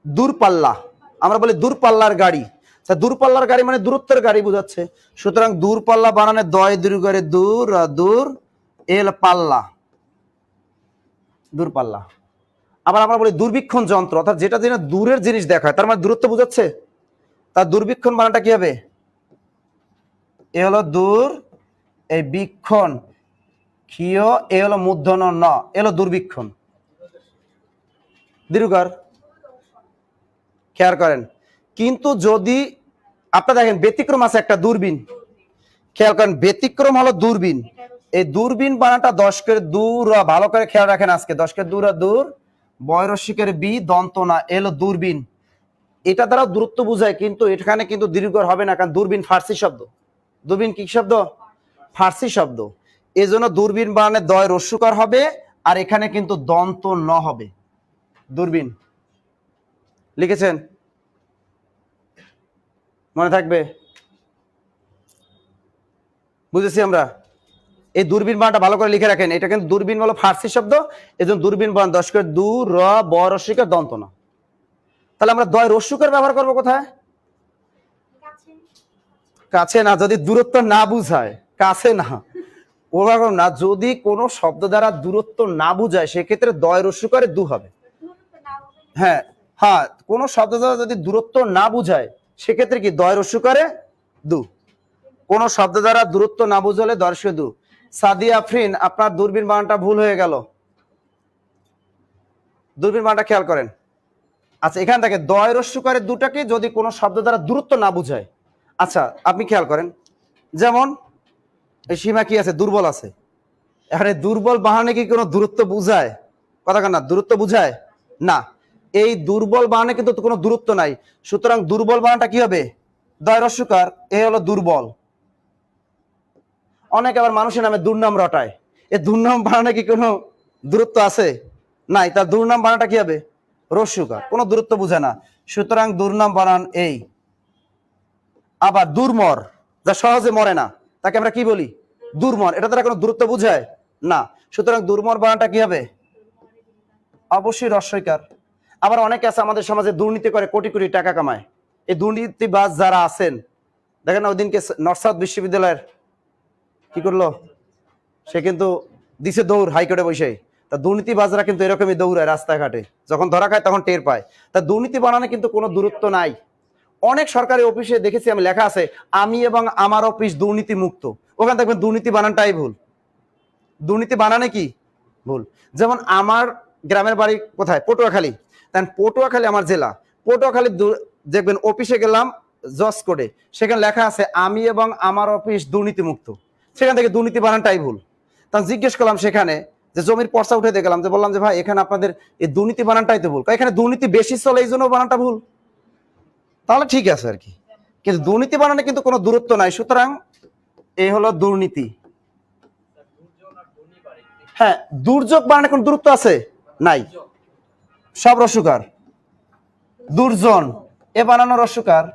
দূরপাল্লা, আমরা বলি দূরপাল্লার গাড়ি। দূরপাল্লার গাড়ি মানে দূরত্বের গাড়ি বোঝাচ্ছে। সুতরাং দূরপাল্লা বানানে দয় দীর্ঘকারে দূর, দূর এল পাল্লা, দূরপাল্লা। আবার আমরা বলি দূরবীক্ষণ যন্ত্র, অর্থাৎ যেটা যেন দূরের জিনিস দেখায়, তার মানে দূরত্ব বোঝাচ্ছে। তার দূরবীক্ষণ বানানটা কি হবে? এ হলো দূর, এই বীক্ষণ ক্ষীয়, এ হলো মূর্ধন্য ন, এ হলো দূরবীক্ষণ। দীর্ঘকার, খেয়াল করেন। কিন্তু যদি আপনারা দেখেন ব্যতিক্রম আছে একটা, দূরবীন। খেয়াল করেন, ব্যতিক্রম হলো দূরবীন। এই দূরবীন বানাটা দশকের দূর, ভালো করে খেয়াল রাখেন আজকে, দশকের দূর দূর, বয়রসিকের বি দন্ত না, এলো দূরবীন। এটা দ্বারা দূরত্ব বোঝায়, কিন্তু এখানে কিন্তু দীর্ঘকার হবে না, কারণ দূরবীন ফার্সি শব্দ। দূরবীন কি শব্দ? ফার্সি শব্দ। এই জন্য দূরবীন বানানে দয় রস্যকার হবে, আর এখানে কিন্তু দন্ত ন হবে, দূরবীন। লিখেছেন? মনে থাকবে? বুঝেছি আমরা। এই দূরবীন বানানটা ভালো করে লিখে রাখেন, এটা কিন্তু দূরবীন হলো ফার্সি শব্দ, এই জন্য দূরবীন বানান দশকের দূর র ব রস্যকার দন্ত না। তাহলে আমরা দয় রস্যকার ব্যবহার করবো কোথায়? কাছে না, যদি দূরত্ব না বুঝায়, কাছে না, ওরকম না। যদি কোনো শব্দ দ্বারা দূরত্ব না বুঝায় সেক্ষেত্রে দয় রস্যকারে দু হবে। হ্যাঁ হ্যাঁ, কোন শব্দ দ্বারা যদি দূরত্ব না বুঝায় সেক্ষেত্রে কি দয় রস্যকারে দু। কোন শব্দ দ্বারা দূরত্ব না বুঝালে দর্শে দু। সাদিয়া আফরিন, আপনার দূরবীন বানানটা ভুল হয়ে গেল। দূরবীন বানানটা খেয়াল করেন। আচ্ছা, এখান থেকে দয় রস্যকারে দুটাকে যদি কোনো শব্দ দ্বারা দূরত্ব না বুঝায়, আচ্ছা আপনি খেয়াল করেন, যেমন এই সীমা কি আছে? দুর্বল আছে। এখানে দুর্বল বাহানে কি কোনো দূরত্ব বুঝায়? কথা না, দূরত্ব বুঝায় না। এই দুর্বল বাহানে কিন্তু কোনো দূরত্ব নাই, সুতরাং দুর্বল বাহানটা কি হবে? দয় রস্যকার, এ হলো দুর্বল। অনেক আবার মানুষের নামে দুর্নাম রটায়, এই দুর্নাম বাহানে কি কোনো দূরত্ব আছে? নাই, তার দুর্নাম বানানটা কি হবে? রস্যকার, কোনো দূরত্ব বুঝে না, সুতরাং দুর্নাম বানান এই। আবার দুর্মর, যা সহজে মরে না, তাকে আমরা কি বলি? দুর্মর। এটা দ্বারা কোনো দূরত্ব বুঝায় না, সুতরাং দুর্মর বানানটা কি হবে? অবশ্যই রস্যইকার। আবার অনেকে আছে আমাদের সমাজে দুর্নীতি করে কোটি কোটি টাকা কামায়। এই দুর্নীতিবাজ যারা আছেন, দেখেন না, ওই দিনকে নর্থ সাউথ বিশ্ববিদ্যালয়ের কি করলো, সে কিন্তু দিছে দৌড় হাইকোর্টে বসে। তা দুর্নীতিবাজরা কিন্তু এরকমই দৌড়ায় রাস্তাঘাটে, যখন ধরা খায় তখন টের পায়। তা দুর্নীতি বানানে কিন্তু কোনো দূরত্ব নাই। অনেক সরকারি অফিসে দেখেছি আমি, লেখা আছে আমি এবং আমার অফিস দুর্নীতি মুক্ত। ওখানে দেখবেন দুর্নীতি বানানটাই ভুল। দুর্নীতি বানানে কি ভুল। যেমন আমার গ্রামের বাড়ি কোথায়? পটুয়াখালী। তাই পটুয়াখালী আমার জেলা। পটুয়াখালী দেখবেন অফিসে গেলাম জজ কোর্টে, সেখানে লেখা আছে আমি এবং আমার অফিস দুর্নীতি মুক্ত। সেখান থেকে দুর্নীতি বানানটাই ভুল। তা জিজ্ঞেস করলাম সেখানে, যে জমির পর্চা উঠে দেখলাম, যে বললাম যে ভাই এখানে আপনাদের এই দুর্নীতি বানানটাই তো ভুল। এখানে দুর্নীতি বেশি চলে এই জন্য বানানটা ভুল। তাহলে ঠিক আছে আর কি, কিন্তু দুর্নীতি বানানে কিন্তু কোনো দূরত্ব নাই, সুতরাং এই হলো দুর্নীতি। হ্যাঁ, দুর্যোগ বানানে কোন দূরত্ব আছে? নাই, সব রস্যকার। দুর্জন, এ বানানো রস্যকার।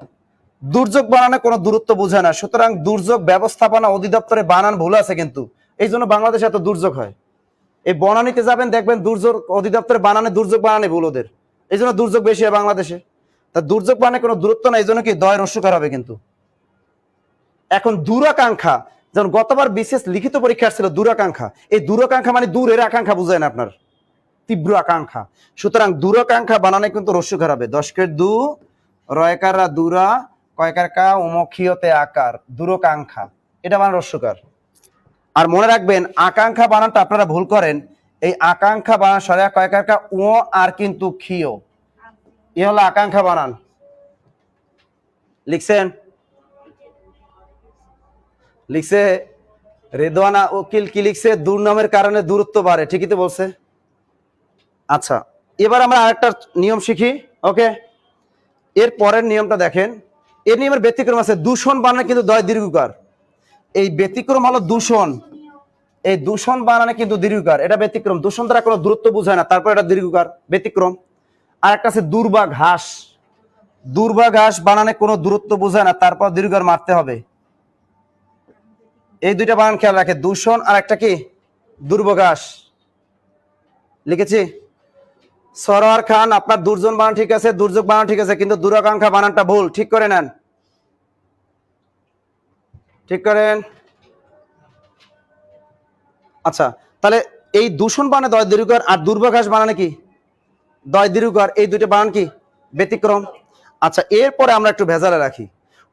দুর্যোগ বানানে কোনো দূরত্ব বোঝায় না, সুতরাং দুর্যোগ ব্যবস্থাপনা অধিদপ্তরে বানান ভুল আছে কিন্তু, এই জন্য বাংলাদেশে এত দুর্যোগ হয়। এই বনানীতে যাবেন দেখবেন দুর্যোগ অধিদপ্তরে বানানে দুর্যোগ বানানে ভুল ওদের, এই জন্য দুর্যোগ বেশি হয় বাংলাদেশে। তা দুর্যোগ বানানে কোনো দূরত্ব নাই, এই জন্য কি দয় রস্যকার হবে কিন্তু। এখন দূরাকাঙ্ক্ষা, যেমন গতবার বিশেষ লিখিত পরীক্ষা ছিল দূরাকাঙ্ক্ষা, এই দূরাকাঙ্ক্ষা মানে দূরের আকাঙ্ক্ষা বুঝায় না আপনার, তীব্র আকাঙ্ক্ষা। সুতরাং দূরাকাঙ্ক্ষা বানানে কিন্তু রস্যকার হবে। দশকের দু, রয়কাররা দূরা, কয়কার কা, উমক্ষীয়তে আকার, দূরকাঙ্ক্ষা, এটা বানান রস্যকার। আর মনে রাখবেন আকাঙ্ক্ষা বানানটা আপনারা ভুল করেন, এই আকাঙ্ক্ষা বানান সরে কয়কার কা ও আর কিন্তু ক্ষীয়, এ হলো আকাঙ্ক্ষা বানান। লিখছেন? লিখছে রেদওয়ানা উকিল কি লিখছে? দুর্নামের কারণে দূরত্ব বাড়ে, ঠিকই তো বলছে। আচ্ছা, এবার আমরা আরেকটা নিয়ম শিখি। ওকে, এর পরের নিয়মটা দেখেন, এর নিয়মের ব্যতিক্রম আছে। দূষণ বানানে কিন্তু দয় দীর্ঘকার, এই ব্যতিক্রম হলো দূষণ, এই দূষণ বানানে কিন্তু দীর্ঘকার, এটা ব্যতিক্রম। দূষণ দ্বারা কোনো দূরত্ব বোঝায় না, তারপর এটা দীর্ঘকার, ব্যতিক্রম। আর একটা আছে দূর্বাঘাস, দূর্বাঘাস বানানে কোনো দূরত্ব বোঝায় না, তারপর দীর্ঘকার মারতে হবে। এই দুইটা বানান খেয়াল রাখে, দূষণ আর একটা কি দূর্বাঘাস। লিখেছি। সরোয়ার খান, আপনার দুর্জন বানান ঠিক আছে, দুর্যোগ বানান ঠিক আছে, কিন্তু দূরাকাঙ্ক্ষা বানানটা ভুল, ঠিক করে নেন, ঠিক করেন। আচ্ছা, তাহলে এই দূষণ বানানে দয় দীর্ঘকার আর দূর্বাঘাস বানানে কি দয় দীর্ঘকার, এই দুইটা বানান কি ব্যতিক্রম। আচ্ছা, এরপরে আমরা একটু ভেজালে রাখি,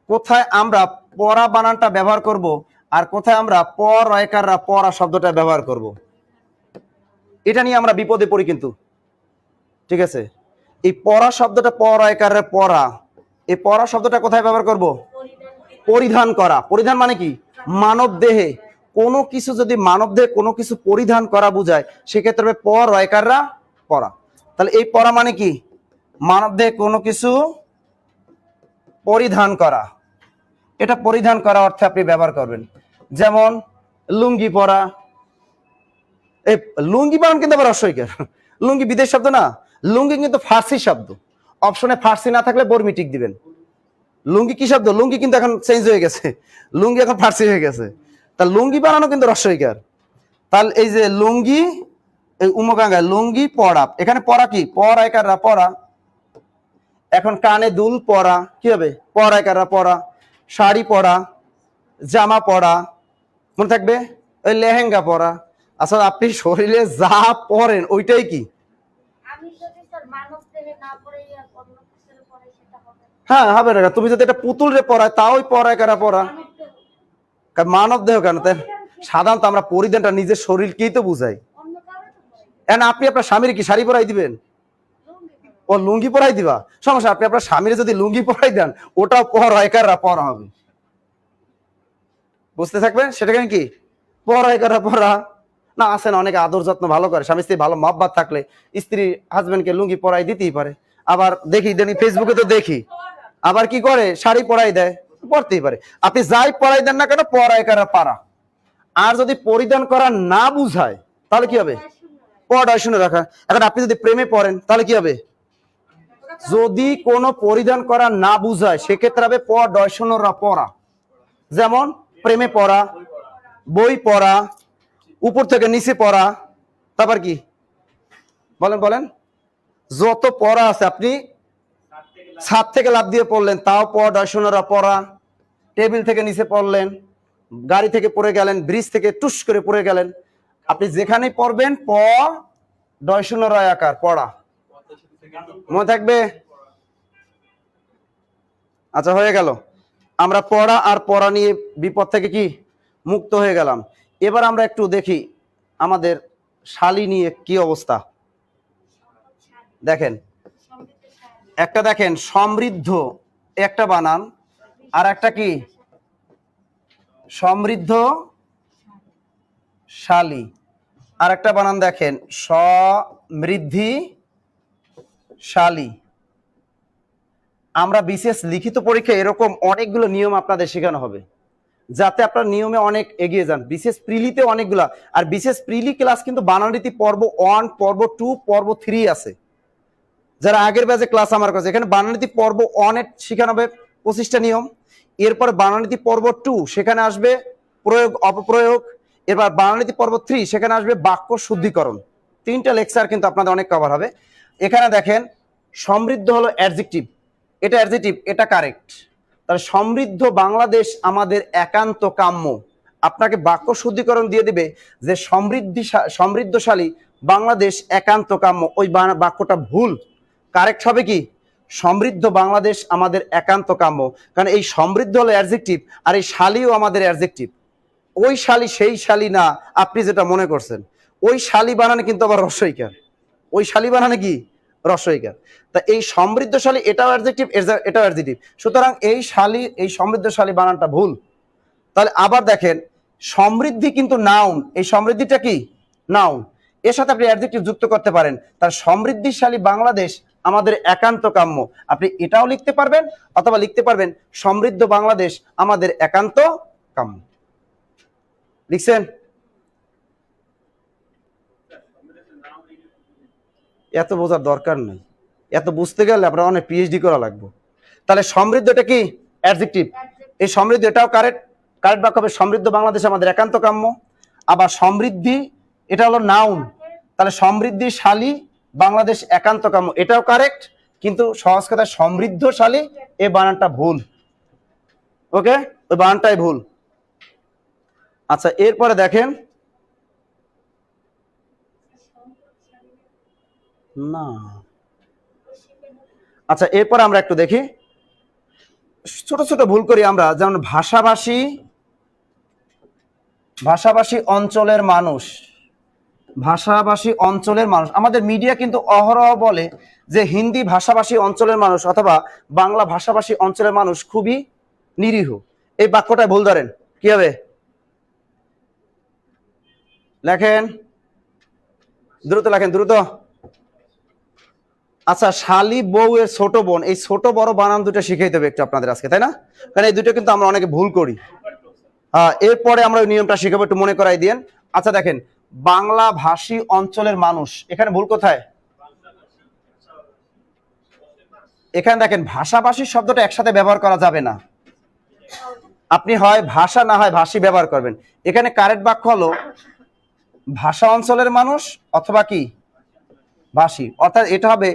কোথায় আমরা পরা বানানটা ব্যবহার করব আর কোথায় আমরা পর রয়কাররা পরা শব্দটা ব্যবহার করব, এটা নিয়ে আমরা বিপদে পড়ি কিন্তু। ঠিক আছে, এই পরা শব্দটা পর রয়কারের পরা, এই পরা শব্দটা কোথায় ব্যবহার করব? পরিধান করা। পরিধান মানে কি? মানব দেহে কোনো কিছু, যদি মানব দেহে কোনো কিছু পরিধান করা বোঝায় সেক্ষেত্রে পর রয়কাররা পরা। তাহলে এই পরা মানে কি? মানব দেহে কোনো কিছু পরিধান করা, এটা পরিধান করা অর্থে আপনি ব্যবহার করবেন। যেমন লুঙ্গি পরা, এই লুঙ্গি বানান কিন্তু আবার রস্বইকার, লুঙ্গি বিদেশ শব্দ না, লুঙ্গি কিন্তু ফার্সি শব্দ। অপশনে ফার্সি না থাকলে বর্মি টিক দিবেন। লুঙ্গি কি শব্দ? লুঙ্গি কিন্তু এখন চেঞ্জ হয়ে গেছে, লুঙ্গি এখন ফার্সি হয়ে গেছে। তা লুঙ্গি বানানো কিন্তু রস্বইকার। তাহলে এই যে লুঙ্গি, এই উমকাঙ্গায় লুঙ্গি পরা, এখানে পরা কি? পরায়কাররা পরা। এখন কানে দুল পরা, কি হবে? পরায়কাররা পরা। শাড়ি পরা, জামা পরা, মনে থাকবে? ওই লেহেঙ্গা পরা। আসলে আপনি শরীরে যা পরেন ওইটাই কি? হ্যাঁ, হবে না। তুমি যদি এটা পুতুল রে পরায় তাও পরায়কাররা পরা। মানব দেহ কেন? তাই সাধারণত আমরা পরিধানটা নিজের শরীরকেই তো বুঝাই। আপনি আপনার স্বামীর কি শাড়ি পরাই দিবেন? ও লুঙ্গি পরাই দিবা, সমস্যা। আপনি আপনার স্বামীর যদি লুঙ্গি পরাই দেন, ওটাও পরায়কাররা পরা হবে। বুঝতে থাকবেন? সেটা কেন কি পরায়কাররা পরা না? আছে না অনেকে আদর যত্ন ভালো করে, স্বামী স্ত্রী ভালো মহব্বত থাকলে স্ত্রী হাজবেন্ডকে লুঙ্গি পরাই দিতেই পারে। আবার দেখি ফেসবুকে তো দেখি, আবার কি করে শাড়ি পরাই দেয়, পরতেই পারে। আপনি যাই পরাই দেন না কেন, পরায়কাররা পারা। আর যদি পরিধান করা না বুঝায় তাহলে কি হবে? পর্দায় শুনে রাখা। এখন আপনি যদি প্রেমে পড়েন তাহলে কি হবে? যদি কোনো পরিধান করা না বুঝায় সেক্ষেত্রে হবে পর্দায় শুনরা পড়া। যেমন প্রেমে পড়া, বই পড়া, উপর থেকে নিচে পড়া, তারপর কি বলেন বলেন, যত পড়া আছে, আপনি ছাদ থেকে লাফ দিয়ে পড়লেন তাও পর্দায় শুনরা পড়া। টেবিল থেকে নিচে পড়লেন, গাড়ি থেকে পড়ে গেলেন, ব্রিজ থেকে টুস করে পড়ে গেলেন, আপনি যেখানেই পড়বেন ডয় শূন্য রয় আকার পড়া, মনে থাকবে? আচ্ছা, হয়ে গেল। আমরা পড়া আর পড়া নিয়ে বিপদ থেকে কি মুক্ত হয়ে গেলাম। এবার আমরা একটু দেখি আমাদের শালি নিয়ে কি অবস্থা। দেখেন, একটা দেখেন সমৃদ্ধ, একটা বানান, আর একটা কি সমৃদ্ধ শালী, আর একটা বানান দেখেন সমৃদ্ধিশালী। আমরা বিশেষ লিখিত পরীক্ষায় এরকম অনেকগুলো নিয়ম আপনাদের শেখানো হবে, যাতে আপনার নিয়মে অনেক এগিয়ে যান। বিশেষ প্রিলিতে অনেকগুলা, আর বিশেষ প্রিলি ক্লাস কিন্তু বানানরীতি পর্ব 1, পর্ব 2, পর্ব 3 আছে। যারা আগের ব্যাচে ক্লাস আমার কাছে, এখানে বানানরীতি পর্ব 1 এর শেখানো হবে 25টা নিয়ম। এরপর বানানরীতি পর্ব 2 সেখানে আসবে প্রয়োগ অপপ্রয়োগ। এবার বানানরীতি পর্ব 3 সেখানে আসবে বাক্য শুদ্ধিকরণ। 3টা লেকচার কিন্তু আপনাদের অনেক কভার হবে। এখানে দেখেন সমৃদ্ধ হলো অ্যাডজেক্টিভ, এটা অ্যাডজেক্টিভ, এটা কারেক্ট। তাহলে সমৃদ্ধ বাংলাদেশ আমাদের একান্ত কাম্য। আপনাকে বাক্য শুদ্ধিকরণ দিয়ে দিবে যে সমৃদ্ধশালী বাংলাদেশ একান্ত কাম্য, ওই বাক্যটা ভুল। কারেক্ট হবে কি সমৃদ্ধ বাংলাদেশ আমাদের একান্ত কাম্য। কারণ এই সমৃদ্ধ হলো অ্যাডজেক্টিভ, আর এই শালীও আমাদের অ্যাডজেক্টিভ। ওই শালী সেই শালী না, আপনি যেটা মনে করছেন। ওই শালী বানানে কিন্তু আবার রস্বইকার, ওই শালী বানানে কি রস্বইকার। তা এই সমৃদ্ধশালী এটাও অ্যাডজেক্টিভ, এটাও অ্যাডজেক্টিভ। সুতরাং এই শালী, এই সমৃদ্ধশালী বানানটা ভুল। তাহলে আবার দেখেন সমৃদ্ধি কিন্তু নাউন, এই সমৃদ্ধিটা কি নাউন, এর সাথে আপনি অ্যাডজেক্টিভ যুক্ত করতে পারেন। তার সমৃদ্ধিশালী বাংলাদেশ আমাদের একান্ত কাম্য। আপনি এটাও লিখতে পারবেন অথবা লিখতে পারবেন সমৃদ্ধ বাংলাদেশ আমাদের একান্ত কাম্য। লিখছেন? এত বোঝার দরকার নেই, এত বুঝতে গেলে আপনার অনেক পিএইচডি করা লাগবে। তাহলে সমৃদ্ধটা কি? অ্যাডজেক্টিভ। এই সমৃদ্ধ এটাও কারেক্ট বাক্য হবে সমৃদ্ধ বাংলাদেশ আমাদের একান্ত কাম্য। আবার সমৃদ্ধি এটা হলো নাউন, তাহলে সমৃদ্ধিশালী বাংলাদেশ একান্ত কাম্য, এটাও কারেক্ট, কিন্তু সহজ কথা সমৃদ্ধশালী এই বানানটা ভুল। ওকে, ওই বানানটাই ভুল। আচ্ছা, এরপরে দেখেন না, আচ্ছা এরপর আমরা একটু দেখি, ছোট ছোট ভুল করি আমরা, যেমন ভাষাভাষী অঞ্চলের মানুষ, ভাষাভাষী অঞ্চলের মানুষ। আমাদের মিডিয়া কিন্তু অহরহ বলে যে হিন্দি ভাষাভাষী অঞ্চলের মানুষ অথবা বাংলা ভাষাভাষী অঞ্চলের মানুষ খুবই নিরীহ। এই বাক্যটায় ভুল ধরেন, কি হবে? লেখেন, দ্রুত লেখেন, দ্রুত। আচ্ছা, শালি বউ এর ছোট বোন, এই ছোট বড় বানান দুটো শিখাইতে হবে একটু আপনাদের আজকে, তাই না? কারণ এই দুটো কিন্তু আমরা অনেকে ভুল করি। এরপরে আমরা ওই নিয়মটা শিখাবো, একটু মনে করাই দিয়েন। আচ্ছা দেখেন, বাংলা ভাষী অঞ্চলের মানুষ, এখানে ভুল কোথায়? এখানে দেখেন ভাষাভাষী শব্দটা একসাথে ব্যবহার করা যাবে না, আপনি হয় ভাষা না হয় ভাষী ব্যবহার করবেন। এখানে কারেক্ট বাক্য হলো ভাষা অঞ্চলের মানুষ অথবা কি ভাষী, অর্থাৎ এটা হবে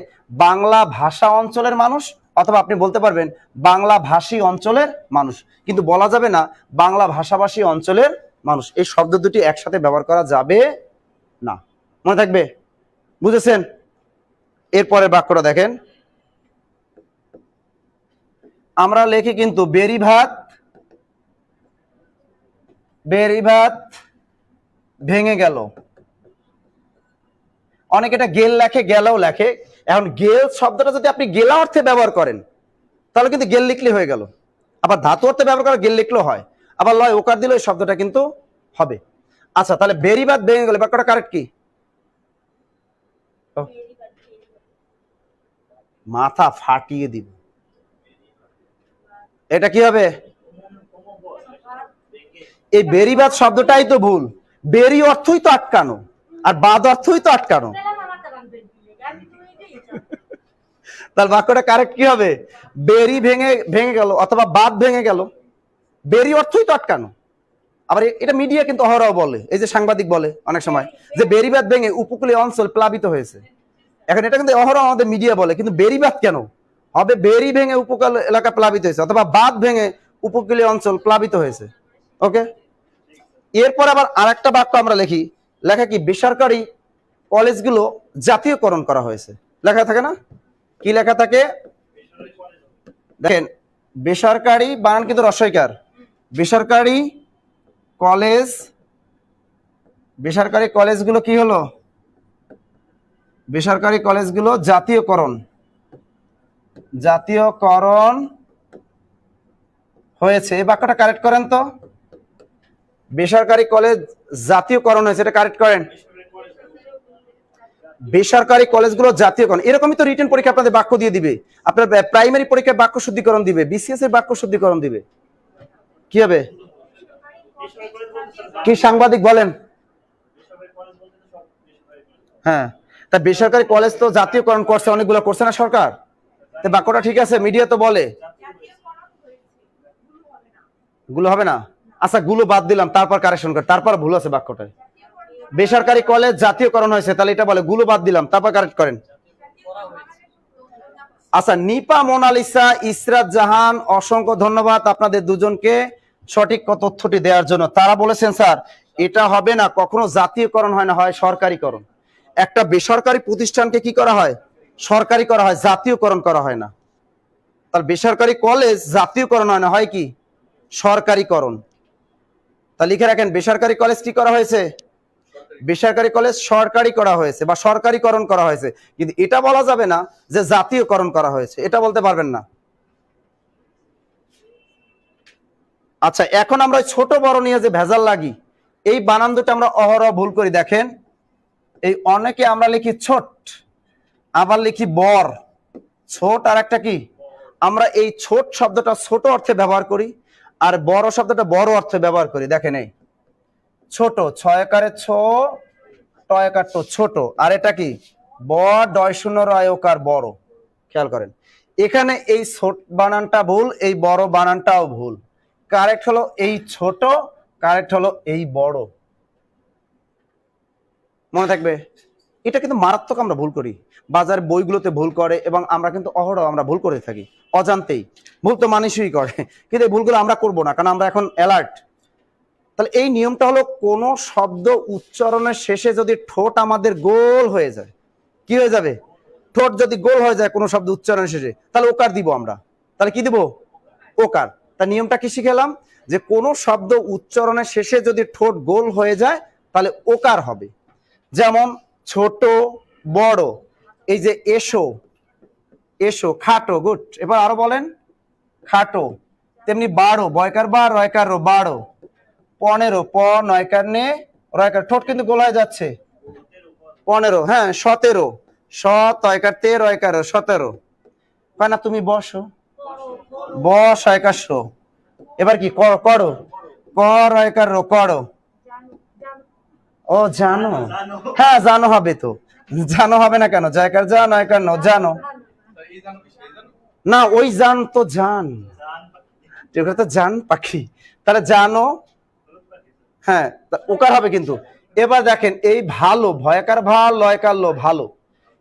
বাংলা ভাষা অঞ্চলের মানুষ অথবা আপনি বলতে পারবেন বাংলা ভাষী অঞ্চলের মানুষ, কিন্তু বলা যাবে না বাংলা ভাষাভাষী অঞ্চলের মানুষ। এই শব্দ দুটি একসাথে ব্যবহার করা যাবে না, মনে থাকবে? বুঝেছেন? এরপরের বাক্যটা দেখেন, আমরা লিখি কিন্তু বেরি ভাত ভেঙে গেল, অনেকে এটা গেল লেখে, গেলাও লেখে। এখন গেল শব্দটা যদি আপনি গেলা অর্থে ব্যবহার করেন তাহলে কিন্তু গেল লিখলে হয়ে গেল, আবার ধাতু অর্থে ব্যবহার করে গেল লিখলেও হয়, আবার লয় ওকার দিলে ওই শব্দটা কিন্তু হবে। আচ্ছা, তাহলে বেরিবাদ ভেঙে গেল বাক্যটা কারেক্ট কি? মাথা ফাটিয়ে দিব, এটা কি হবে? এই বেরিবাদ শব্দটাই তো ভুল, বেরি অর্থই তো আটকানো আর বাদ অর্থই তো আটকানো, তাহলে বাক্যটা কারেক্ট কি হবে? বেরি ভেঙে গেল অথবা বাদ ভেঙে গেল, বেরি অর্থই তো আটকানো। আবার এটা মিডিয়া কিন্তু অহরহ বলে, এই যে সাংবাদিক বলে অনেক সময় যে বেরিবাদ ভেঙে উপকূলীয় অঞ্চল প্লাবিত হয়েছে, এখন এটা কিন্তু অহরহ আমাদের মিডিয়া বলে, কিন্তু বেরিবাদ কেন হবে? বেরি ভেঙে উপকূল এলাকা প্লাবিত হয়েছে অথবা বাদ ভেঙে উপকূলীয় অঞ্চল প্লাবিত হয়েছে। ওকে, এরপর আবার আরেকটা বাক্য আমরা লিখি, লেখা কি বেসরকারি কলেজগুলো জাতীয়করণ করা হয়েছে, লেখা থাকে না? কি লেখা থাকে দেখেন, বেসরকারি বানান কিন্তু রস্বইকার, বেসরকারি কলেজগুলো কি হলো? বেসরকারি কলেজগুলো জাতীয়করণ হয়েছে, এই বাক্যটা কারেক্ট করেন তো। বেসরকারি কলেজ জাতীয়করণ হয়েছে, এটা কারেক্ট করেন। বেসরকারি কলেজগুলো জাতীয়করণ, এরকমই তো রিটেন পরীক্ষা আপনাদের বাক্য দিয়ে দিবে, আপনার প্রাইমারি পরীক্ষায় বাক্য শুদ্ধিকরণ দিবে, বিসিএস এর বাক্য শুদ্ধিকরণ দিবে। কি হবে? কি সাংবাদিক বলেন? হ্যাঁ, তা বেসরকারি কলেজ তো জাতীয়করণ করছে, অনেকগুলো করছে না সরকার, তো বাক্যটা ঠিক আছে, মিডিয়া তো বলে গুলো হবে না। আচ্ছা, গুলো বাদ দিলাম, তারপর কারেকশন করে, তারপর ভুল আছে বাক্যটায়। বেসরকারি কলেজ জাতীয়করণ হয়েছে, তাহলে এটা বলে গুলো বাদ দিলাম, তারপর কারেক্ট করেন। আচ্ছা, নিপা, মোনালিসা, ইসরাত জাহান, অসংখ্য ধন্যবাদ আপনাদের দুজনকে সঠিক তথ্যটি দেওয়ার জন্য। তারা বলেছেন স্যার এটা হবে না, কখনো জাতীয়করণ হয় না, হয় সরকারিকরণ। একটা বেসরকারি প্রতিষ্ঠানকে কি করা হয়? সরকারি করা হয়, জাতীয়করণ করা হয় না। তাহলে বেসরকারি কলেজ জাতীয়করণ হয় না, হয় কি? সরকারিকরণ। তা লিখে রাখেন, বেসরকারি কলেজ কি করা হয়েছে? বেসরকারি কলেজ সরকারি করা হয়েছে বা সরকারিকরণ করা হয়েছে, কিন্তু এটা বলা যাবে না যে জাতীয়করণ করা হয়েছে, এটা বলতে পারবেন না। আচ্ছা, এখন আমরা ছোট বড় নিয়ে যে ভেজাল লাগি, এই বানান দুটো আমরা অহরহ ভুল করি। দেখেন, এই অনেকে আমরা লিখি ছোট, আবার লিখি বর, ছোট আর একটা কি, আমরা এই ছোট শব্দটা ছোট অর্থে ব্যবহার করি, আর বড় শব্দটা বড় অর্থে ব্যবহার করি। দেখেন এই ছোট, ছয়কারে ছো, টয়কার টো, ছোট। আর এটা কি, ব ডয় শূন্য রয়কার বড়। খেয়াল করেন এখানে এই ছোট বানানটা ভুল, এই বড় বানানটাও ভুল। কারেক্ট হলো এই ছোট, কারেক্ট হলো এই বড়। মনে থাকবে, এটা কিন্তু মারাত্মক আমরা ভুল করি, বাজার বইগুলোতে ভুল করে, এবং আমরা কিন্তু অহরহ আমরা ভুল করে থাকি অজান্তেই। ভুল তো মানুষই করে, কিন্তু এই ভুলগুলো আমরা করব না, কারণ আমরা এখন অ্যালার্ট। তাহলে এই নিয়মটা হলো, কোন শব্দ উচ্চারণের শেষে যদি ঠোঁট আমাদের গোল হয়ে যায়, কি হয়ে যাবে, ঠোঁট যদি গোল হয়ে যায় কোনো শব্দ উচ্চারণের শেষে, তাহলে ওকার দিব আমরা। তাহলে কি দিব, ওকার। তার নিয়মটা কি শিখেলাম, যে কোন শব্দ উচ্চারণের শেষে যদি ঠোঁট গোল হয়ে যায় তাহলে ওকার হবে। যেমন ছোট, বড়, এই যে এসো, এসো, খাটো, গুড। এবার আরো বলেন, খাটো। তেমনি বারো, বয়কার বা রয়কার রো, বারো। 15, প নয়কার নে রয়কার, ঠোঁট কিন্তু গোল হয়ে যাচ্ছে। 15, হ্যাঁ 17, স তয়কার তে রয়কার 17। কয় না তুমি বসো, বস রয়কার শো। এবার কি, করো, ক রয়কার রো, করো। ও জানো, হ্যাঁ জানো হবে তো, জানো হবে না কেন, জয়কার যা নয়কার ন, জানো না, ওই জান তো জান, ওটা তো জান পাখি, তাহলে জানো, হ্যাঁ ওকার হবে কিন্তু। এবার দেখেন এই ভালো, ভয়কার ভাল, লয়কার লো, ভালো।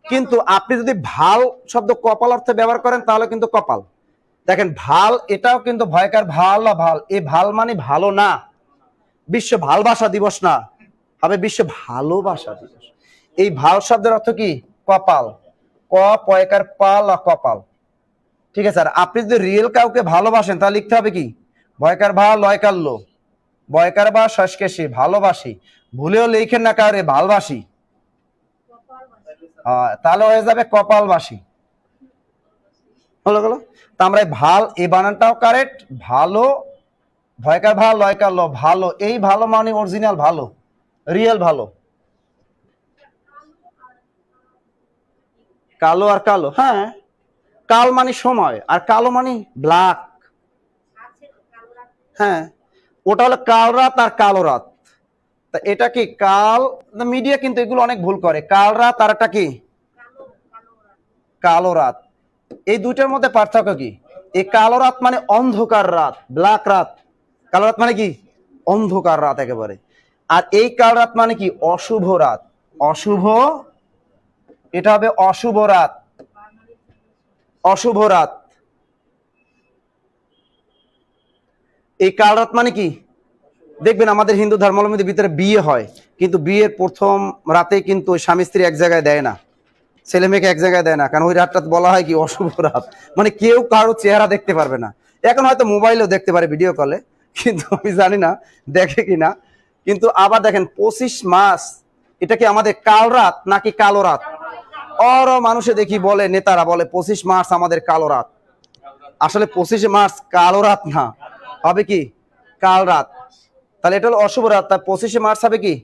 কিন্তু আপনি যদি ভাল শব্দ কপাল অর্থে ব্যবহার করেন তাহলে কিন্তু কপাল। দেখেন ভাল, এটাও কিন্তু ভয়কার ভাল, ভাল, এই ভাল মানে ভালো না, বিশ্ব ভালবাসা দিবস না, হবে বিশ্ব ভালোবাসা দিবস। এই ভাল শব্দের অর্থ কি, কপাল, ক পয়কার পাল, কপাল। ঠিক আছে, আর আপনি যদি রিয়েল কাউকে ভালোবাসেন তাহলে লিখতে হবে কি, ভয়কার ভাল, লয়কার লো, বয়কার বা শশকেশি, ভালোবাসি। ভুলেও লিখেন না কারে ভালবাসি, তাহলে হয়ে যাবে কপালবাসী। হলো গেল। তা আমরা ভাল, এই বানানটাও কারেক্ট, ভালো, ভয়কার ভাল, লয়কার লো, ভালো। এই ভালো মানে অরিজিনাল ভালো, রিয়েল ভালো। কালো আর কালো, হ্যাঁ কাল মানে সময়, আর কালো মানে ব্ল্যাক। হ্যাঁ ওটা হলো কাল রাত আর কালো রাত। তা এটা কি কাল, মিডিয়া কিন্তু এগুলো অনেক ভুল করে, কাল রাত আর একটা কি, কালো রাত। এই দুইটার মধ্যে পার্থক্য কি, এই কালো রাত মানে অন্ধকার রাত, ব্ল্যাক রাত। কালো রাত মানে কি, অন্ধকার রাত একেবারে। আর এই কাল রাত মানে কি, অশুভ রাত, অশুভ, এটা হবে অশুভ রাত, অশুভ রাত। এই কাল রাত মানে কি, দেখবেন আমাদের হিন্দু ধর্মাবলম্বীদের ভিতরে বিয়ে হয়, কিন্তু বিয়ের প্রথম রাতে কিন্তু স্বামী স্ত্রী এক জায়গায় দেয় না, ছেলে মেয়েকে এক জায়গায় দেয় না, কারণ ওই রাতটা বলা হয় কি, অশুভ রাত। মানে কেউ কারো চেহারা দেখতে পারবে না। এখন হয়তো মোবাইলেও দেখতে পারে, ভিডিও কলে, কিন্তু আমি জানি না দেখে কিনা। কিন্তু আবার দেখেন 25 মাস, এটা কি আমাদের কাল রাত নাকি কালো রাত? মানুষে দেখি বলে, নেতারা বলে 25 মার্চ আমাদের কালো রাত। আসলে 25 মার্চ কালো রাত না, হবে কি, কাল রাত। তাহলে এটা হলো অশুভ রাত, তার 25 মার্চ হবে কি,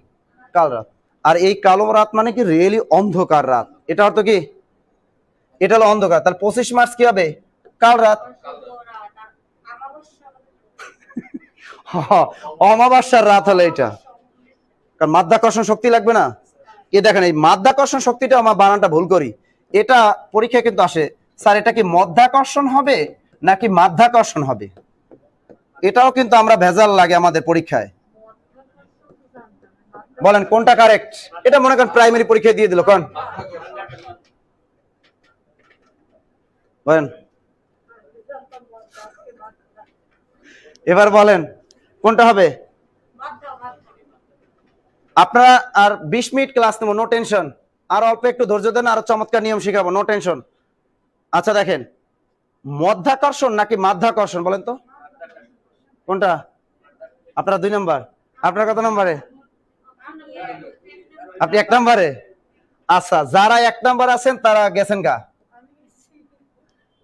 কাল রাত। আর এই কালো রাত মানে কি, রিয়েলি অন্ধকার রাত। এটা অর্থ কি, এটা হলো অন্ধকার। তাহলে 25 মার্চ কি হবে, কাল রাত। অমাবস্যার রাত হলো এটা, কারণ মাধ্যাকর্ষণ শক্তি লাগবে না। এ দেখেন এই মাধ্যাকর্ষণ শক্তিটা আমার বানানটা ভুল করি, এটা পরীক্ষায় কিন্তু আসে, স্যার এটা কি মধ্যাকর্ষণ হবে নাকি মাধ্যাকর্ষণ হবে, এটাও কিন্তু আমরা ভেজাল লাগে আমাদের পরীক্ষায়। বলেন কোনটা কারেক্ট? এটা মনে করেন প্রাইমারি পরীক্ষায় দিয়ে দিল, কোন বলেন, এবার বলেন কোনটা হবে। আপনারা আর 20 মিনিট ক্লাস নেবো, নো টেনশন। আর অল্প একটু ধৈর্য দেন, আরো চমৎকার নিয়ম শিখাবো, নো টেনশন। আচ্ছা দেখেন, মধ্যাকর্ষণ নাকি মাধ্যাকর্ষণ বলেন তো, কোনটা? আপনারা 2 নাম্বার, আপনার কত নাম্বারে? আপনি 1 নাম্বারে। আচ্ছা যারা 1 নাম্বার আছেন তারা গেছেন গা,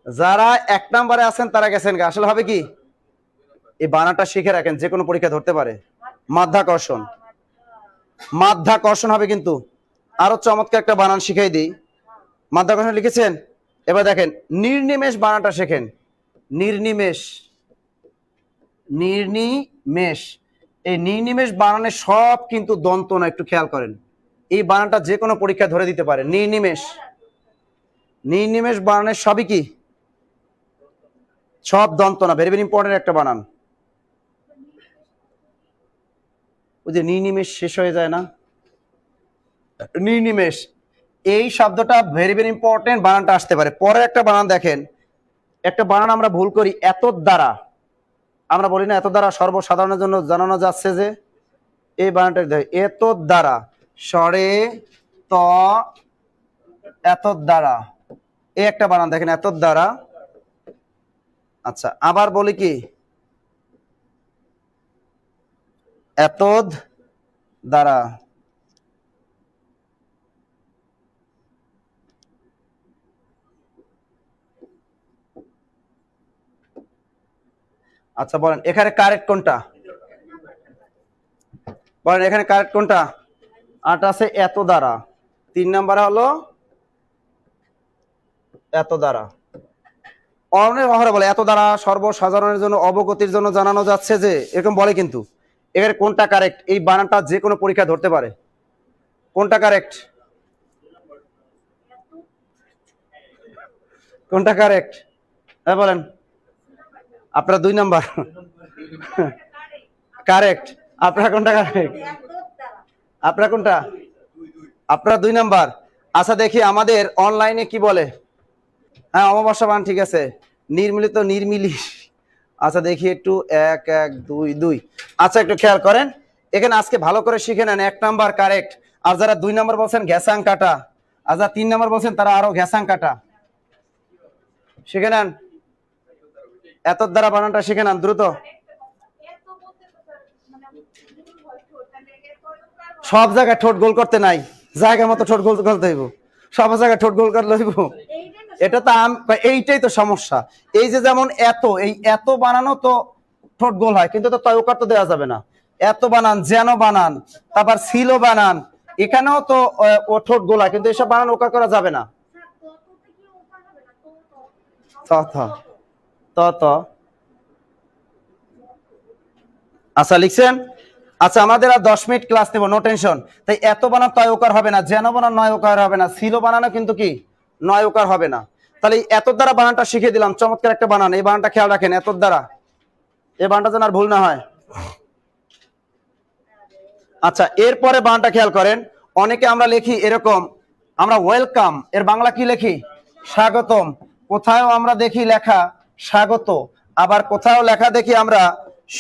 যারা 1 নাম্বারে আছেন তারা গেছেন গা। আসলে হবে কি, এই বানানটা শিখে রাখেন, যে কোনো পরীক্ষা ধরতে পারে। মাধ্যাকর্ষণ, মাধ্যাকর্ষণ হবে। কিন্তু আরো চমৎকার একটা বানান শিখাই দিই। মাধ্যাকর্ষণ লিখেছেন, এবার দেখেন নির্নিমেষ বানানটা শেখেন। নির্নিমেষ, নির্নিমেষ, এই নির্নিমেষ বানানে সব কিন্তু দন্ত না, একটু খেয়াল করেন। এই বানানটা যে কোনো পরীক্ষায় ধরে দিতে পারে। নির্নিমেষ, নির্নিমেষ বানানের সবই কি? সব দন্ত না, ভেরি ভেরি ইম্পর্টেন্ট একটা বানান। ওই যে নির্নিমেষ শেষ হয়ে যায় না, নির্নিমেষ, এই শব্দটা ভেরি ভেরি ইম্পর্টেন্ট, বানানটা আসতে পারে। পরের একটা বানান দেখেন, একটা বানান আমরা ভুল করি, এত দ্বারা, আমরা বলি না এত দ্বারা সর্বসাধারণের জন্য জানানো যাচ্ছে, যে এই বানানটা দেখেন, এত দ্বারা, স্বরে ত, এত দ্বারা, এই একটা বানান দেখেন, এত দ্বারা। আচ্ছা আবার বলি কি, এত দ্বারা, আচ্ছা বলেন এখানে কারেক্ট কোনটা? বলেন এখানে কারেক্ট কোনটা? আট আছে এত দ্বারা, 3 নাম্বার হলো এত দ্বারা। অনেক অহরা বলে এত দ্বারা সর্বসাধারণের জন্য, অবগতির জন্য জানানো যাচ্ছে, যে এরকম বলে, কিন্তু এখানে কোনটা কারেক্ট? এই বানানটা যে কোনো পরীক্ষা ধরতে পারে, কোনটা কারেক্ট? কোনটা কারেক্ট? হ্যাঁ বলেন। আপনার 2 নাম্বার কারেক্ট। আপনার কোনটা কারেক্ট? আপনার কোনটা? আপনার 2 নাম্বার। আচ্ছা দেখি আমাদের অনলাইনে কি বলে। হ্যাঁ অমাবস্যা বান, ঠিক আছে। নির্মিলিত, নির্মিলিশ। আচ্ছা দেখি একটু, 1 1 2 2। আচ্ছা একটু খেয়াল করেন, এখানে আজকে ভালো করে শিখে নেন। 1 নাম্বার কারেক্ট। আর যারা 2 নাম্বার বলছেন ঘ্যাসাং কাটা, আর যারা 3 নাম্বার বলছেন তারা আরো ঘ্যাসাং কাটা শিখে নেন। এত দ্বারা বানানটা শিখে নেন দ্রুত। সব জায়গায় ঠোঁট গোল করতে নাই, জায়গা মতো ঠোঁট গোল করতে হইব, সব জায়গায় ঠোঁট গোল করতে হইব। এটা তো এইটাই তো সমস্যা। এই যে যেমন এত, এই এত বানানো তো ঠোঁট গোল হয়, কিন্তু তো তয়কার তো দেওয়া যাবে না। এত বানান, যেন বানান, তারপর ছিল বানান, এখানেও তো ও ঠোঁট গোল হয়, কিন্তু এসব বানান ওকার করা যাবে না। ত ত ত, আচ্ছা লিখছেন। আচ্ছা আমাদের আর 10 মিনিট ক্লাস নেব, নো টেনশন। তাই এত বানান তয় ওকার হবে না, যেন বানান নয় ওকার হবে না, ছিল বানানো কিন্তু কি নয় ওকার হবে না। তাহলে এত দ্বারা বানানটা শিখে দিলাম, চমৎকার একটা বানান। এই বানানটা খেয়াল রাখেন, এত দ্বারা, এই বানানটা যেন আর ভুল না হয়। আচ্ছা এরপরে বানানটা খেয়াল করেন, অনেকে আমরা লিখি এরকম, আমরা ওয়েলকাম এর বাংলা কি লিখি? স্বাগতম। কোথাও আমরা দেখি লেখা স্বাগত, আবার কোথাও লেখা দেখি আমরা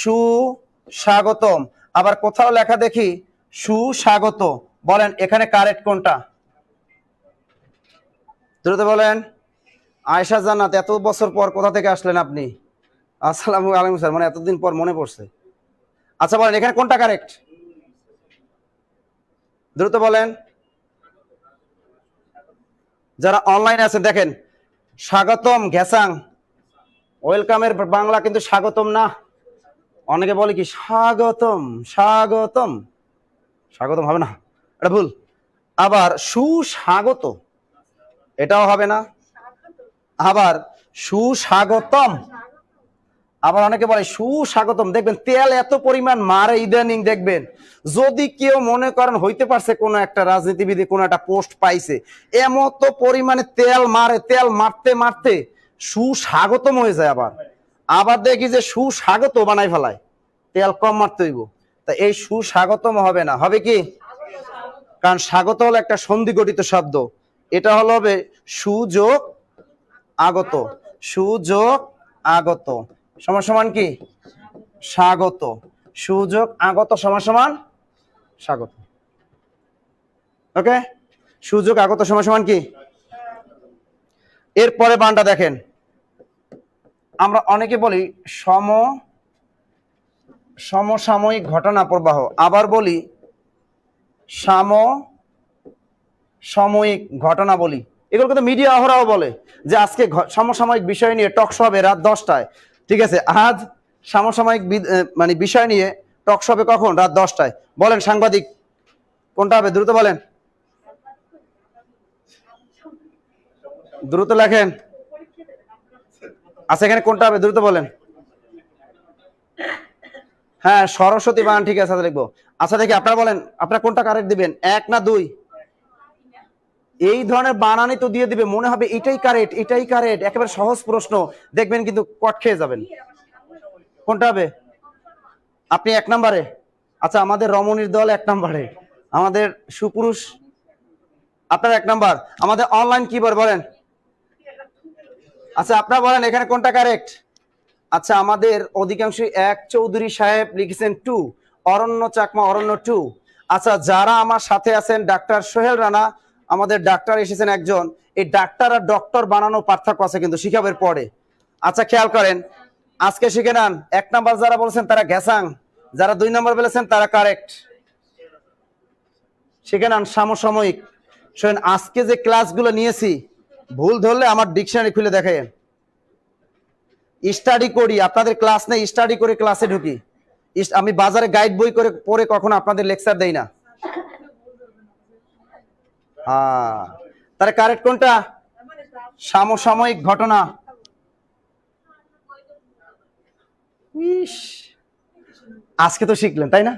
সুস্বাগতম, আবার কোথাও লেখা দেখি সুস্বাগত। বলেন এখানে কারেক্ট কোনটা? দ্রুত বলেন। আয়েশা জান্নাত, এত বছর পর কোথা থেকে আসলেন আপনি? আসসালামু আলাইকুম স্যার, মানে এতদিন পর মনে পড়ছে। আচ্ছা বলেন এখানে কোনটা কারেক্ট? দ্রুত বলেন। যারা অনলাইনে আছেন দেখেন, স্বাগতম ঘ্যাসাং, ওয়েলকামের বাংলা কিন্তু স্বাগতম না। অনেকে বলে কি স্বাগতম, স্বাগতম, স্বাগতম হবে না, এটা ভুল। আবার সুস্বাগত, এটাও হবে না। আবার সুস্বাগতম, আবার অনেকে বলে সুস্বাগতম। দেখবেন তেল এত পরিমাণ মারে ইদানিং, দেখবেন যদি কেউ মনে করেন হইতে পারছে কোন একটা রাজনীতিবিদ কোন একটা পোস্ট পাইছে, এমত পরিমাণে তেল মারে, তেল মারতে মারতে সুস্বাগতম হয়ে যায়। আবার আবার দেখি যে সুস্বাগত বানাই ফেলায়, তেল কম মারতে হইব। তা এই সুস্বাগতম হবে না, হবে কি? কারণ স্বাগত হলো একটা সন্ধি গঠিত শব্দ, এটা হলো হবে সুযোগ আগত। সুযোগ আগত সমান সমান কি? স্বাগত। সুযোগ আগত সমান সমান স্বাগত। ওকে, সুযোগ আগত সমান সমান কি? এরপরে বানটা দেখেন, আমরা অনেকে বলি সমসাময়িক ঘটনা প্রবাহ, আবার বলি সমসাময়িক ঘটনা বলি। এগুলো কিন্তু মিডিয়া অহরাও বলে যে আজকে সমসাময়িক বিষয় নিয়ে টকশো হবে রাত 10টায়। ঠিক আছে, আজ সমসাময়িক মানে বিষয় নিয়ে টকশো হবে কখন? রাত 10টায়। বলেন সাংবাদিক কোনটা হবে? দ্রুত বলেন। দ্রুত লেখেন। আচ্ছা এখানে কোনটা হবে দ্রুত বলেন। হ্যাঁ সরস্বতী বানান ঠিক আছে লিখবো। আচ্ছা দেখি আপনারা বলেন আপনারা কোনটা কারেক্ট দিবেন, 1 না 2? এই ধরনের বানানই তো দিয়ে দিবে, মনে হবে এটাই কারেক্ট এটাই কারেক্ট, একেবারে সহজ প্রশ্ন, দেখবেন কিন্তু কট খেয়ে যাবেন। কোনটা হবে? আপনি 1 নম্বরে। আচ্ছা আমাদের রমণীর দল 1 নম্বরে, আমাদের সুপুরুষ আপনার 1 নম্বর, আমাদের অনলাইন কি বলেন। আচ্ছা আপনারা বলেন এখানে কোনটা কারেক্ট। আচ্ছা আমাদের অধিকাংশ 1 চৌধুরী সাহেব লিখেছেন 2, অরণ্য চাকমা অরণ্য 2। আচ্ছা যারা আমার সাথে আছেন ডাক্তার সোহেল রানা, আমাদের ডাক্তার এসেছেন একজন, এই ডাক্তার আর ডক্টর বানানো পার্থক্য আছে কিন্তু শিখাবের পরে। আচ্ছা খেয়াল করেন আজকে শিখে নেন। 1 নাম্বার যারা বলেছেন তারা ঘ্যাসাং, যারা 2 নাম্বার বলেছেন তারা কারেক্ট। শিখে নেন সমসাময়িক। শোনেন আজকে যে ক্লাসগুলো নিয়েছি ভুল ধরলে আমার ডিকশনারি খুলে দেখেন। স্টাডি করি, আপনাদের ক্লাস নেই, স্টাডি করে ক্লাসে ঢুকি। আমি বাজারে গাইড বই করে পড়ে কখনো আপনাদের লেকচার দেই না। হ্যাঁ তাহলে কারেক্ট কোনটা? সমসাময়িক ঘটনা। আজকে তো শিখলেন তাই না?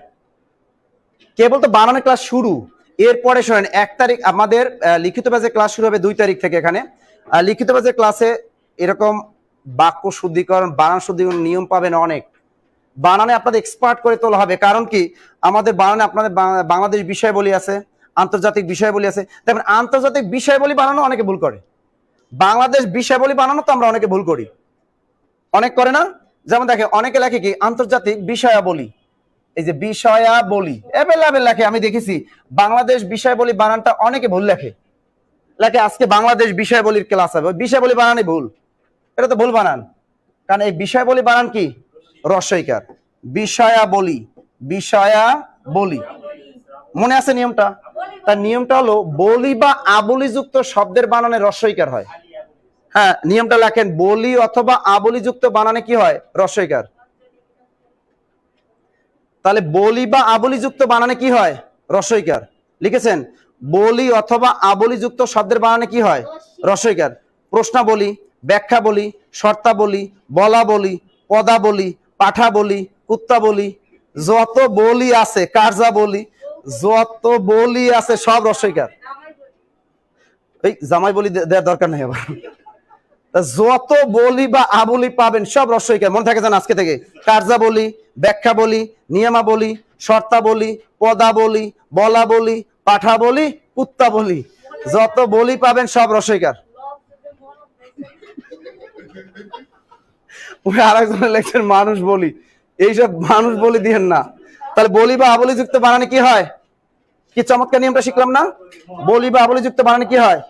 কেবল তো বানানোর ক্লাস শুরু। এরপরে শোনেন 1 তারিখ আমাদের লিখিত ব্যাচের ক্লাস শুরু হবে 2 তারিখ থেকে। এখানে লিখিত ব্যাচের ক্লাসে এরকম বাক্য শুদ্ধিকরণ বানান শুদ্ধিকরণ নিয়ম পাবেন অনেক। বানানে আপনাদের এক্সপার্ট করে তোলা হবে, কারণ কি আমাদের বানানে আপনাদের বাংলাদেশ বিষয়াবলী আছে, আন্তর্জাতিক বিষয়াবলী আছে। তেমন আন্তর্জাতিক বিষয়াবলী বানানো অনেকে ভুল করে, বাংলাদেশ বিষয়াবলী বানানো তো আমরা অনেকে ভুল করি, অনেক করে না। যেমন দেখে অনেকে লেখে কি আন্তর্জাতিক বিষয়াবলী, এই যে বিষয়াবলী অ্যাভেলেবেল লেখে, আমি দেখেছি। বাংলাদেশ বিষয়াবলী বানানটা অনেকে ভুল লেখে, আজকে বাংলাদেশ বিষয়াবলীর ক্লাস হবে, বিষয়াবলী বানানই ভুল, এটা তো ভুল বানান। কারণ এই বিষয়াবলী বানান কি রস্বইকার, বিষয়াবলী বিষয়াবলী, মনে আছে নিয়মটা? তার নিয়মটা হলো বলি বা আবলিযুক্ত শব্দের বানানে রস্বইকার হয়। হ্যাঁ নিয়মটা লেখেন, বলি অথবা আবলিযুক্ত বানানে কি হয়? রস্বইকার। তাহলে বলি বা আবলিযুক্ত বানানে কি হয়? রস্বইকার। লিখেছেন বলি অথবা আবলিযুক্ত শব্দের বানানে কি হয়? রস্বইকার। প্রশ্নাবলী, ব্যাখ্যা বলি, শর্তাবলী, বলা বলি, পদা বলি, পাঠা বলি, কুত্তা বলি, যত বলি আছে, কার্যা বলি, যত বলি আছে সব রস্বইকার। এই জামাই বলি দেওয়ার দরকার নেই আবার। যত বলি বা আবলি পাবেন সব রস্বইকার, মনে থাকে যেন আজকে থেকে। কার্যা বলি, ব্যাখ্যা বলি, নিয়মাবলী, শর্তাবলী, পদাবলী, বলা বলি, পাঠা বলি, কুত্তা বলি, যত বলি পাবেন সব রস্বইকার। আরেকজনের লেখছেন মানুষ বলি, এইসব মানুষ বলি দিয়েন না। তাহলে বলি বা আবলি যুক্ত বানানে কি হয়? কি চমৎকার নিয়মটা শিখলাম না? বলি বা আবলি যুক্ত বানানে কি হয়?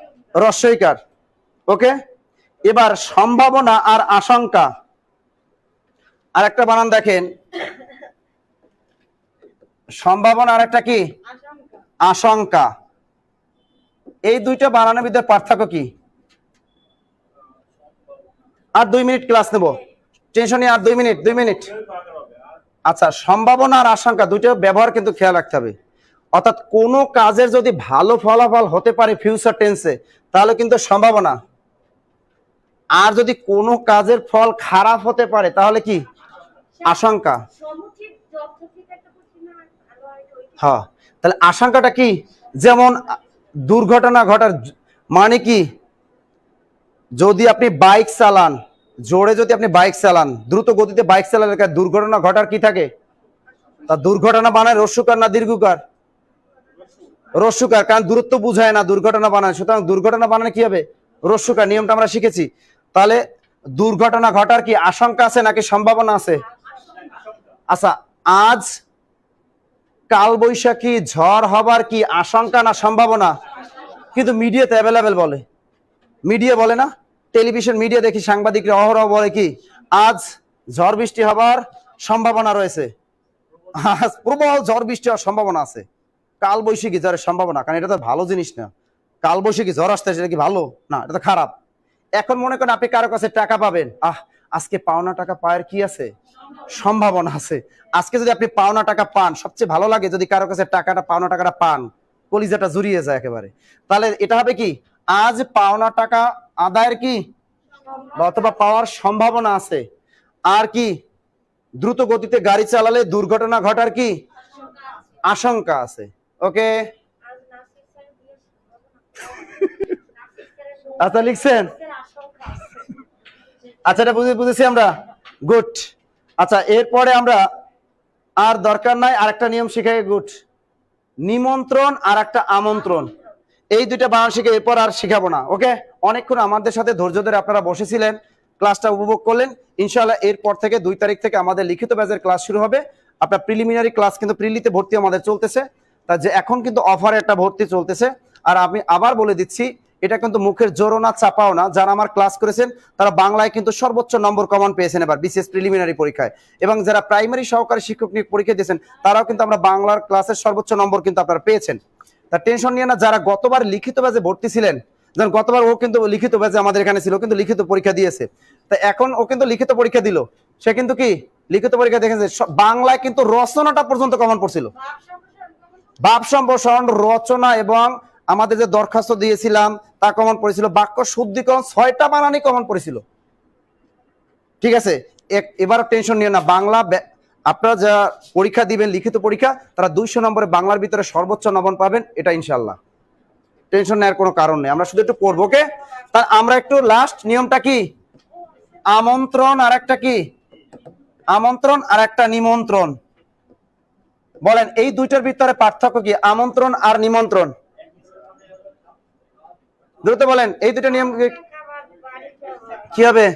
রস্বইকার। ওকে, এবার সম্ভাবনা আর আশঙ্কা, আর একটা বানান দেখেন, সম্ভাবনা আর একটা কি? আশঙ্কা। এই দুইটা বানানের ভিতরে পার্থক্য কি? আর 2 মিনিট ক্লাস নেব, টেনশন নেই, আর 2 মিনিট 2 মিনিট। আচ্ছা সম্ভাবনা আর আশঙ্কা দুইটা ব্যবহার কিন্তু খেয়াল রাখতে হবে। অর্থাৎ কোনো কাজের যদি ভালো ফলাফল হতে পারে ফিউচার টেন্সে তাহলে কিন্তু সম্ভাবনা, আর যদি কোনো কাজের ফল খারাপ হতে পারে তাহলে কি? আশঙ্কা। হ্যাঁ তাহলে আশঙ্কাটা কি? যেমন দুর্ঘটনা ঘটার মানে কি? যদি আপনি বাইক চালান, জোরে যদি আপনি বাইক চালান, দ্রুত গতিতে বাইক চালালে দুর্ঘটনা ঘটার কি থাকে? তা দুর্ঘটনা বানায় রস্যকার না দীর্ঘকার? রস্যকার, কারণ দূরত্ব বুঝায় না দুর্ঘটনা বানায়, সুতরাং দুর্ঘটনা বানালে কি হবে? রস্যকার। নিয়মটা আমরা শিখেছি। তাহলে দুর্ঘটনা ঘটার কি আশঙ্কা আছে নাকি সম্ভাবনা আছে? আচ্ছা আজ কাল বৈশাখী ঝড় হবার কি আশঙ্কা না সম্ভাবনা? কিন্তু মিডিয়াতে অ্যাভেলেবেল বলে, মিডিয়া বলে না, টেলিভিশন মিডিয়া দেখি সাংবাদিকরা অহরহ বলে কি আজ ঝড় বৃষ্টি হবার সম্ভাবনা রয়েছে, আজ প্রবল ঝড় বৃষ্টি হওয়ার সম্ভাবনা আছে। কাল বৈশাখী ঝড়ের সম্ভাবনা, কারণ এটা তো ভালো জিনিস না। কাল বৈশাখী ঝড় আসতে সেটা কি ভালো না? এটা তো খারাপ। এখন মনে করেন আপনি কারো কাছে টাকা পাবেন, আজকে পাওনা টাকা পাওয়ার কি আছে? সম্ভাবনা আছে। আজকে যদি আপনি পাওনা টাকা পান, সবচেয়ে ভালো লাগে যদি কারো কাছে টাকাটা পাওনা টাকাটা পান, কলিজাটা জুড়িয়ে যায় একেবারে। তাহলে এটা হবে কি আজ পাওনা টাকা আদায়ের কি অথবা পাওয়ার সম্ভাবনা আছে। আর কি দ্রুত গতিতে গাড়ি চালালে দুর্ঘটনা ঘটার কি আশঙ্কা আছে। ওকে, আচ্ছা লিখছেন? আচ্ছা এটা বুঝেছি আমরা, গুড। আচ্ছা এরপরে আমরা আর দরকার নাই, আর একটা নিয়ম শিখাই, গুড। নিমন্ত্রণ আর একটা আমন্ত্রণ, এই দুইটা বানান শিখে এরপর আর শিখাবো না। ওকে, অনেকক্ষণ আমাদের সাথে ধৈর্য ধরে আপনারা বসেছিলেন, ক্লাসটা উপভোগ করলেন। ইনশাআল্লাহ এরপর থেকে 2 তারিখ থেকে আমাদের লিখিত ব্যাচের ক্লাস শুরু হবে। আপনার প্রিলিমিনারি ক্লাস কিন্তু প্রিলিতে ভর্তি আমাদের চলতেছে, তা যে এখন কিন্তু অফারে একটা ভর্তি চলতেছে। আর আমি আবার বলে দিচ্ছি, এটা কিন্তু মুখের জোরও না চাপাও না, যারা আমার ক্লাস করেছেন তারা বাংলায় কিন্তু সর্বোচ্চ নম্বর কমন পেয়েছেন এবার বিসিএস প্রিলিমিনারি পরীক্ষায়, এবং যারা প্রাইমারি সহকারী শিক্ষক নিয়োগ পরীক্ষা দিয়েছেন তারাও কিন্তু আমরা বাংলার ক্লাসের সর্বোচ্চ নম্বর কিন্তু আপনারা পেয়েছেন। তা টেনশন নিয়ে না, যারা গতবার লিখিত ব্যাচে ভর্তি ছিলেন, যেমন গতবার ও কিন্তু লিখিত ব্যাচে আমাদের এখানে ছিল, কিন্তু লিখিত পরীক্ষা দিয়েছে। তা এখন ও কিন্তু লিখিত পরীক্ষা দিল, সে কিন্তু কি লিখিত পরীক্ষা দেখেছে, বাংলায় কিন্তু রচনাটা পর্যন্ত কমন পড়ছিল, ভাব সম্প্রসারণ রচনা, এবং আমাদের যে দরখাস্ত দিয়েছিলাম তা কমন পড়েছিল, বাক্য শুদ্ধিকরণ 6টা বানানই কমন পড়েছিল। ঠিক আছে, এবার টেনশন নিয়ে না, বাংলা আপনারা যা পরীক্ষা দিবেন লিখিত পরীক্ষা, তারা 200 নম্বরে বাংলার ভিতরে সর্বোচ্চ নম্বর পাবেন, এটা ইনশাআল্লাহ। টেনশন নেওয়ার কোনো কারণ নেই, আমরা শুধু একটু পড়বো। ওকে, তা আমরা একটু লাস্ট নিয়মটা কি, আমন্ত্রণ আর একটা কি, আমন্ত্রণ আর একটা নিমন্ত্রণ। বলেন এই দুইটার ভিতরে পার্থক্য কি, আমন্ত্রণ আর নিমন্ত্রণ? দ্রুত বলেন এই দুটো নিয়ম কি হবে,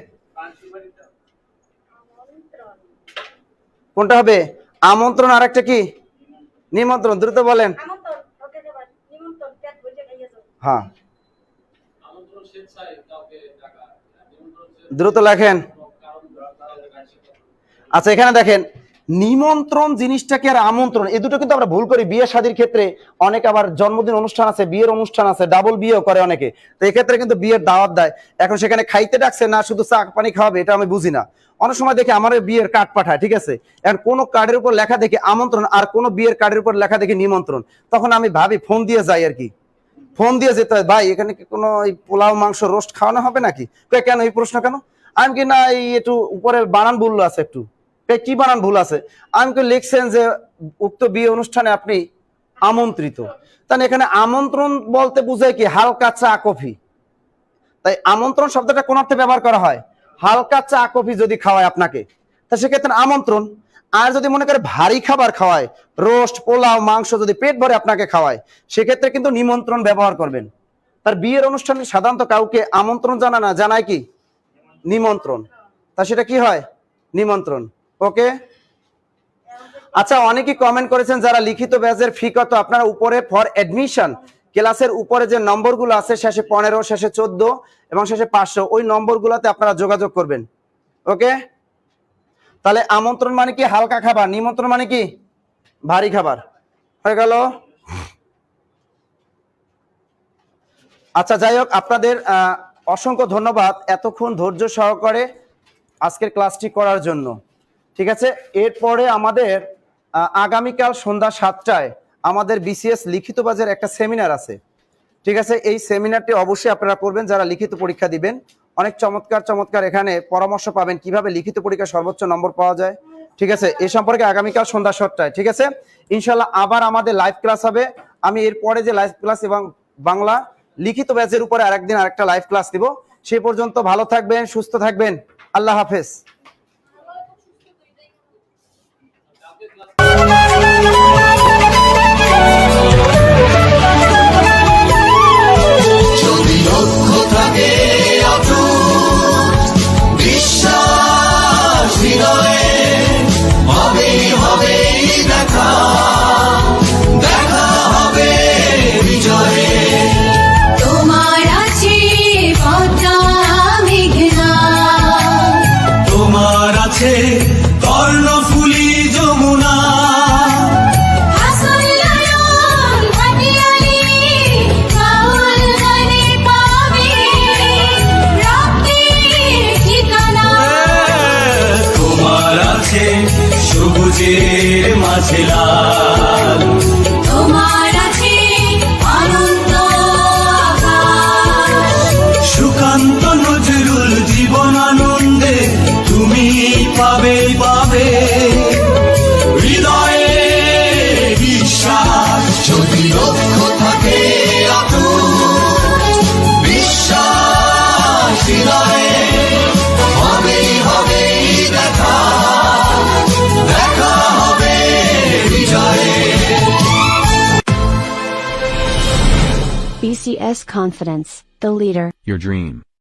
কোনটা হবে? আমন্ত্রণ আর একটা কি, নিমন্ত্রণ। দ্রুত বলেন। হ্যাঁ দ্রুত লেখেন। আচ্ছা এখানে দেখেন, নিমন্ত্রণ জিনিসটা কি আর আমন্ত্রণ, এই দুটো কিন্তু আমরা ভুল করি বিয়ে শাদীর ক্ষেত্রে। অনেকে আবার জন্মদিন অনুষ্ঠান আছে, বিয়ের অনুষ্ঠান আছে, ডাবল বিয়েও করে অনেকে, তো এই ক্ষেত্রে কিন্তু বিয়ের দাওয়াত দেয়। এখন সেখানে খাইতে ডাকছে না শুধু চা পানি খাওয়াবে, এটা আমি বুঝি না। অনেক সময় দেখি আমার বিয়ের কার্ড পাঠায়, ঠিক আছে, এখন কোনো কার্ডের উপর লেখা দেখি আমন্ত্রণ, আর কোনো বিয়ের কার্ডের উপর লেখা দেখি নিমন্ত্রণ। তখন আমি ভাবি ফোন দিয়ে যাই আর কি, ফোন দিয়ে যেতে হয়, ভাই এখানে কি কোনো পোলাও মাংস রোস্ট খাওয়ানো হবে নাকি? কেন এই প্রশ্ন কেন? আমি কি না এই একটু উপরে বানান ভুল আছে, একটু কি বানান ভুল আছে। আমি কি লিখছেন যে উক্ত বিয়ে অনুষ্ঠানে আপনি আমন্ত্রিত, তাহলে এখানে আমন্ত্রণ বলতে বুঝায় কি হালকা চা কফি। তাই আমন্ত্রণ শব্দটা কোন অর্থে ব্যবহার করা হয়, হালকা চা কফি যদি খাওয়ায় আপনাকে, তা সেক্ষেত্রে আমন্ত্রণ। আর যদি মনে করে ভারী খাবার খাওয়ায়, রোস্ট পোলাও মাংস যদি পেট ভরে আপনাকে খাওয়ায়, সেক্ষেত্রে কিন্তু নিমন্ত্রণ ব্যবহার করবেন। তার বিয়ের অনুষ্ঠানে সাধারণত কাউকে আমন্ত্রণ জানায় না, জানায় কি নিমন্ত্রণ, তা সেটা কি হয় নিমন্ত্রণ। ওকে, আচ্ছা অনেকেই কমেন্ট করেছেন যারা লিখিত ব্যাচের ফি কত, আপনারা উপরে ফর অ্যাডমিশন ক্লাসের উপরে যে নম্বরগুলো আছে, শেষে 15, শেষে 14 এবং শেষে 500, ওই নম্বরগুলোতে আপনারা যোগাযোগ করবেন। ওকে, তাহলে আমন্ত্রণ মানে কি হালকা খাবার, নিমন্ত্রণ মানে কি ভারী খাবার, হয়ে গেল। আচ্ছা যাই হোক, আপনাদের অসংখ্য ধন্যবাদ এতক্ষণ ধৈর্য সহকারে আজকের ক্লাসটি করার জন্য। ঠিক আছে, এরপরে আমাদের আগামীকাল সন্ধ্যা 7টায় আমাদের বিসিএস লিখিত ব্যাচের একটা সেমিনার আছে। ঠিক আছে, এই সেমিনারটি অবশ্যই আপনারা করবেন যারা লিখিত পরীক্ষা দিবেন। অনেক চমৎকার চমৎকার এখানে পরামর্শ পাবেন কিভাবে লিখিত পরীক্ষায় সর্বোচ্চ নম্বর পাওয়া যায়। ঠিক আছে, এই সম্পর্কে আগামীকাল সন্ধ্যা 7টায়। ঠিক আছে, ইনশাল্লাহ আবার আমাদের লাইভ ক্লাস হবে। আমি এরপরে যে লাইভ ক্লাস এবং বাংলা লিখিত ব্যাচের উপরে আরেকদিন আরেকটা লাইভ ক্লাস দিব। সে পর্যন্ত ভালো থাকবেন, সুস্থ থাকবেন, আল্লাহ হাফেজ। যদি লক্ষ্য থাকে অটুট, বিশ্বাস হৃদয়ে, হবেই দেখা, দেখা হবে বিজয়ে। তোমার আছে পদ্মা মেঘনা, তোমার আছে কর্ণফুলী যমুনা, হাসন নয়ন ভাটিয়ালি বাউল গানে পাবে রক্তির ঠিকানা। তোমার আছে সবুজের মাঝে লাল, তোমার আছে অনন্ত আকাশ, Sukanta TCS Confidence, the leader. Your dream.